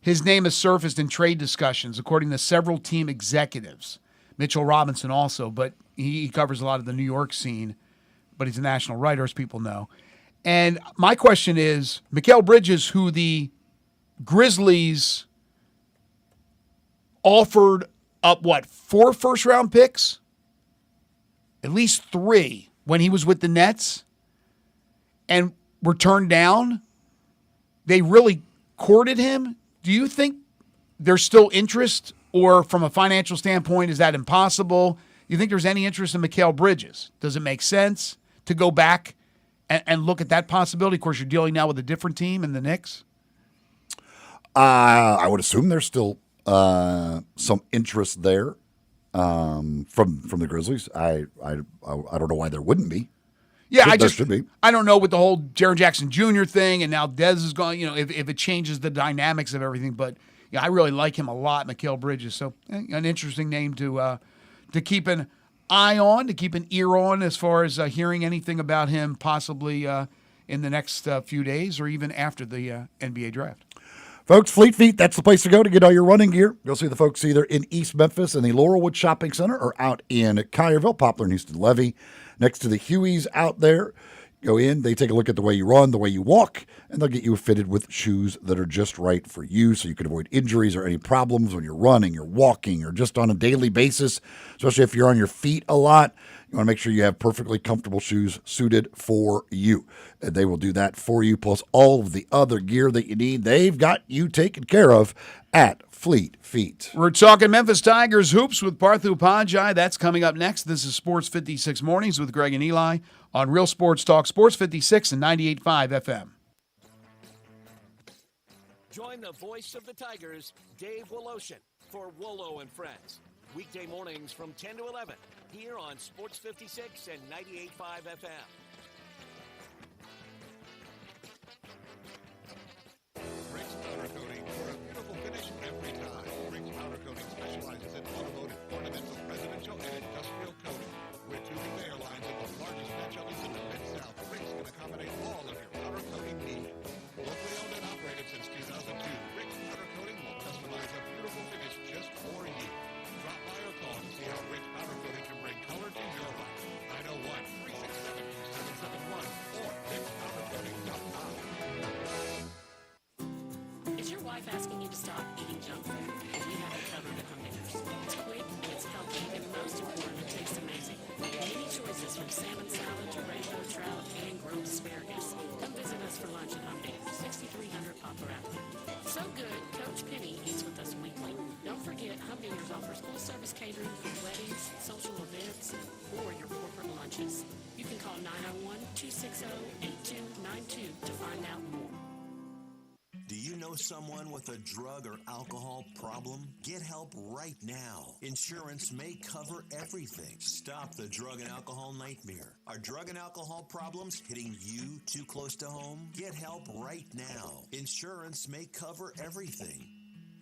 his name has surfaced in trade discussions, according to several team executives. Mitchell Robinson also, but he covers a lot of the New York scene, but he's a national writer, as people know. And my question is, Mikal Bridges, who the Grizzlies offered up, 4 first-round picks? At least 3 when he was with the Nets and were turned down. They really courted him. Do you think there's still interest, or from a financial standpoint, is that impossible? You think there's any interest in Mikal Bridges? Does it make sense to go back and look at that possibility? Of course, you're dealing now with a different team in the Knicks. I would assume there's still some interest there from the Grizzlies. I don't know why there wouldn't be. Yeah, there should be. I don't know with the whole Jaren Jackson Jr. thing, and now Dez is gone. If it changes the dynamics of everything, but yeah, I really like him a lot, Mikal Bridges. So an interesting name to keep an eye on, to keep an ear on, as far as hearing anything about him possibly in the next few days or even after the NBA draft. Folks, Fleet Feet, that's the place to go to get all your running gear. You'll see the folks either in East Memphis in the Laurelwood Shopping Center or out in Collierville, Poplar and Houston Levee, next to the Hueys out there. Go in, they take a look at the way you run, the way you walk, and they'll get you fitted with shoes that are just right for you so you can avoid injuries or any problems when you're running, you're walking, or just on a daily basis, especially if you're on your feet a lot. You want to make sure you have perfectly comfortable shoes suited for you. And they will do that for you, plus all of the other gear that you need. They've got you taken care of at Fleet Feet. We're talking Memphis Tigers hoops with Parthu Pajai. That's coming up next. This is Sports 56 Mornings with Greg and Eli on Real Sports Talk, Sports 56 and 98.5 FM. Join the voice of the Tigers, Dave Woloshin, for Wolo and Friends. Weekday mornings from 10 to 11 here on Sports 56 and 98.5 FM. Rick's Powder Coating for a beautiful finish every time. Rick's Powder Coating specializes in automotive, ornamental, residential, and industrial coating. With 2 big airlines and the largest bench ovens in the Mid-South, Rick's can accommodate all of your powder coating needs. Locally owned and operated since 2002, Rick's Powder Coating will customize a beautiful finish just for you. Drop by or call to see how Rick's Powder Coating can bring color to your life. 901-367-2771 or rickspowdercoating.com. Is your wife asking you to stop eating junk food? We have it covered at Home Dinners. It's quick, it's healthy, and most important, it tastes amazing. Many choices from salmon salad to rainbow trout and grilled asparagus. Come visit us for lunch at Home Dinners, 6300 Poplar Avenue. So good, Coach Penny eats with us weekly. Don't forget, Home Dinners offers full-service catering for weddings, social events, or your corporate lunches. You can call 901-260-8292 to find out more. Do you know someone with a drug or alcohol problem? Get help right now. Insurance may cover everything. Stop the drug and alcohol nightmare. Are drug and alcohol problems hitting you too close to home? Get help right now. Insurance may cover everything.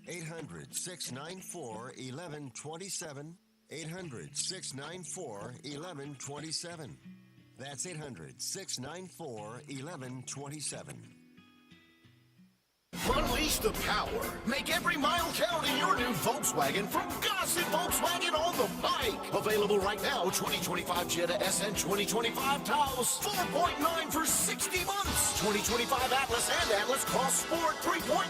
800-694-1127. 800-694-1127. That's 800-694-1127. Unleash the power. Make every mile count in your new Volkswagen from Gossett Volkswagen on the bike. Available right now, 2025 Jetta SN 2025 towels, 4.9 for 60 months. 2025 Atlas and Atlas Cross Sport, 3.9%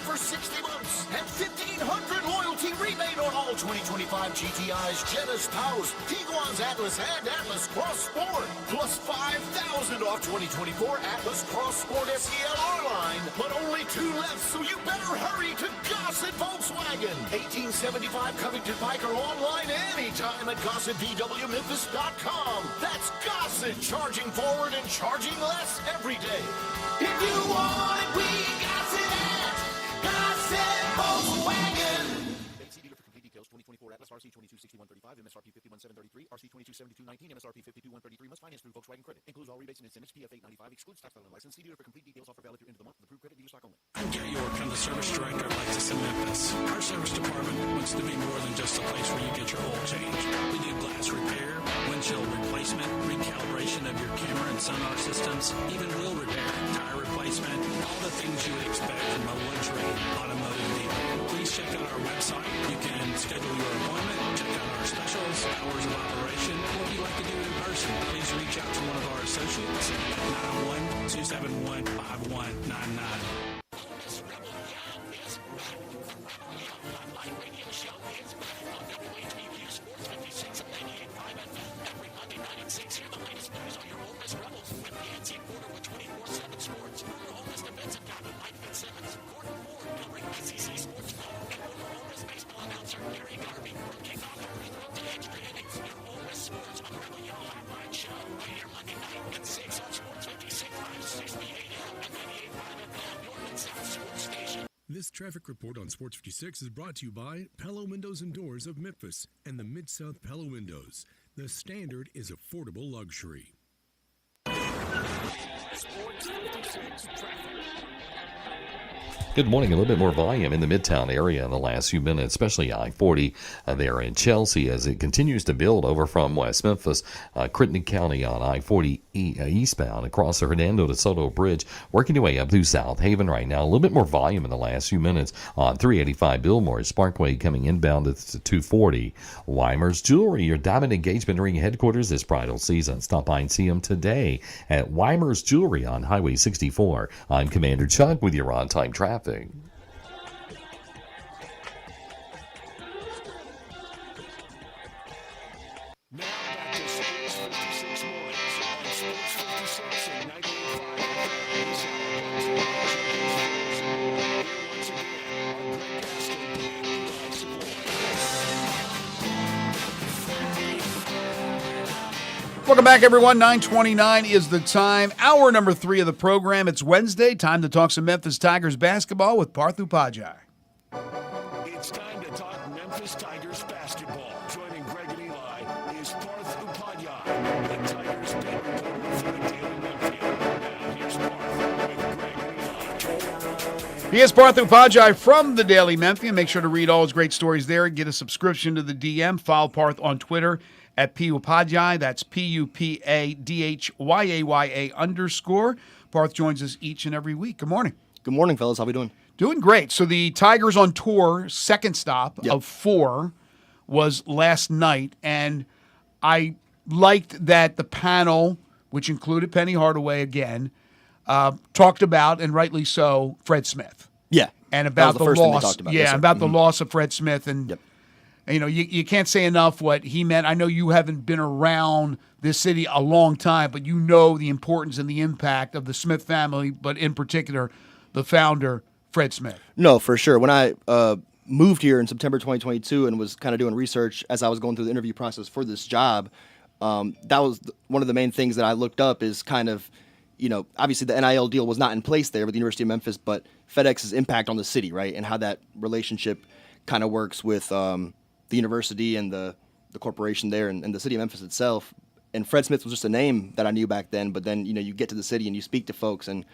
for 60 months. And 1,500 loyalty rebate on all 2025 GTIs, Jettas, Taos, Tiguan's Atlas and Atlas Cross Sport. Plus 5,000 off 2024 Atlas Cross Sport SELR line. But only 2 left, so you better hurry to Gossett Volkswagen. 1875 Covington Pike or online anytime at GossettVWMemphis.com. That's Gossett, charging forward and charging less every day. If you want it, we got it at Gossett Volkswagen. AC dealer for complete details. 2024 Atlas RC 226135, MSRP 51733, RC 227219, MSRP 52133. Must finance through Volkswagen Credit. Includes all rebates and incentives. PF 895 excludes tax title and license. See dealer for complete details. Offer valid through end of the month. Approved credit dealer stock only. I'm Gary York. I'm the service director of Lexus in Memphis. Our service department wants to be more than just a place where you get your oil changed. We do glass repair, windshield replacement, recalibration of your camera and sonar systems, even wheel repair, tire replacement, all the things you would expect from a luxury automotive dealer. Please check out our website. You can schedule your appointment, check out our specials, hours of operation, or if you'd like to do it in person, please reach out to one of our associates at 901-271-5199. This traffic report on Sports 56 is brought to you by Palo Windows and Doors of Memphis and the Mid-South Palo Windows. The standard is affordable luxury. Sports 56 traffic. Good morning. A little bit more volume in the Midtown area in the last few minutes, especially I-40 there in Chelsea as it continues to build over from West Memphis, Crittenden County on I-40 eastbound across the Hernando de Soto Bridge, working your way up through South Haven right now. A little bit more volume in the last few minutes on 385 Billmore Parkway coming inbound to 240. Weimer's Jewelry, your diamond engagement ring headquarters this bridal season. Stop by and see them today at Weimer's Jewelry on Highway 64. I'm Commander Chuck with your on-time traffic. Now back to Sports 56 mornings on Sports 56 and 98.5 FM. This hour brought to you by Here once again are Greg Gaston and Eli Savoy. Welcome back, everyone. 9:29 is the time. Hour number 3 of the program. It's Wednesday. Time to talk some Memphis Tigers basketball with Parth Upadhyay. It's time to talk Memphis Tigers basketball. Joining Greg and Eli is Parth Upadhyay, the Tigers beat reporter for the Daily Memphian. Now here's Parth with Greg and Eli. He is Parth Upadhyay from the Daily Memphian. Make sure to read all his great stories there. Get a subscription to the DM. Follow Parth on Twitter at P Upadhyay. That's PUPADHYAYA_. Parth joins us each and every week. Good morning. Good morning, fellas. How we doing? Doing great. So the Tigers on tour, second stop of 4 was last night, and I liked that the panel, which included Penny Hardaway again, talked about, and rightly so, Fred Smith. Yeah. And about the first thing they loss. talked about. Yeah, Yes, sir. about the loss of Fred Smith. And, you know, you can't say enough what he meant. I know you haven't been around this city a long time, but you know the importance and the impact of the Smith family, but in particular, the founder, Fred Smith. No, for sure. When I moved here in September 2022 and was kind of doing research as I was going through the interview process for this job, that was one of the main things that I looked up is kind of, you know, obviously the NIL deal was not in place there with the University of Memphis, but FedEx's impact on the city, right, and how that relationship kind of works with the university and the corporation there and the city of Memphis itself. And Fred Smith was just a name that I knew back then, but then, you know, you get to the city and you speak to folks, and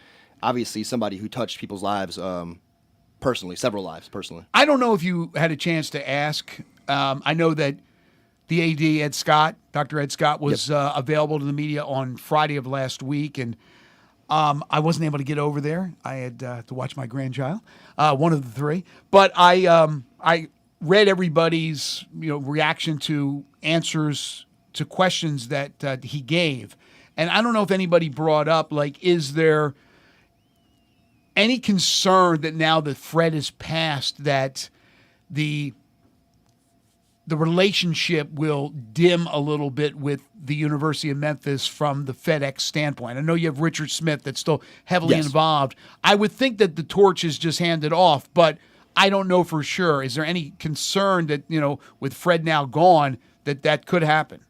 obviously somebody who touched people's lives personally, several lives personally. I don't know if you had a chance to ask. I know that the AD, Ed Scott, Dr. Ed Scott, was available to the media on Friday of last week, and I wasn't able to get over there. I had to watch my grandchild, one of the 3. But I read everybody's reaction to answers to questions that he gave, and I don't know if anybody brought up, like, is there any concern that now that Fred is passed, that the relationship will dim a little bit with the University of Memphis from the FedEx standpoint? I know you have Richard Smith that's still heavily involved. I would think that the torch is just handed off, but I don't know for sure. Is there any concern that, with Fred now gone, that could happen?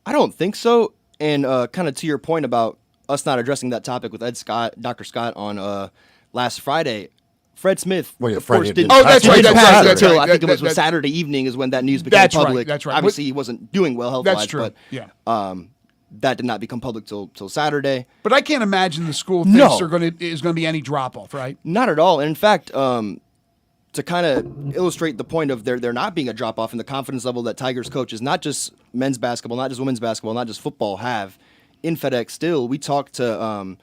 I don't think so. And kind of to your point about us not addressing that topic with Dr. Scott on last Friday, Fred Smith, of course, didn't. Oh, that's right. Pass until I think it was Saturday evening is when that news became public. That's right. Obviously, he wasn't doing well health-wise. That's true. But, yeah. That did not become public till Saturday. But I can't imagine the school thinks is going to be any drop-off, right? Not at all. And in fact, to kind of illustrate the point of there not being a drop-off in the confidence level that Tigers coaches, not just men's basketball, not just women's basketball, not just football, have in FedEx still, we talked to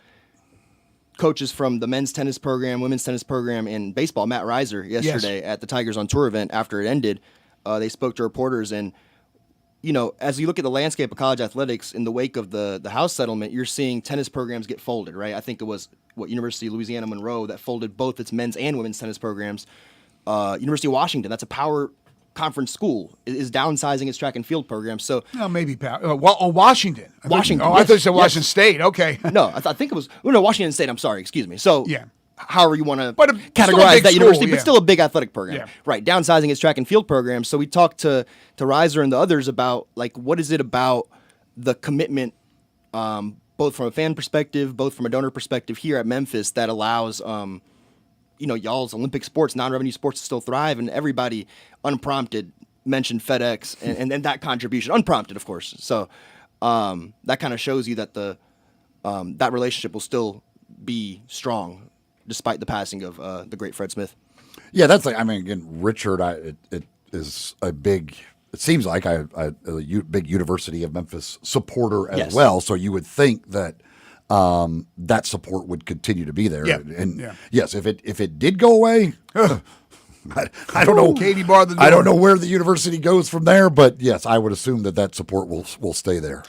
coaches from the men's tennis program, women's tennis program, and baseball, Matt Reiser, yesterday at the Tigers on Tour event after it ended. They spoke to reporters, and as you look at the landscape of college athletics in the wake of the House settlement, you're seeing tennis programs get folded, right? I think it was University of Louisiana Monroe that folded both its men's and women's tennis programs. University of Washington, that's a power conference school, is downsizing its track and field program. So maybe Washington. Washington. I thought you said Washington State. Okay. No, I think it was Washington State. I'm sorry. Excuse me. So yeah. However you want to categorize that university, school, but still a big athletic program. Yeah. Right, downsizing its track and field program. So we talked to Reiser and the others about, like, what is it about the commitment, both from a fan perspective, both from a donor perspective here at Memphis, that allows y'all's Olympic sports, non-revenue sports to still thrive, and everybody unprompted mentioned FedEx and that contribution, unprompted, of course. So that kind of shows you that that relationship will still be strong despite the passing of the great Fred Smith. Yeah, that's again, Richard, it is a big, it seems like a big University of Memphis supporter as well. So you would think that that support would continue to be there. Yeah. And yes, if it did go away, I don't know. Katie barred the door. I don't know where the university goes from there, but yes, I would assume that support will stay there.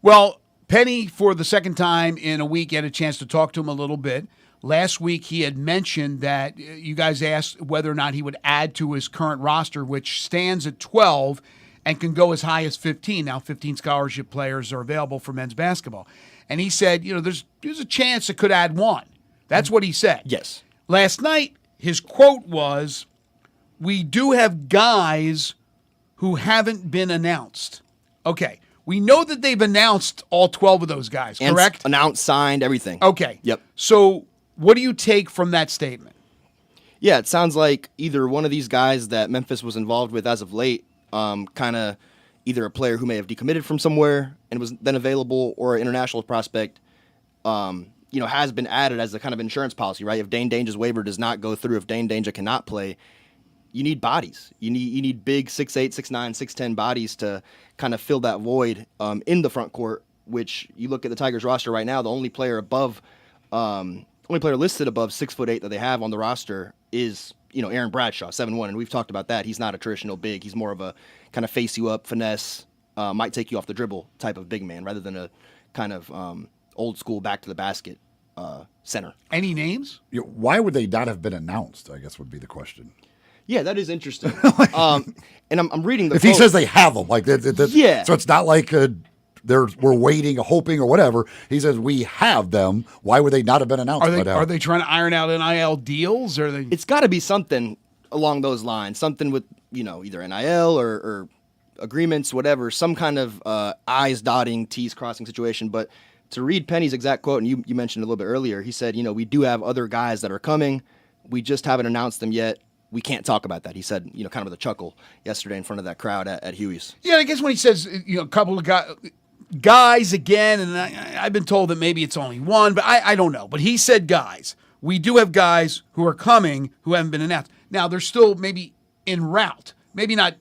Well, Penny, for the second time in a week, had a chance to talk to him a little bit. Last week, he had mentioned that you guys asked whether or not he would add to his current roster, which stands at 12 and can go as high as 15. Now, 15 scholarship players are available for men's basketball. And he said, there's a chance it could add one. That's what he said. Yes. Last night, his quote was, "We do have guys who haven't been announced." Okay. We know that they've announced all 12 of those guys, correct? Announced, signed, everything. Okay. Yep. So what do you take from that statement? Yeah, it sounds like either one of these guys that Memphis was involved with as of late, kind of either a player who may have decommitted from somewhere and was then available, or an international prospect, has been added as a kind of insurance policy, right? If Dane Dange's waiver does not go through, if Dane Dange cannot play, you need bodies. You need big 6'8", 6'9", 6'10" bodies to kind of fill that void in the front court, which you look at the Tigers roster right now, the only player listed above 6'8" that they have on the roster is, Aaron Bradshaw, 7'1", and we've talked about that. He's not a traditional big. He's more of a kind of face you up, finesse, might take you off the dribble type of big man, rather than a kind of old school back to the basket center. Any names? Why would they not have been announced, I guess would be the question. Yeah, that is interesting. And I'm reading the If quote. he says they have them, yeah. So it's not like we're waiting, hoping, or whatever. He says we have them. Why would they not have been announced? Are they trying to iron out NIL deals? Or It's got to be something along those lines. Something with either NIL or agreements, whatever. Some kind of I's dotting, T's crossing situation. But to read Penny's exact quote, and you mentioned a little bit earlier, he said, we do have other guys that are coming. We just haven't announced them yet. We can't talk about that. He said, kind of with a chuckle yesterday in front of that crowd at Huey's. Yeah, I guess when he says, a couple of guys again, and I've been told that maybe it's only one, but I don't know. But he said guys. We do have guys who are coming who haven't been announced. Now, they're still maybe en route. Maybe not.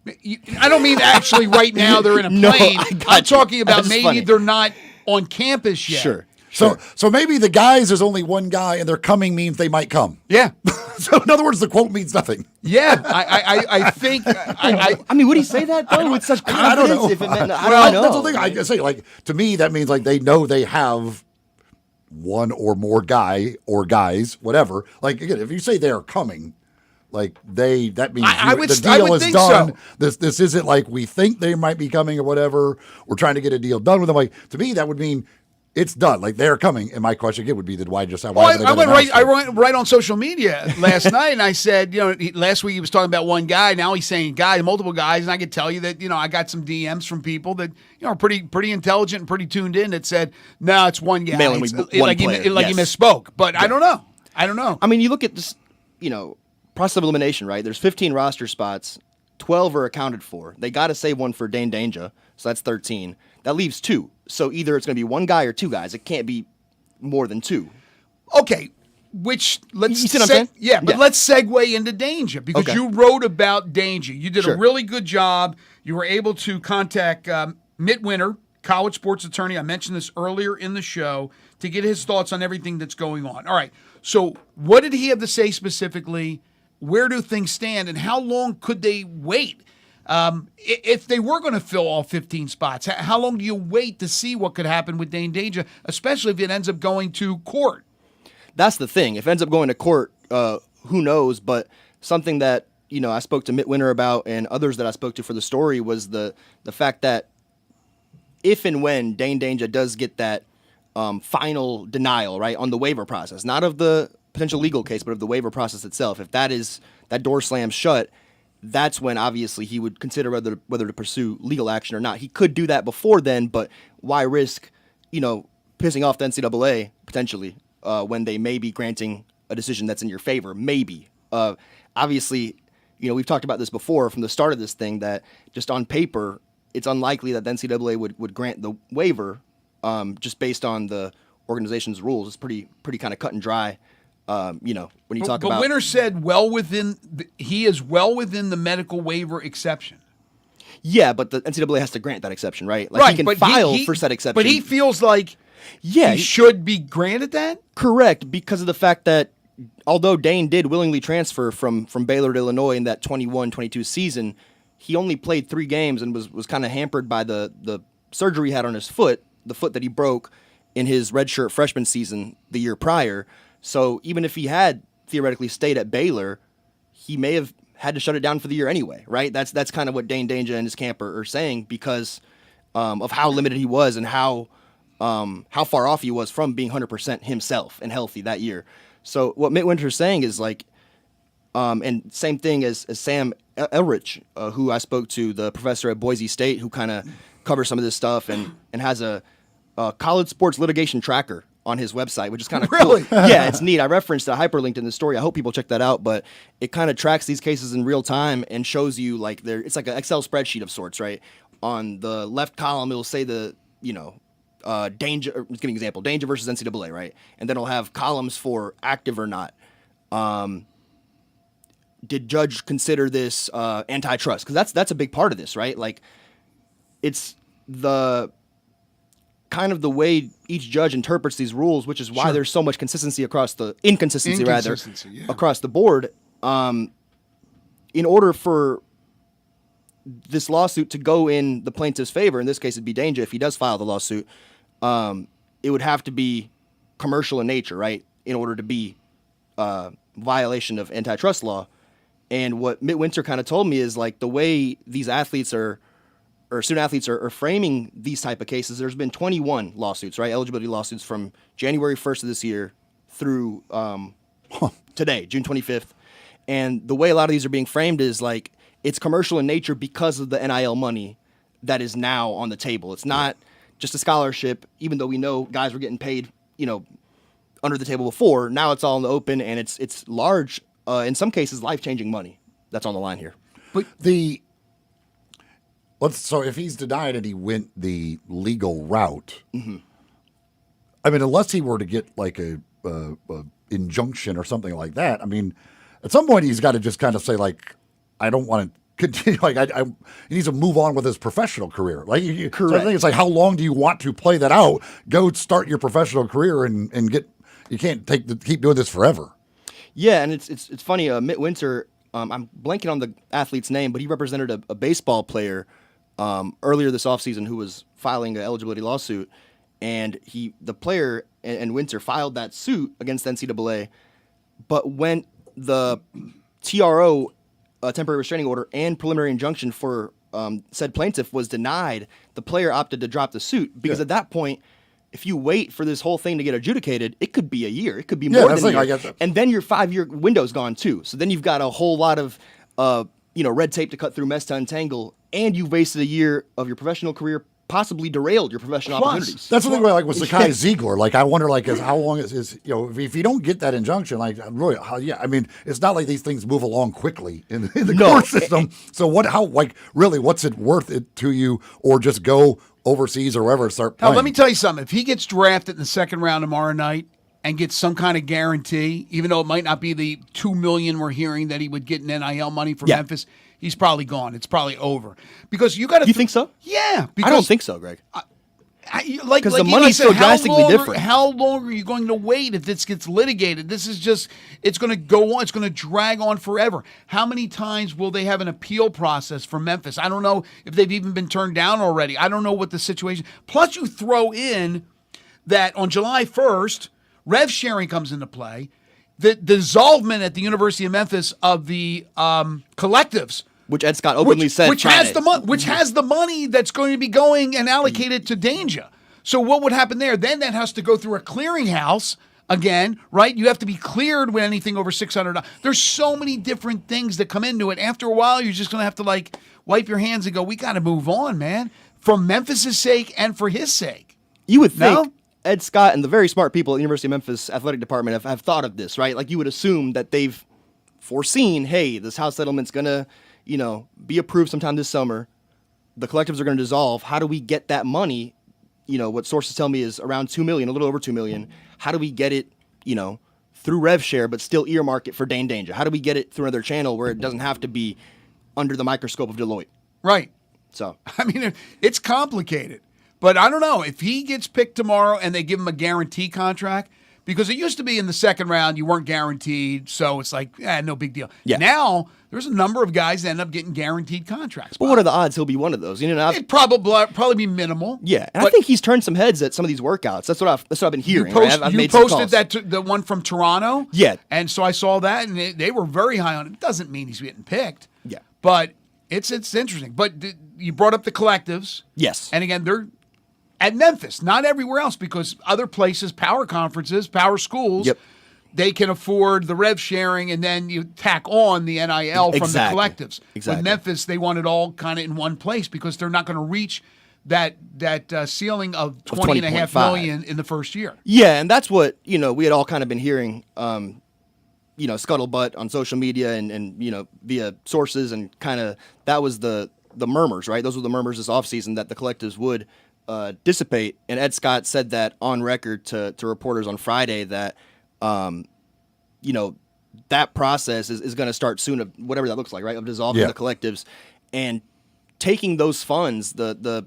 I don't mean actually right now they're in a plane. I'm talking about maybe funny. they're not on campus yet. Sure. So maybe the guys, there's only one guy, and they're coming means they might come. Yeah. So in other words, the quote means nothing. Yeah, I think. I mean, would he say that though with such confidence? I don't know. If it meant, I Well, don't know. that's the thing I can say. Like, to me, that means like they know they have one or more guy or guys, whatever. Like, again, if you say they're coming, like that means the deal is done. So. This isn't like we think they might be coming or whatever. We're trying to get a deal done with them. Like, to me, that would mean it's done. Like, they're coming. And my question again would be, why just have? I went right on social media last night, and I said, last week he was talking about one guy. Now he's saying multiple guys, and I could tell you that I got some DMs from people that are pretty intelligent and pretty tuned in that said, no, it's one guy. Mainly It's, one like player, he yes. misspoke, but I don't know. I mean, you look at this, process of elimination, right? There's 15 roster spots, 12 are accounted for. They got to save one for Dane Danger, so that's 13. That leaves 2. So either it's going to be one guy or 2 guys. It can't be more than 2. Okay, which let's you see what I'm saying? Yeah, but let's segue into Danger because Okay. you wrote about Danger. You did Sure. a really good job. You were able to contact Mitt Winter, college sports attorney. I mentioned this earlier in the show to get his thoughts on everything that's going on. All right, so what did he have to say specifically? Where do things stand, and how long could they wait? If they were going to fill all 15 spots, how long do you wait to see what could happen with Dane Danger, especially if it ends up going to court? That's the thing. If it ends up going to court, who knows? But something that I spoke to Mitt Winter about, and others that I spoke to for the story, was the fact that if and when Dane Danger does get that final denial, right, on the waiver process, not of the potential legal case, but of the waiver process itself, if that door slams shut, that's when obviously he would consider whether to pursue legal action or not. He could do that before then, but why risk, pissing off the NCAA potentially when they may be granting a decision that's in your favor? Maybe. Obviously, we've talked about this before from the start of this thing, that just on paper, it's unlikely that the NCAA would grant the waiver just based on the organization's rules. It's pretty kind of cut and dry. When you talk about. But Winter said he is well within the medical waiver exception. Yeah, but the NCAA has to grant that exception, right? Like, right, he can but file for said exception. But he feels like he should be granted that? Correct, because of the fact that although Dane did willingly transfer from Baylor to Illinois in that 21-22 season, he only played 3 games and was kind of hampered by the surgery he had on his foot, the foot that he broke in his redshirt freshman season the year prior. So even if he had theoretically stayed at Baylor, he may have had to shut it down for the year anyway, right? That's kind of what Dane Danger and his camp are saying because of how limited he was and how far off he was from being 100% himself and healthy that year. So what Mitt Winter's saying is like, and same thing as Sam Elrich, who I spoke to, the professor at Boise State, who kind of covers some of this stuff and has a college sports litigation tracker on his website, which is kind of really cool. Yeah, it's neat. I referenced I hyperlinked in the story. I hope people check that out, but it kind of tracks these cases in real time and shows you like it's like an Excel spreadsheet of sorts, right? On the left column, it'll say Danger, give me an example, Danger versus NCAA, right? And then it'll have columns for active or not. Did judge consider this antitrust? Because that's a big part of this, right? Like, it's the kind of the way each judge interprets these rules, which is why there's so much consistency across the inconsistency across the board. In order for this lawsuit to go in the plaintiff's favor, in this case it'd be Danger if he does file the lawsuit, it would have to be commercial in nature, right? In order to be violation of antitrust law. And what Mitt Winter kind of told me is like the way these athletes or student athletes are framing these type of cases, there's been 21 lawsuits, right? Eligibility lawsuits from January 1st of this year through today, June 25th. And the way a lot of these are being framed is like it's commercial in nature because of the NIL money that is now on the table. It's not just a scholarship, even though we know guys were getting paid, under the table before. Now it's all in the open, and it's large, in some cases, life-changing money that's on the line here. But so if he's denied and he went the legal route, I mean, unless he were to get like a injunction or something like that, I mean, at some point he's got to just kind of say like, I don't want continue. Like he needs to move on with his professional career. Like, Correct. So I think it's like, how long do you want to play that out? Go start your professional career and get. You can't keep doing this forever. Yeah, and it's funny. Mitt Winter, I'm blanking on the athlete's name, but he represented a baseball player earlier this offseason who was filing an eligibility lawsuit, and the player and Winter filed that suit against the NCAA, but when the TRO, temporary restraining order, and preliminary injunction for said plaintiff was denied, the player opted to drop the suit because at that point, if you wait for this whole thing to get adjudicated, it could be a year. It could be more than a year. And then your 5-year window's gone too. So then you've got a whole lot of red tape to cut through, mess to untangle, and you've wasted a year of your professional career, possibly derailed your professional opportunities. That's the thing like with Sakai Ziegler. Like, I wonder, like, how long is if you don't get that injunction, like, really, I mean, it's not like these things move along quickly in the court system. So what's it worth it to you, or just go overseas or wherever and start playing? Now, let me tell you something. If he gets drafted in the second round tomorrow night and gets some kind of guarantee, even though it might not be the $2 million we're hearing that he would get in NIL money for Memphis, he's probably gone. It's probably over. Because you got to. You think so? Yeah. I don't think so, Greg. Because the money's so drastically different. How long are you going to wait if this gets litigated? This is just, it's going to go on. It's going to drag on forever. How many times will they have an appeal process for Memphis? I don't know if they've even been turned down already. I don't know what the situation. Plus, you throw in that on July 1st, rev sharing comes into play. The dissolvement at the University of Memphis of the collectives, which Ed Scott openly said, which has the money that's going to be going and allocated to Danger. So what would happen there? Then that has to go through a clearinghouse again, right? You have to be cleared with anything over $600. There's so many different things that come into it. After a while, you're just going to have to wipe your hands and go, we got to move on, man, for Memphis' sake and for his sake. You would think Ed Scott and the very smart people at the University of Memphis athletic department have thought of this, right? Like, you would assume that they've foreseen, hey, this house settlement's going to, be approved sometime this summer. The collectives are going to dissolve. How do we get that money? What sources tell me is around $2 million, a little over $2 million. How do we get it, through rev share, but still earmark it for Dane Danger? How do we get it through another channel where it doesn't have to be under the microscope of Deloitte? Right. So, I mean, it's complicated. But I don't know. If he gets picked tomorrow and they give him a guarantee contract, because it used to be in the second round you weren't guaranteed, so it's like, no big deal. Yeah. Now, there's a number of guys that end up getting guaranteed contracts. But what are the odds he'll be one of those? It'd probably be minimal. Yeah, and I think he's turned some heads at some of these workouts. That's what I've been hearing. You posted the one from Toronto? Yeah. And so I saw that, and they were very high on it. It doesn't mean he's getting picked. Yeah. But it's interesting. But you brought up the collectives. Yes. And again, they're at Memphis, not everywhere else, because other places, power conferences, power schools, they can afford the rev sharing, and then you tack on the NIL from the collectives. Exactly. With Memphis, they want it all kind of in one place because they're not going to reach that ceiling of $20.5 million in the first year. Yeah, and that's what we had all kind of been hearing, scuttlebutt on social media and via sources, and kind of that was the murmurs, right? Those were the murmurs this offseason that the collectives would dissipate. And Ed Scott said that on record to reporters on Friday that, that process is going to start soon, of whatever that looks like, right? Of dissolving the collectives and taking those funds, the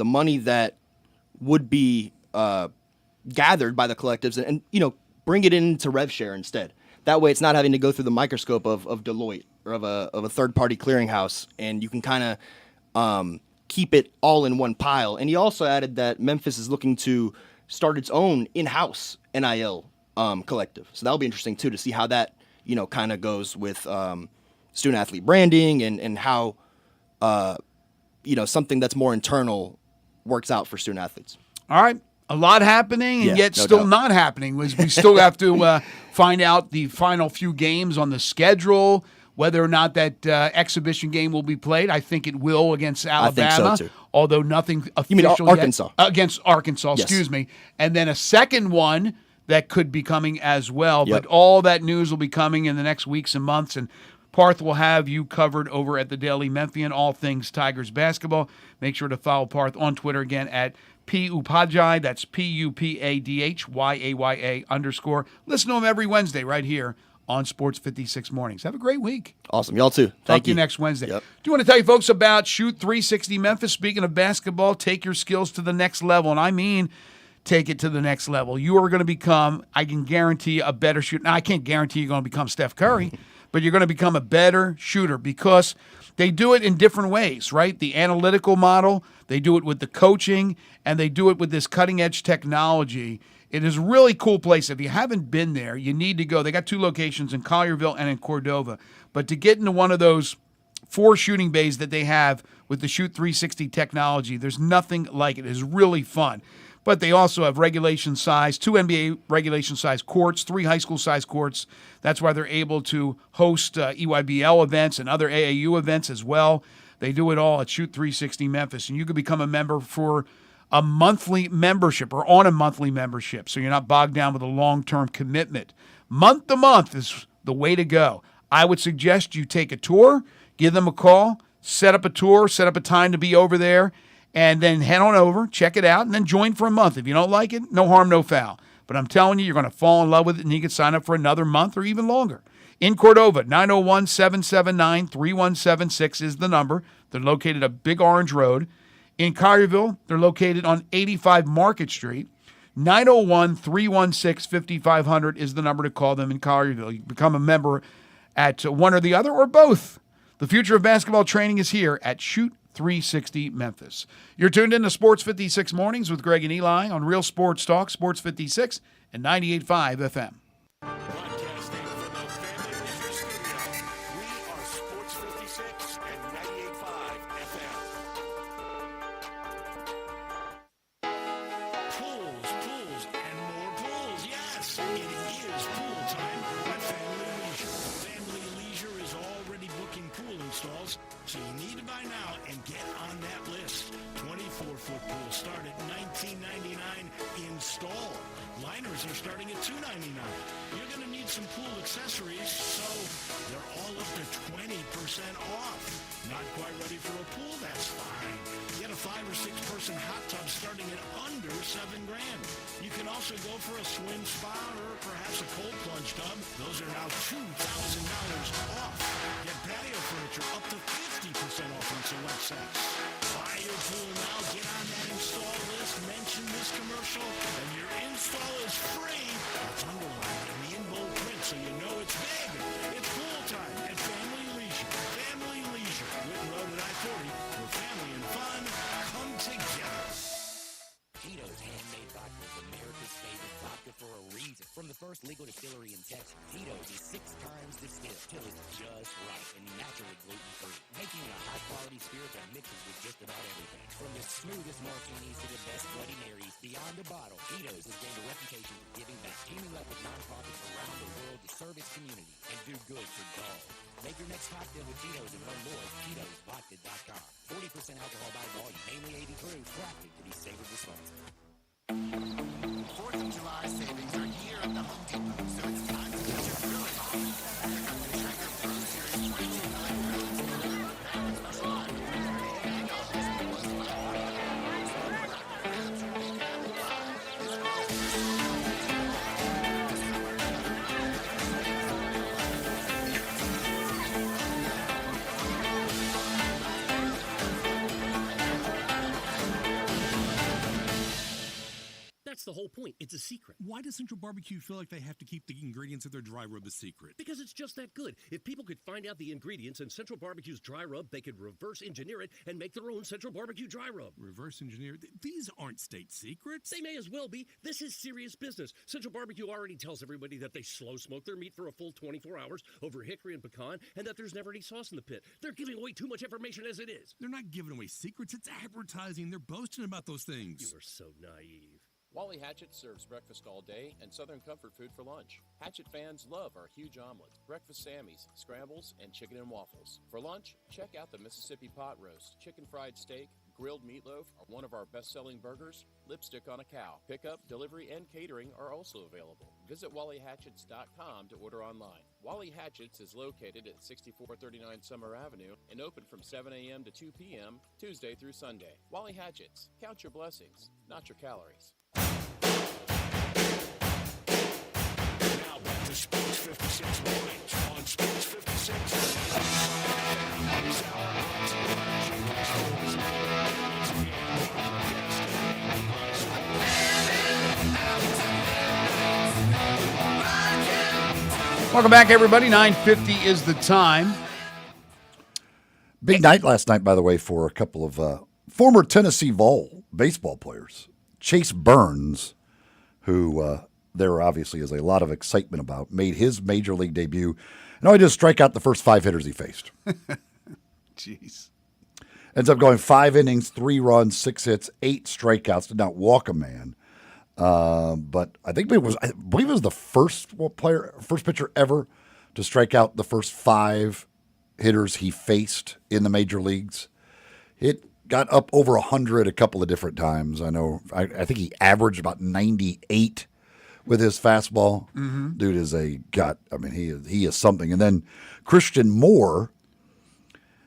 money that would be gathered by the collectives and bring it into rev share instead. That way it's not having to go through the microscope of Deloitte or of a third-party clearinghouse, and you can kind of keep it all in one pile. And he also added that Memphis is looking to start its own in-house NIL collective. So that'll be interesting, too, to see how that, kind of goes with student-athlete branding and how, something that's more internal works out for student-athletes. All right. A lot happening, and yet still not happening. We still have to find out the final few games on the schedule, whether or not that exhibition game will be played. I think it will against Alabama. I think so, too. Although nothing official You mean Arkansas? Against Arkansas, Yes. excuse me. And then a second one that could be coming as well. But all that news will be coming in the next weeks and months. And Parth will have you covered over at the Daily Memphian, all things Tigers basketball. Make sure to follow Parth on Twitter again at P-Upadhyay. That's P-U-P-A-D-H-Y-A-Y-A _. Listen to him every Wednesday right here on Sports 56 Mornings. Have a great week. Awesome. Y'all too. Talk Thank to you you next Wednesday. Yep. Do you want to tell you folks about Shoot 360 Memphis? Speaking of basketball, take your skills to the next level. And I mean, take it to the next level. You are going to become, I can guarantee, a better shooter. Now, I can't guarantee you're going to become Steph Curry, but you're going to become a better shooter because they do it in different ways, right? The analytical model, they do it with the coaching, and they do it with this cutting-edge technology. It is a really cool place. If you haven't been there, you need to go. They got 2 locations in Collierville and in Cordova. But to get into one of those 4 shooting bays that they have with the Shoot 360 technology, there's nothing like it. It is really fun. But they also have regulation size, 2 NBA regulation size courts, 3 high school size courts. That's why they're able to host EYBL events and other AAU events as well. They do it all at Shoot 360 Memphis. And you can become a member for a monthly membership or on a monthly membership, so you're not bogged down with a long-term commitment. Month to month is the way to go. I would suggest you take a tour, give them a call, set up a tour, set up a time to be over there, and then head on over, check it out, and then join for a month. If you don't like it, no harm, no foul. But I'm telling you, you're going to fall in love with it, and you can sign up for another month or even longer. In Cordova, 901-779-3176 is the number. They're located at Big Orange Road. In Collierville, they're located on 85 Market Street. 901-316-5500 is the number to call them in Collierville. You can become a member at one or the other or both. The future of basketball training is here at Shoot 360 Memphis. You're tuned in to Sports 56 Mornings with Greg and Eli on Real Sports Talk, Sports 56 and 98.5 FM. Broadcasting from the Family Leisure Studio, we are Sports 56 and 98.5 FM. Pools, and more pools. Yes, it is pool time at Family Leisure. Family Leisure is already booking pool installs, so you need to buy now and get on that list. 24-foot pools start at $19.99 install. Liners are starting at $2.99. You're going to need some pool accessories, so they're all up to 20% off. Not quite ready for a pool? That's fine. Get a 5 or 6 person hot tub starting at under $7,000. You can also go for a swim spa or perhaps a cold plunge tub. Those are now $2,000 off. Get patio furniture up to 50% off on select sets. Buy your pool now. Get on that install list. Mention this commercial, and your install is free. It's underlined in the in bold print, so you know it's big. It's pool time at Family Leisure. Family Leisure, Whitten Road at I-40, where family and fun come together. Tito's Handmade Vodka is America's favorite vodka for a reason. From the first legal distillery in Texas, Tito's is 6 times distilled till it's just right and naturally gluten-free, making it a high-quality spirit that mixes with just about everything. From the smoothest martinis to the best Bloody Marys, beyond the bottle, Tito's has gained a reputation for giving back, teaming up with nonprofits around the world to serve its community and do good for dogs. Make your next cocktail with Tito's and learn more at Tito'sVodka.com. 40% alcohol by volume, mainly 80 proof, crafted to be savored responsibly. 4th of July savings are here at the Home Depot, so it's time to get your grilling on. Check out the Traeger Pro Series 22-9 grills and deliver family special offer. That's the whole point. It's a secret. Why does Central Barbecue feel like they have to keep the ingredients of their dry rub a secret? Because it's just that good. If people could find out the ingredients in Central Barbecue's dry rub, they could reverse engineer it and make their own Central Barbecue dry rub. Reverse engineer? These aren't state secrets. They may as well be. This is serious business. Central Barbecue already tells everybody that they slow smoke their meat for a full 24 hours over hickory and pecan, and that there's never any sauce in the pit. They're giving away too much information as it is. They're not giving away secrets. It's advertising. They're boasting about those things. You are so naive. Wally Hatchet serves breakfast all day and Southern comfort food for lunch. Hatchet fans love our huge omelet, breakfast Sammys, scrambles, and chicken and waffles. For lunch, check out the Mississippi pot roast, chicken fried steak, grilled meatloaf are one of our best-selling burgers, lipstick on a cow. Pickup, delivery, and catering are also available. Visit WallyHatchets.com to order online. Wally Hatchets is located at 6439 Summer Avenue and open from 7 a.m. to 2 p.m. Tuesday through Sunday. Wally Hatchets. Count your blessings, not your calories. Now back to Sports 56 Mornings on Sports 56. This hour brought to you by James Sports. Welcome back, everybody. 9:50 is the time. Big night last night, by the way, for a couple of former Tennessee Vol baseball players. Chase Burns, who there obviously is a lot of excitement about, made his major league debut. And all he did is strike out the first 5 hitters he faced. Jeez. Ends up going 5 innings, 3 runs, 6 hits, 8 strikeouts. Did not walk a man. But I believe it was the first pitcher ever to strike out the first 5 hitters he faced in the major leagues. It got up over 100 a couple of different times. I know. I think he averaged about 98 with his fastball. Mm-hmm. Dude is a gut. I mean, he is something. And then Christian Moore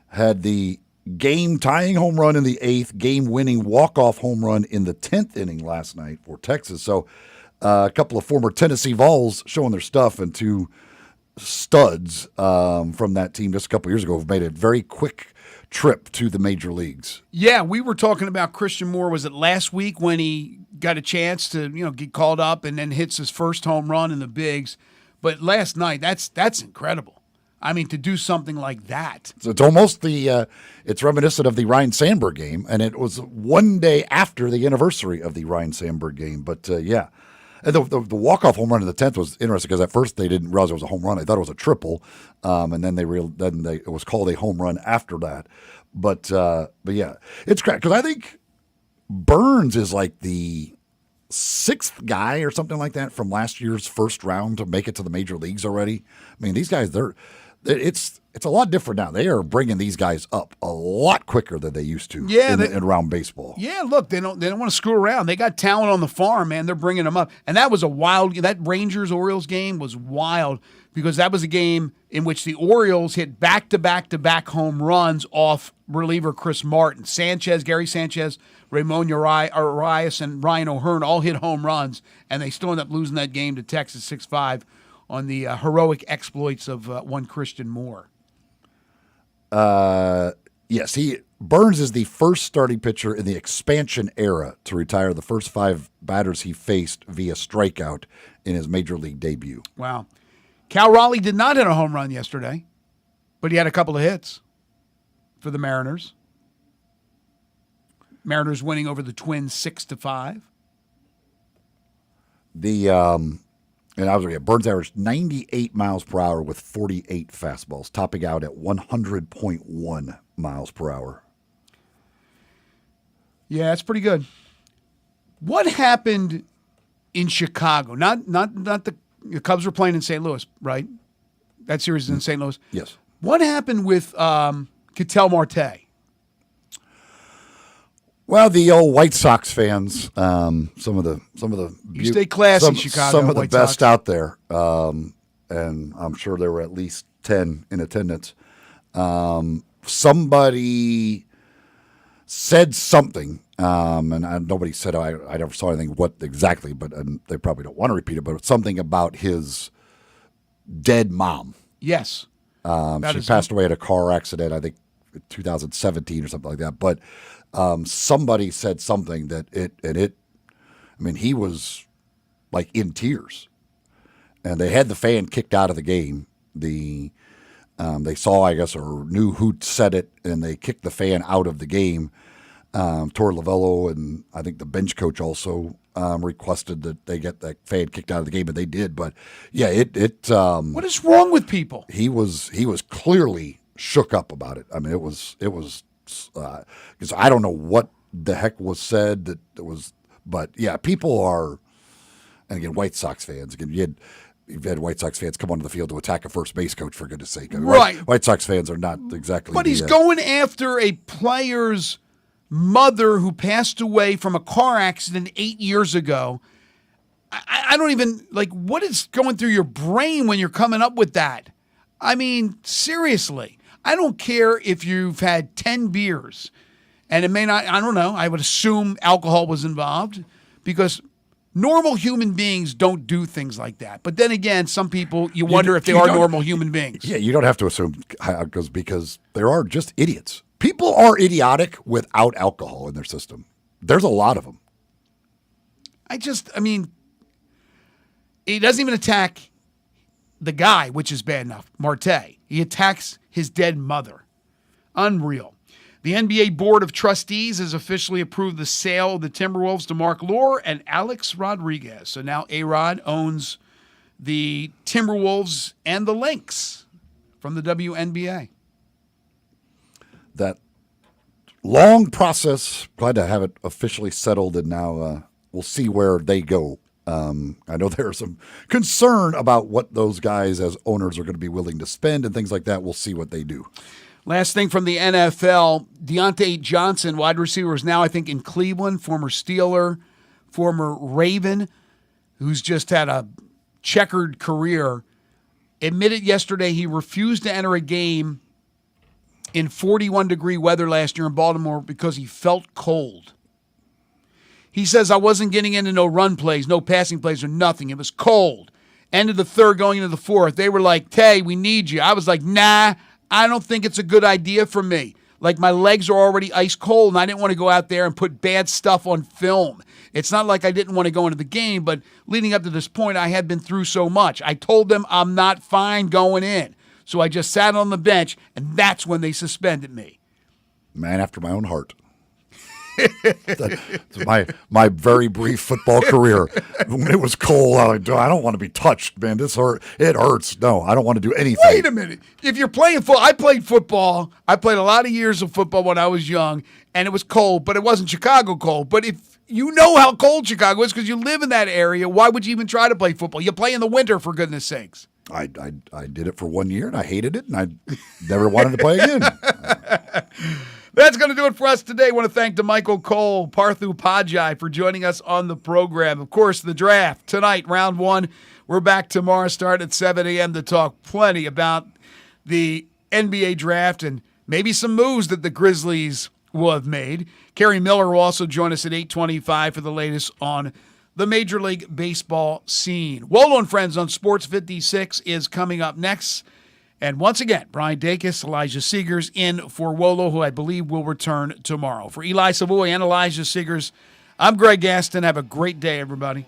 had the game-tying home run in the 8th, game-winning walk-off home run in the 10th inning last night for Texas. So a couple of former Tennessee Vols showing their stuff, and 2 studs from that team just a couple years ago have made a very quick trip to the major leagues. Yeah, we were talking about Christian Moore. Was it last week when he got a chance to get called up and then hits his first home run in the bigs? But last night, that's incredible. I mean, to do something like that. So it's almost it's reminiscent of the Ryan Sandberg game, and it was one day after the anniversary of the Ryan Sandberg game. But yeah, and the walk-off home run in the 10th was interesting because at first they didn't realize it was a home run. They thought it was a triple, and then it was called a home run after that. But yeah, it's great because I think Burns is like the 6th guy or something like that from last year's first round to make it to the major leagues already. I mean, these guys, it's a lot different now. They are bringing these guys up a lot quicker than they used to in round baseball. Yeah, look, they don't want to screw around. They got talent on the farm, man. They're bringing them up. And that was that Rangers-Orioles game was wild because that was a game in which the Orioles hit back-to-back-to-back home runs off reliever Chris Martin. Gary Sanchez, Ramon Urias, and Ryan O'Hearn all hit home runs, and they still end up losing that game to Texas 6-5 on the heroic exploits of one Christian Moore. Yes, Burns is the first starting pitcher in the expansion era to retire the first 5 batters he faced via strikeout in his major league debut. Wow. Cal Raleigh did not hit a home run yesterday, but he had a couple of hits for the Mariners. Mariners winning over the Twins 6-5. Burns averaged 98 miles per hour with 48 fastballs, topping out at 100.1 miles per hour. Yeah, that's pretty good. What happened in Chicago? Not the Cubs were playing in St. Louis, right? That series is in St. Louis. Yes. What happened with Ketel Marte? Well, the old White Sox fans, some of the you stay classy, Chicago. Some of the White best Sox. out there, and I'm sure there were at least 10 in attendance. Somebody said something, and nobody said I never saw anything what exactly, but they probably don't want to repeat it. But something about his dead mom. Yes, she passed away in a car accident, I think, in 2017 or something like that. But somebody said something that he was like in tears, and they had the fan kicked out of the game. They saw, I guess, or knew who said it, and they kicked the fan out of the game. Torre Lavello and I think the bench coach also requested that they get that fan kicked out of the game, and they did. But yeah, what is wrong with people? He was clearly shook up about it. I mean, it was because I don't know what the heck was said that was, but yeah, people are, and again, White Sox fans. Again, you've had White Sox fans come onto the field to attack a first base coach, for goodness sake. I mean, right. White Sox fans are not exactly. But he's going after a player's mother who passed away from a car accident 8 years ago. I don't even, what is going through your brain when you're coming up with that? I mean, seriously. I don't care if you've had 10 beers, and it may not, I don't know, I would assume alcohol was involved, because Normal human beings don't do things like that. But then again, some people, you wonder if they are normal human beings. Yeah, you don't have to assume because there are just idiots. People are idiotic without alcohol in their system. There's a lot of them. I mean, he doesn't even attack the guy, which is bad enough, Marte. He attacks his dead mother. Unreal. The NBA Board of Trustees has officially approved the sale of the Timberwolves to Mark Lore and Alex Rodriguez. So now A-Rod owns the Timberwolves and the Lynx from the WNBA. That long process, glad to have it officially settled, and now we'll see where they go. I know there's some concern about what those guys as owners are going to be willing to spend and things like that. We'll see what they do. Last thing from the NFL, Deontay Johnson, wide receiver, is now, I think, in Cleveland, former Steeler, former Raven, who's just had a checkered career, admitted yesterday he refused to enter a game in 41-degree weather last year in Baltimore because he felt cold. He says, I wasn't getting into no run plays, no passing plays or nothing. It was cold. End of the third, going into the fourth. They were like, Tay, we need you. I was like, nah, I don't think it's a good idea for me. Like, my legs are already ice cold, and I didn't want to go out there and put bad stuff on film. It's not like I didn't want to go into the game, but leading up to this point, I had been through so much. I told them I'm not fine going in. So I just sat on the bench, and that's when they suspended me. Man after my own heart. my very brief football career. When it was cold, I don't want to be touched, man. This hurt. It hurts. No, I don't want to do anything. Wait a minute. If you're playing football, I played football. I played a lot of years of football when I was young, and it was cold, but it wasn't Chicago cold. But if you know how cold Chicago is because you live in that area, why would you even try to play football? You play in the winter, for goodness sakes. I did it for 1 year, and I hated it, and I never wanted to play again. That's going to do it for us today. I want to thank DeMichael Cole, Parthu Pajai for joining us on the program. Of course, the draft tonight, round one. We're back tomorrow, start at 7 a.m. to talk plenty about the NBA draft and maybe some moves that the Grizzlies will have made. Kerry Miller will also join us at 8:25 for the latest on the Major League Baseball scene. Wolo and Friends on Sports 56 is coming up next. And once again, Brian Dacus, Elijah Seegers in for Wolo, who I believe will return tomorrow. For Eli Savoy and Elijah Seegers, I'm Greg Gaston. Have a great day, everybody.